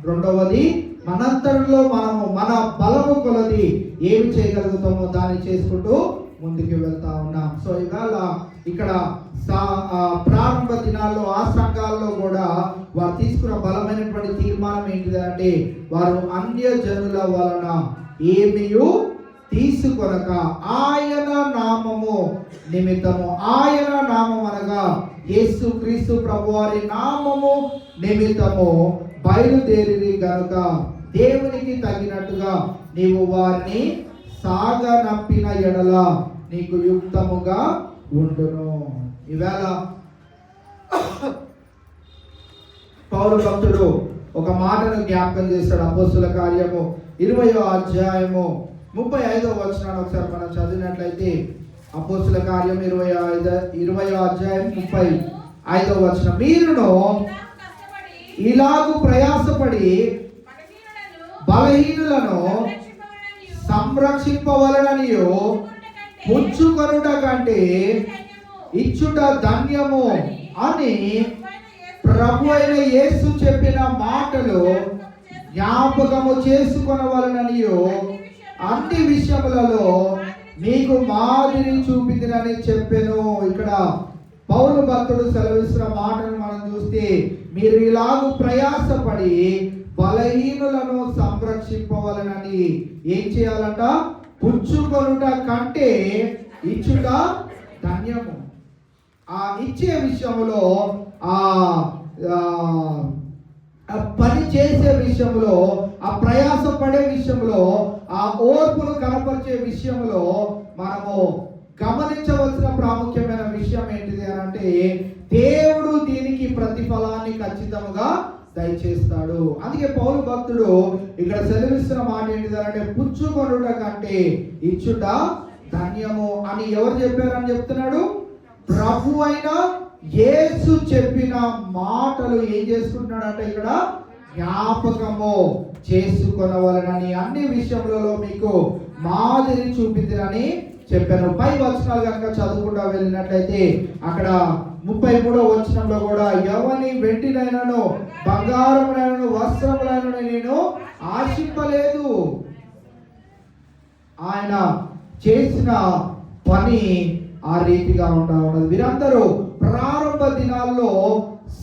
S1: రెండవది మనంతటిలో మనము మన బలము కొలది ఏమి చేయగలుగుతామో దాన్ని చేసుకుంటూ ముందుకు వెళ్తా ఉన్నాం. సో ఇవాళ ఇక్కడ ప్రారంభ దినాల్లో ఆ సంఘాల్లో కూడా వారు తీసుకున్న బలమైనటువంటి తీర్మానం ఏంటిదంటే వారు అన్యజనుల వలన ఏమియు తీసుకొనక ఆయన నామము నిమిత్తము, ఆయన నామం అనగా యేసు క్రీస్తు ప్రభువారి నామము నిమిత్తము బయలుదేరి గనుక దేవునికి తగినట్టుగా నీవు వారిని సాగనంపిన ఎడల నీకు యుక్తముగా ఉండును. ఈవేళ పౌలు భక్తుడు ఒక మాటను జ్ఞాపకం చేస్తాడు. అపోస్తుల కార్యము 20వ అధ్యాయము 35వ వచనాన్ని ఒకసారి మనం చదివినట్లయితే, అపోస్తుల కార్యం 20వ అధ్యాయం 35వ వచనం, మీరును ఇలాగు ప్రయాసపడి బలహీనులను సంరక్షింపవలననియు పుచ్చుకొనుట కంటే ఇచ్చుట ధన్యము అని ప్రభు అయిన యేసు చెప్పిన మాటలు జ్ఞాపకము చేసుకొనవలననియు అన్ని విషయములలో మీకు మాదిరి చూపిదినని చెప్పెను. ఇక్కడ పౌలు భక్తుడు సెలవిస్తున్న మాటను మనం చూస్తే, మీరు ఇలాగూ ప్రయాసపడి బలహీనులను సంరక్షింపవలనని ఏం చేయాలంట? పుచ్చుకొనుట కంటే ఇచ్చుట ధన్యము. ఆ ఇచ్చే విషయంలో, ఆ పని చేసే విషయంలో, ఆ ప్రయాసపడే విషయంలో, ఆ ఓర్పును కనపరిచే విషయంలో మనము గమనించవలసిన ప్రాముఖ్యమైన విషయం ఏంటిది అని అంటే, దేవుడు దీనికి ప్రతిఫలాన్ని ఖచ్చితంగా దయచేస్తాడు. అందుకే పౌలు భక్తుడు ఇక్కడ సెలవిస్తున్న మాట ఏంటిది అంటే, పుచ్చుకొనుట కంటే ఇచ్చుట ధన్యము అని ఎవరు చెప్పారని చెప్తున్నాడు? ప్రభు అయిన యేసు చెప్పిన మాటలు ఏం చేసుకుంటున్నాడంటే, ఇక్కడ జ్ఞాపకము చేసుకొనవలనని అన్ని విషయములలో మీకు మాదిరి చూపిందిరని చెప్పాను. పై వచనాలు కనుక చదువుకుంటా వెళ్ళినట్లయితే, అక్కడ 33వ వచనంలో కూడా, ఎవని వెండినైనను బంగారమునైనను వస్త్రములైనను నేను ఆశింపలేదు. ఆయన చేసిన పని ఆ రీతిగా ఉన్నది. వీరందరూ ప్రారంభ దినాల్లో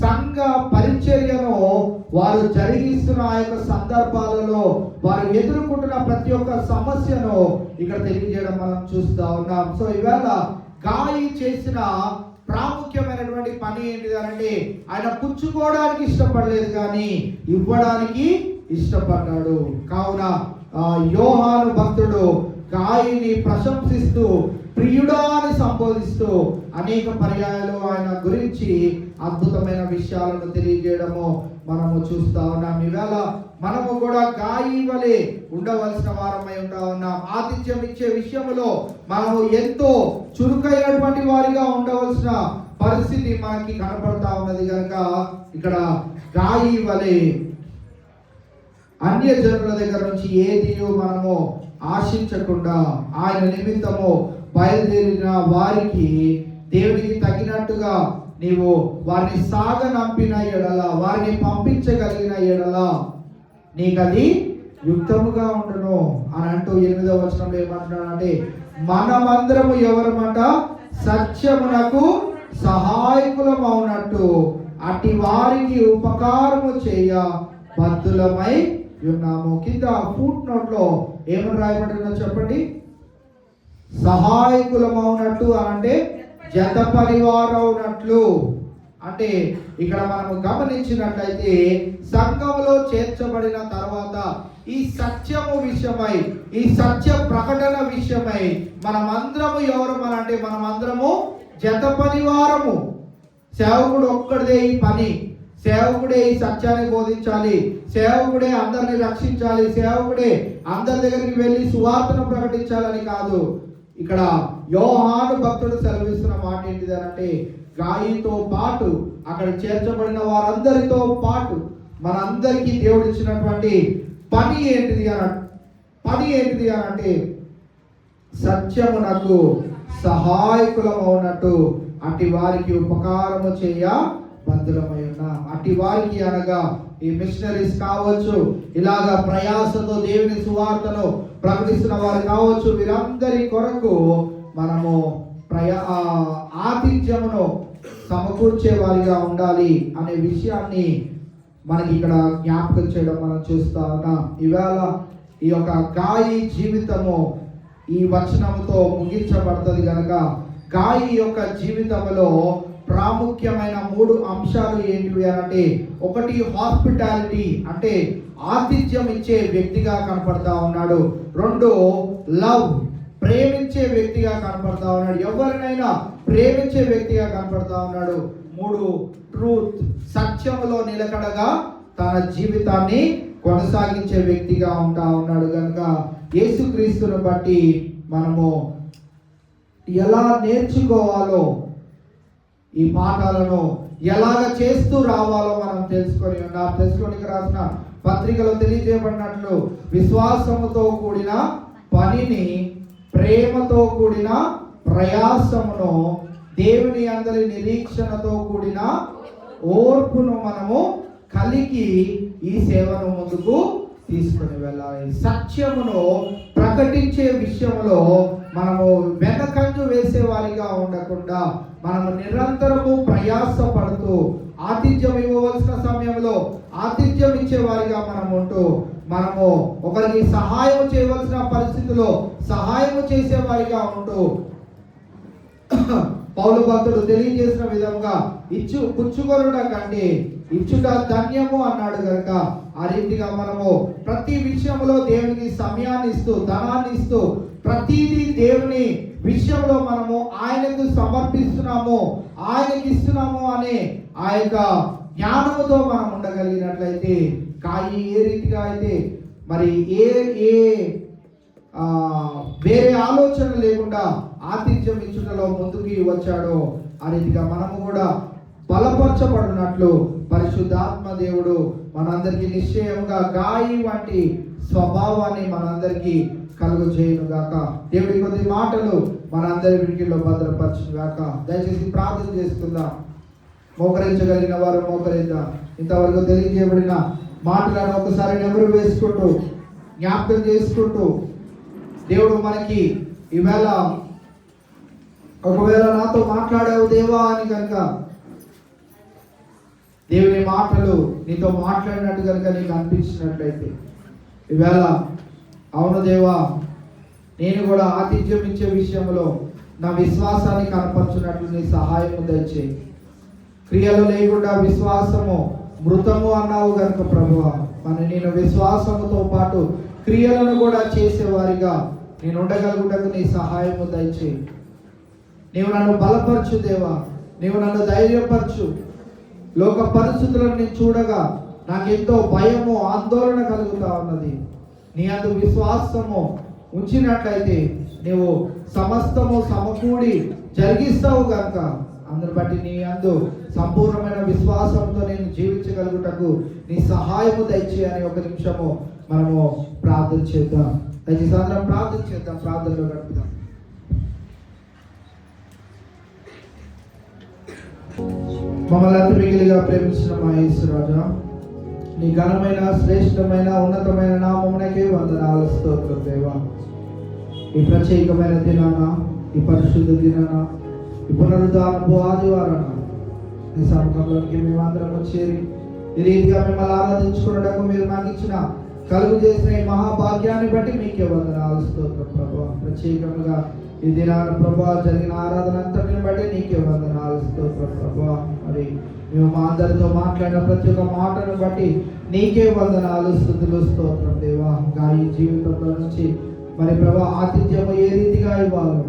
S1: సంఘ పరిచర్యను వారు జరిగిస్తున్న ఆ యొక్క సందర్భాలలో వారు ఎదుర్కొంటున్న ప్రతి ఒక్క సమస్యను ఇక్కడ తెలియజేయడం మనం చూస్తూ ఉన్నాం. సో ఇవాళ గాయి చేసిన ప్రాముఖ్యమైనటువంటి పని ఏంటిది అంటే, ఆయన పుచ్చుకోవడానికి ఇష్టపడలేదు కానీ ఇవ్వడానికి ఇష్టపడ్డాడు. కావున యోహాను భక్తుడు గాయిని ప్రశంసిస్తూ ప్రియుడా అని సంబోధిస్తూ అనేక పర్యాయాలు ఆయన గురించి అద్భుతమైన విషయాలను తెలియజేయడము మనము చూస్తా ఉన్నాం. ఈవేళ మనము కూడా గాయి వలె ఉండవలసిన వారమై ఉంటా ఉన్నాం. ఆతిథ్యం ఇచ్చే విషయంలో మనము ఎంతో చురుకైనటువంటి వారిగా ఉండవలసిన పరిస్థితి మనకి కనపడతా ఉన్నది కనుక, ఇక్కడ గాయి వలె అన్య జనుల దగ్గర నుంచి ఏదియో మనము ఆశించకుండా ఆయన నిమిత్తము బయలుదేరిన వారికి దేవునికి తగినట్టుగా నీవు వారిని సాగనంపిన ఎడల, వారిని పంపించగలిగిన ఎడల నీకది యుక్తముగా ఉండును అని అంటూ 8వ వచనంలో ఏమంటున్నాడంటే, మనమందరము ఎవరమాట? సత్యమునకు సహాయకులమవునట్టు అట్టి వారికి ఉపకారము చేయ బద్ధులమై ఉన్నాము. కింద ఫుట్ నోట్ లో ఏమని రాయబడిందో చెప్పండి. సహాయకులమవునట్టు అంటే జత పరివారవునట్లు. అంటే ఇక్కడ మనము గమనించినట్లయితే, సంఘంలో చేర్చబడిన తర్వాత ఈ సత్యము విషయమై, ఈ సత్య ప్రకటన విషయమై మనమందరము ఎవరమనంటే, మనమందరము జత పరివారము. సేవకుడు ఒక్కడిదే ఈ పని, సేవకుడే ఈ సత్యాన్ని బోధించాలి, సేవకుడే అందరిని రక్షించాలి, సేవకుడే అందరి దగ్గరికి వెళ్ళి సువార్తను ప్రకటించాలని కాదు. ఇక్కడ యోహాను భక్తుడు సెలవిస్తున్న మాట ఏంటిది అంటే, గాయితో పాటు అక్కడ చేర్చబడిన వారందరితో పాటు మనందరికీ దేవుడు ఇచ్చినటువంటి పని ఏంటిది అని అంటే, సత్యమునకు సహాయకులమవునట్టు అట్టి వారికి ఉపకారము చేయ బద్ధులమై ఉన్నాం. అట్టి వారికి అనగా ఈ మిషనరీస్ కావచ్చు, ఇలాగా ప్రయాసతో దేవుని సువార్తను ప్రకటిస్తున్న వారు కావచ్చు, వీరందరి కొరకు మనము ఆతిథ్యమును సమకూర్చే వారిగా ఉండాలి అనే విషయాన్ని మనకి ఇక్కడ జ్ఞాపకం చేయడం మనం చూస్తా ఉన్నాం. ఇవాళ ఈ యొక్క గాయి జీవితము ఈ వచనముతో ముగించబడుతుంది కనుక, గాయి యొక్క జీవితంలో ప్రాముఖ్యమైన 3 అంశాలు ఏంటివి అంటే, ఒకటి హాస్పిటాలిటీ అంటే ఆతిథ్యం ఇచ్చే వ్యక్తిగా కనపడతా ఉన్నాడు. 2 లవ్ ప్రేమించే వ్యక్తిగా కనపడతా ఉన్నాడు, ఎవరినైనా ప్రేమించే వ్యక్తిగా కనపడతా ఉన్నాడు. 3 ట్రూత్ సత్యములో నిలకడగా తన జీవితాన్ని కొనసాగించే వ్యక్తిగా ఉంటా ఉన్నాడు. కనుక యేసుక్రీస్తును బట్టి మనము ఎలా నేర్చుకోవాలో, ఈ పాఠాలను ఎలాగ చేస్తూ రావాలో మనం తెలుసుకొని ఉన్నాం. తెస్సలోనికీయులకు రాసిన పత్రికలో తెలియజేయబడినట్లు విశ్వాసముతో కూడిన పనిని, ప్రేమతో కూడిన ప్రయాసమును, దేవుని అందరి నిరీక్షణతో కూడిన ఓర్పును మనము కలిగి ఈ సేవను ముందుకు తీసుకుని వెళ్ళాలి. సత్యమును ప్రకటించే విషయంలో మనము వెనకంజు వేసే వారిగా ఉండకుండా మనము నిరంతరము ప్రయాసపడుతూ ఆతిథ్యం ఇవ్వవలసిన సమయంలో ఆతిథ్యం ఇచ్చే వారిగా మనం ఉంటూ, మనము ఒకరికి సహాయం చేయవలసిన పరిస్థితిలో సహాయం చేసే వారిగా ఉంటూ, పౌలు భక్తుడు తెలియజేసిన విధంగా పుచ్చుకొనుట కంటే ఇచ్చుట ధన్యము అన్నాడు. కనుక ఆ రీతిగా మనము ప్రతి విషయంలో దేవునికి సమయాన్ని ఇస్తూ, ధనాన్ని ఇస్తూ, ప్రతిదీ దేవుని విషయంలో మనము ఆయనకు సమర్పిస్తున్నాము, ఆయనకి ఇస్తున్నాము అనే ఆ యొక్క జ్ఞానముతో మనం ఉండగలిగినట్లయితే, కాయి ఏ రీతిగా అయితే మరి వేరే ఆలోచన లేకుండా ఆతిథ్యం ఇచ్చుటలో ముందుకి వచ్చాడో, ఆ రీతిగా మనము కూడా బలపరచబడినట్లు పరిశుద్ధాత్మ దేవుడు మనందరికీ నిశ్చయంగా గాయి వంటి స్వభావాన్ని మనందరికీ కలుగు చేయను గాక. దేవుడి కొద్ది మాటలు మనందరి వినికిలో భద్రపరచును గాక. దయచేసి ప్రార్థన చేసుకుందాం. మోకరించగలిగిన వారు మోకరిద్దాం. ఇంతవరకు తెలియజేయబడిన మాటలను ఒకసారి నెమరు వేసుకుంటూ, జ్ఞాపకం చేసుకుంటూ, దేవుడు మనకి ఈవేళ ఒకవేళ నాతో మాట్లాడావు దేవా అని కనుక, దేవుని మాటలు నీతో మాట్లాడినట్టు కనుక నీకు అనిపించినట్లయితే, ఈవేళ అవును దేవా, నేను కూడా ఆతిథ్యం ఇచ్చే విషయంలో నా విశ్వాసాన్ని కనపరచున్నట్లు నీ సహాయము దయచేయి. క్రియలు లేకుండా విశ్వాసము మృతము అన్నావు కనుక ప్రభువా, మరి నేను విశ్వాసముతో పాటు క్రియలను కూడా చేసేవారిగా నేను ఉండగలుగుటకు నీ సహాయము దయచేయి. నీవు నన్ను బలపరచు దేవా, నీవు నన్ను ధైర్యపరచు. లోక పరిస్థితులను నేను చూడగా నాకెంతో భయము, ఆందోళన కలుగుతా ఉన్నది. నీ అందు విశ్వాసము ఉంచినట్లయితే నీవు సమస్తము సమకూడి జరిగిస్తావు కనుక, అందుని బట్టి నీ అందు సంపూర్ణమైన విశ్వాసంతో నేను జీవించగలుగుటకు నీ సహాయము దయచేయని ఒక నిమిషము మనము ప్రార్థన చేద్దాం. దయచేసి అందరం ప్రార్థన చేద్దాం, ప్రార్థనలో గడుపుదాం. మమ్మల్ని అతి మిగిలిగా ప్రేమించిన మా యేసు రాజా, నీ ఘనమైన, శ్రేష్టమైన, ఉన్నతమైన నామమునకే వందనాలు, స్తోత్రం దేవా. ఈ ప్రత్యేకమైన దినాన, ఈ పరిశుద్ధ దినాన, ఈ పునరుద్ధానపు ఆదివారాన నీ సముఖంలోనికి మేమందరం చేరి ఈ రీతిగా మిమ్మల్ని ఆరాధించుకున్నటకు మీరు నాకు ఇచ్చిన కలుగు చేసిన ఈ మహాభాగ్యాన్ని బట్టి మీకే వందనాలు, స్తోత్రం ప్రభువా. ప్రత్యేకంగా ఈ దినాన ప్రభువా జరిగిన ఆరాధన అంతటిని బట్టి నీకే వందనాలు, స్తోత్రం ప్రభువా. మరి మేము మా అందరితో మాట్లాడిన ప్రతి ఒక్క మాటను బట్టి నీకే వందనాలు, స్తుతులు, స్తోత్రం దేవా. గాయి జీవితంలో నుంచి మరి ప్రభా ఆతిథ్యము ఏ రీతిగా ఇవ్వాలో,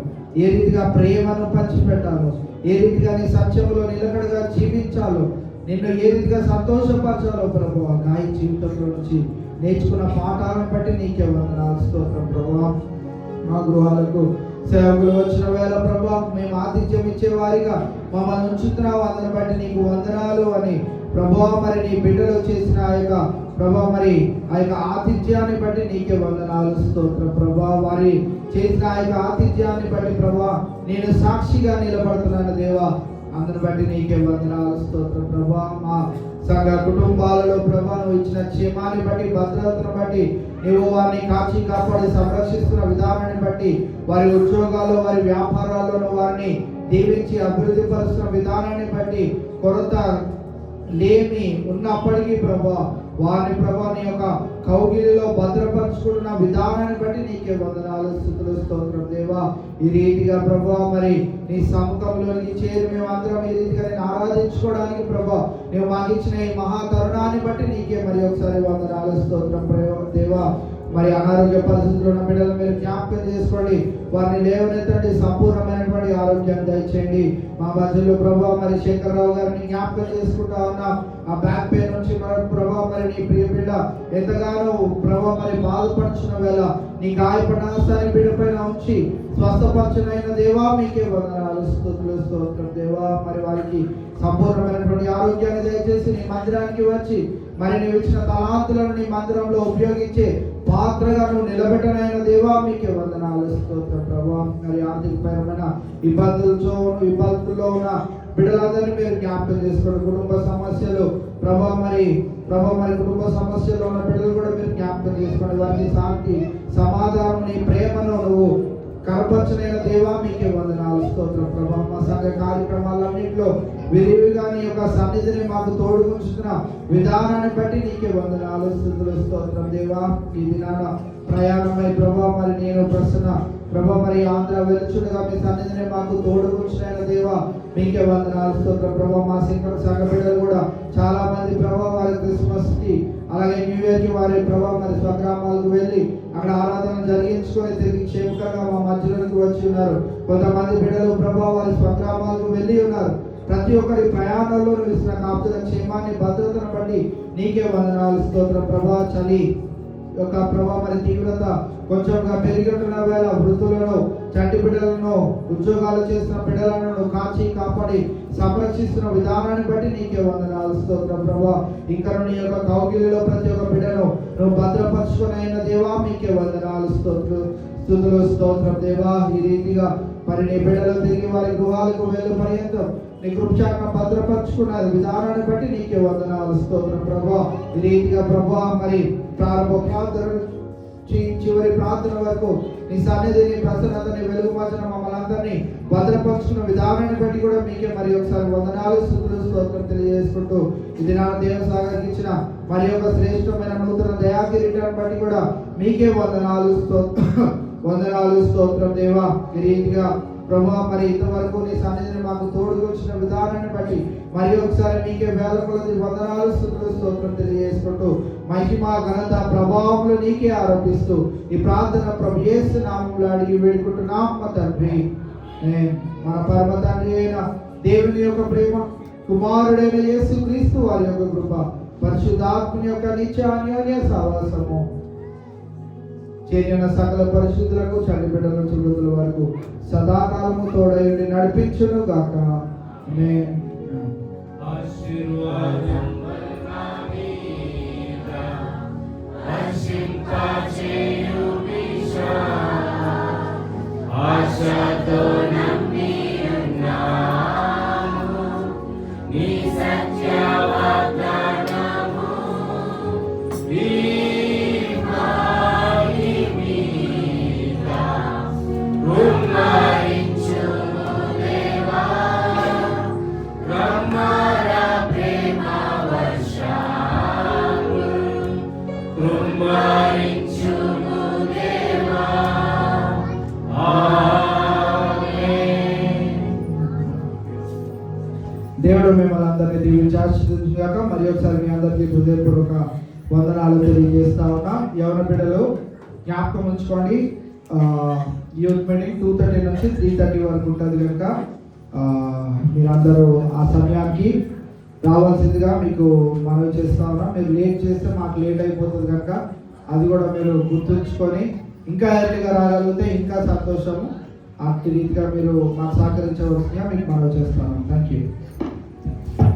S1: ఏ రీతిగా ప్రేమను పంచిపెట్టాలో, ఏ రీతిగా నీ సత్యములో నిలకడగా జీవించాలో, నిన్ను ఏ రీతిగా సంతోషపరచాలో ప్రభువా, గాయి జీవితంలో నుంచి నేర్చుకున్న పాఠాలను బట్టి నీకే వందనాలు, స్తోత్రం ప్రభువా. మా గృహాలకు సేవకులు వచ్చిన వేళ ప్రభువా, మేము ఆతిథ్యం ఇచ్చేవారిగా మమ్మల్ని ఉంచుతున్నావు, అందుని బట్టి నీకు వందనాలు అని ప్రభువా. మరి నీ బిడ్డలు చేసిన ఆ యొక్క ప్రభువా, మరి ఆ యొక్క ఆతిథ్యాన్ని బట్టి నీకే వందనాలు, స్తోత్రం ప్రభువా. వారి చేసిన ఆ యొక్క ఆతిథ్యాన్ని బట్టి ప్రభువా నేను సాక్షిగా నిలబడుతున్నాను దేవా, అందుని బట్టి నీకే వందనాలు, స్తోత్రం ప్రభువా. మా సంఘ కుటుంబాలలో ప్రభా నువ్వు ఇచ్చిన క్షేమాన్ని బట్టి, భద్రతను బట్టి, నువ్వు వారిని కాచి కాపాడి సంరక్షిస్తున్న విధానాన్ని బట్టి, వారి ఉద్యోగాల్లో, వారి వ్యాపారాల్లో వారిని దీవించి అభివృద్ధి పరుస్తున్న విధానాన్ని బట్టి, కొరత లేమి ఉన్నప్పటికీ ప్రభా వారిని ప్రభా నీ యొక్క కౌగిలిలో భద్రపరుచుకున్న విధానాన్ని బట్టి నీకే వందనాలు, స్తుతులు, స్తోత్రం దేవా. ఈ రీతిగా ప్రభా మరి నీ సముఖంలోనికి చేరి మేము అందరం ఈ రీతిగా నేను ఆరాధించుకోవడానికి ప్రభా నువ్వు మాకు ఇచ్చిన ఈ మహా తరుణాన్ని బట్టి నీకే మరి ఒకసారి వందనాలు, స్తోత్రం దేవా. మరి అనారోగ్య పరిస్థితుల్లో ఉన్న బిడ్డలు మీరు జ్ఞాపకం చేసుకోండి, వారిని లేవనెత్తండి, సంపూర్ణమైనటువంటి ఆరోగ్యాన్ని దయచేయండి. మా మధ్యలో ప్రభావ మరి శేఖర్రావు గారిని జ్ఞాపకం చేసుకుంటా ఉన్నాం. ఆ బ్యాక్ పెయిన్ నుంచి ప్రభావ మరి నీ ప్రియ బిడ్డ ఎంతగానో ప్రభావ మరి బాధపడుచున్న వేళ నీ గాయపడిన హస్తాన్ని బిడ్డ పైన ఉంచి స్వస్థపరచునైన దేవా మీకే వందనాలు, స్తుతులు, స్తోత్రం దేవా. మరి వారికి సంపూర్ణమైనటువంటి ఆరోగ్యాన్ని దయచేసి నీ మందిరానికి వచ్చి మరి నీవు ఇచ్చిన తలాంతులను నీ మందిరంలో ఉపయోగించే పాత్రగా నువ్వు నిలబెట్టనైన దేవా మీకే వందనాలు, స్తోత్రం ప్రభావ. మరి ఆర్థికపరమైన ఇబ్బందుల్లో ఉన్న బిడ్డలందరినీ మీరు జ్ఞాపకం చేసుకోండి. కుటుంబ సమస్యలు ప్రభావ మరి కుటుంబ సమస్యల్లో ఉన్న బిడ్డలు కూడా మీరు జ్ఞాపకం చేసుకోండి. వారికి శాంతి, సమాధానం, నీ ప్రేమను నువ్వు కనపరచనైన దేవా మీకే వందనాలు, స్తోత్రం ప్రభావ. మా సంఘ కార్యక్రమాలన్నింటిలో విరివిగా నీ యొక్క సన్నిధిని మాకు తోడుగుంచుతున్న విధానాన్ని బట్టి నీకే వందనాలు, స్తుతులు, స్తోత్రం దేవా. ఈ దినాన ప్రయాణమై ప్రభావ మరి నేను ప్రసన్న ప్రభావ మరి ఆంధ్ర వెలుచుడుగా మీ సన్నిధిని మాకు తోడుగుంచిన దేవా మీకే వందనాలు, స్తోత్రం ప్రభావ. మా సంఘ బిడ్డలు కూడా చాలా మంది ప్రభావ వారి క్రిస్మస్ కి అలాగే న్యూ ఇయర్ కి వారి ప్రభావ మరి స్వగ్రామాలకు వెళ్ళి అక్కడ ఆరాధన జరిగించుకొని తిరిగి క్షేమకరంగా మా మధ్యలోకి వచ్చి ఉన్నారు. కొంతమంది బిడ్డలు ప్రభావ వారి స్వగ్రామాలకు వెళ్ళి ఉన్నారు. ప్రతి ఒక్కరి ప్రయాణంలో ఇస్తున్న కాపుదల క్షేమాన్ని భద్రతను బట్టి నీకే వందనాలు, స్తోత్రం ప్రభావ. చలి యొక్క ప్రభావ మరి తీవ్రత కొంచెంగా పెరిగిన వేళ వృద్ధులను, చంటి బిడ్డలను, ఉద్యోగాలు చేస్తున్న బిడ్డలను కాచి కాపాడి సంరక్షిస్తున్న విధానాన్ని బట్టి నీకే వందనాలు, స్తోత్రం ప్రభావ. ఇంకా నీ యొక్క కౌగిలిలో ప్రతి ఒక్క బిడ్డను నువ్వు భద్రపరచుకుని అయిన దేవా మీకే వందనాలు, స్తుతులు, స్తోత్రం దేవా. ఈ రీతిగా మరి నీ బిడ్డలు తిరిగి వారి గృహాలకు వెళ్ళు పర్యంతం నీ కృపచారణ భద్రపరచుకున్న విధానాన్ని బట్టి నీకే వందనాలు, స్తోత్రం ప్రభా. ఈ రీతిగా ప్రభా మరి ప్రారంభ ప్రార్థన చివరి ప్రార్థన వరకు నీ సన్నిధిని, ప్రసన్నతని, వెలుగు మధ్యన మమ్మల్ని అందరినీ భద్రపరుచుకున్న విధానాన్ని బట్టి కూడా మీకే మరి ఒకసారి వందనాలు, స్తుతులు, స్తోత్రం తెలియజేసుకుంటూ ఇది నా దేవసాగర్కి ఇచ్చిన మరి యొక్క శ్రేష్టమైన నూతన దయాకిరీటాన్ని బట్టి కూడా మీకే వందనాలు, స్తోత్రం దేవా. ఈ రీతిగా ప్రభా మరి ఇంతవరకు నీ సన్నిధిని మాకు తోడుకొచ్చిన విధానాన్ని బట్టి మరి ఒకసారి మీకే వేల కొలది వందనాలు, స్తుతులు, స్తోత్రం తెలియజేసుకుంటూ మహిమ, ఘనత, ప్రభావములు నీకే ఆరోపిస్తూ ఈ ప్రార్థన ప్రభు యేసు నామములో అడిగి వేడుకుంటున్నాం మా తండ్రి. మన పరమ తండ్రి అయిన దేవుని యొక్క ప్రేమ, కుమారుడైన యేసు క్రీస్తు వారి యొక్క కృప, పరిశుద్ధాత్మని యొక్క నిత్య అన్యోన్య సహవాసము చేరిన సకల పరిశుద్ధులకు, చండి బిడ్డల నుంచి వృద్ధుల వరకు సదాకాలము తోడయుండి నడిపించును గాక. దేవుడు మిమ్మల్ని అందరినీ దీవించి ఆశీర్వదించుగాక. మరి ఒకసారి మీ అందరికీ హృదయపూర్వక వందనాలు తెలియజేస్తా ఉన్నా. యవన బిడ్డలు జ్ఞాపకం ఉంచుకోండి, యూత్ మీటింగ్ 2:30 నుంచి 3:30 వరకు ఉంటుంది కనుక మీరందరూ ఆ సమయానికి రావాల్సిందిగా మీకు మనవి చేస్తా ఉన్నా. మీరు లేట్ చేస్తే మాకు లేట్ అయిపోతుంది కనుక అది కూడా మీరు గుర్తుంచుకొని ఇంకా ఎర్లీగా రాగలిగితే ఇంకా సంతోషము. ఆ రీతిగా మీరు మాకు సహకరించవలసిందిగా మీకు మనవి చేస్తాను. Thank you.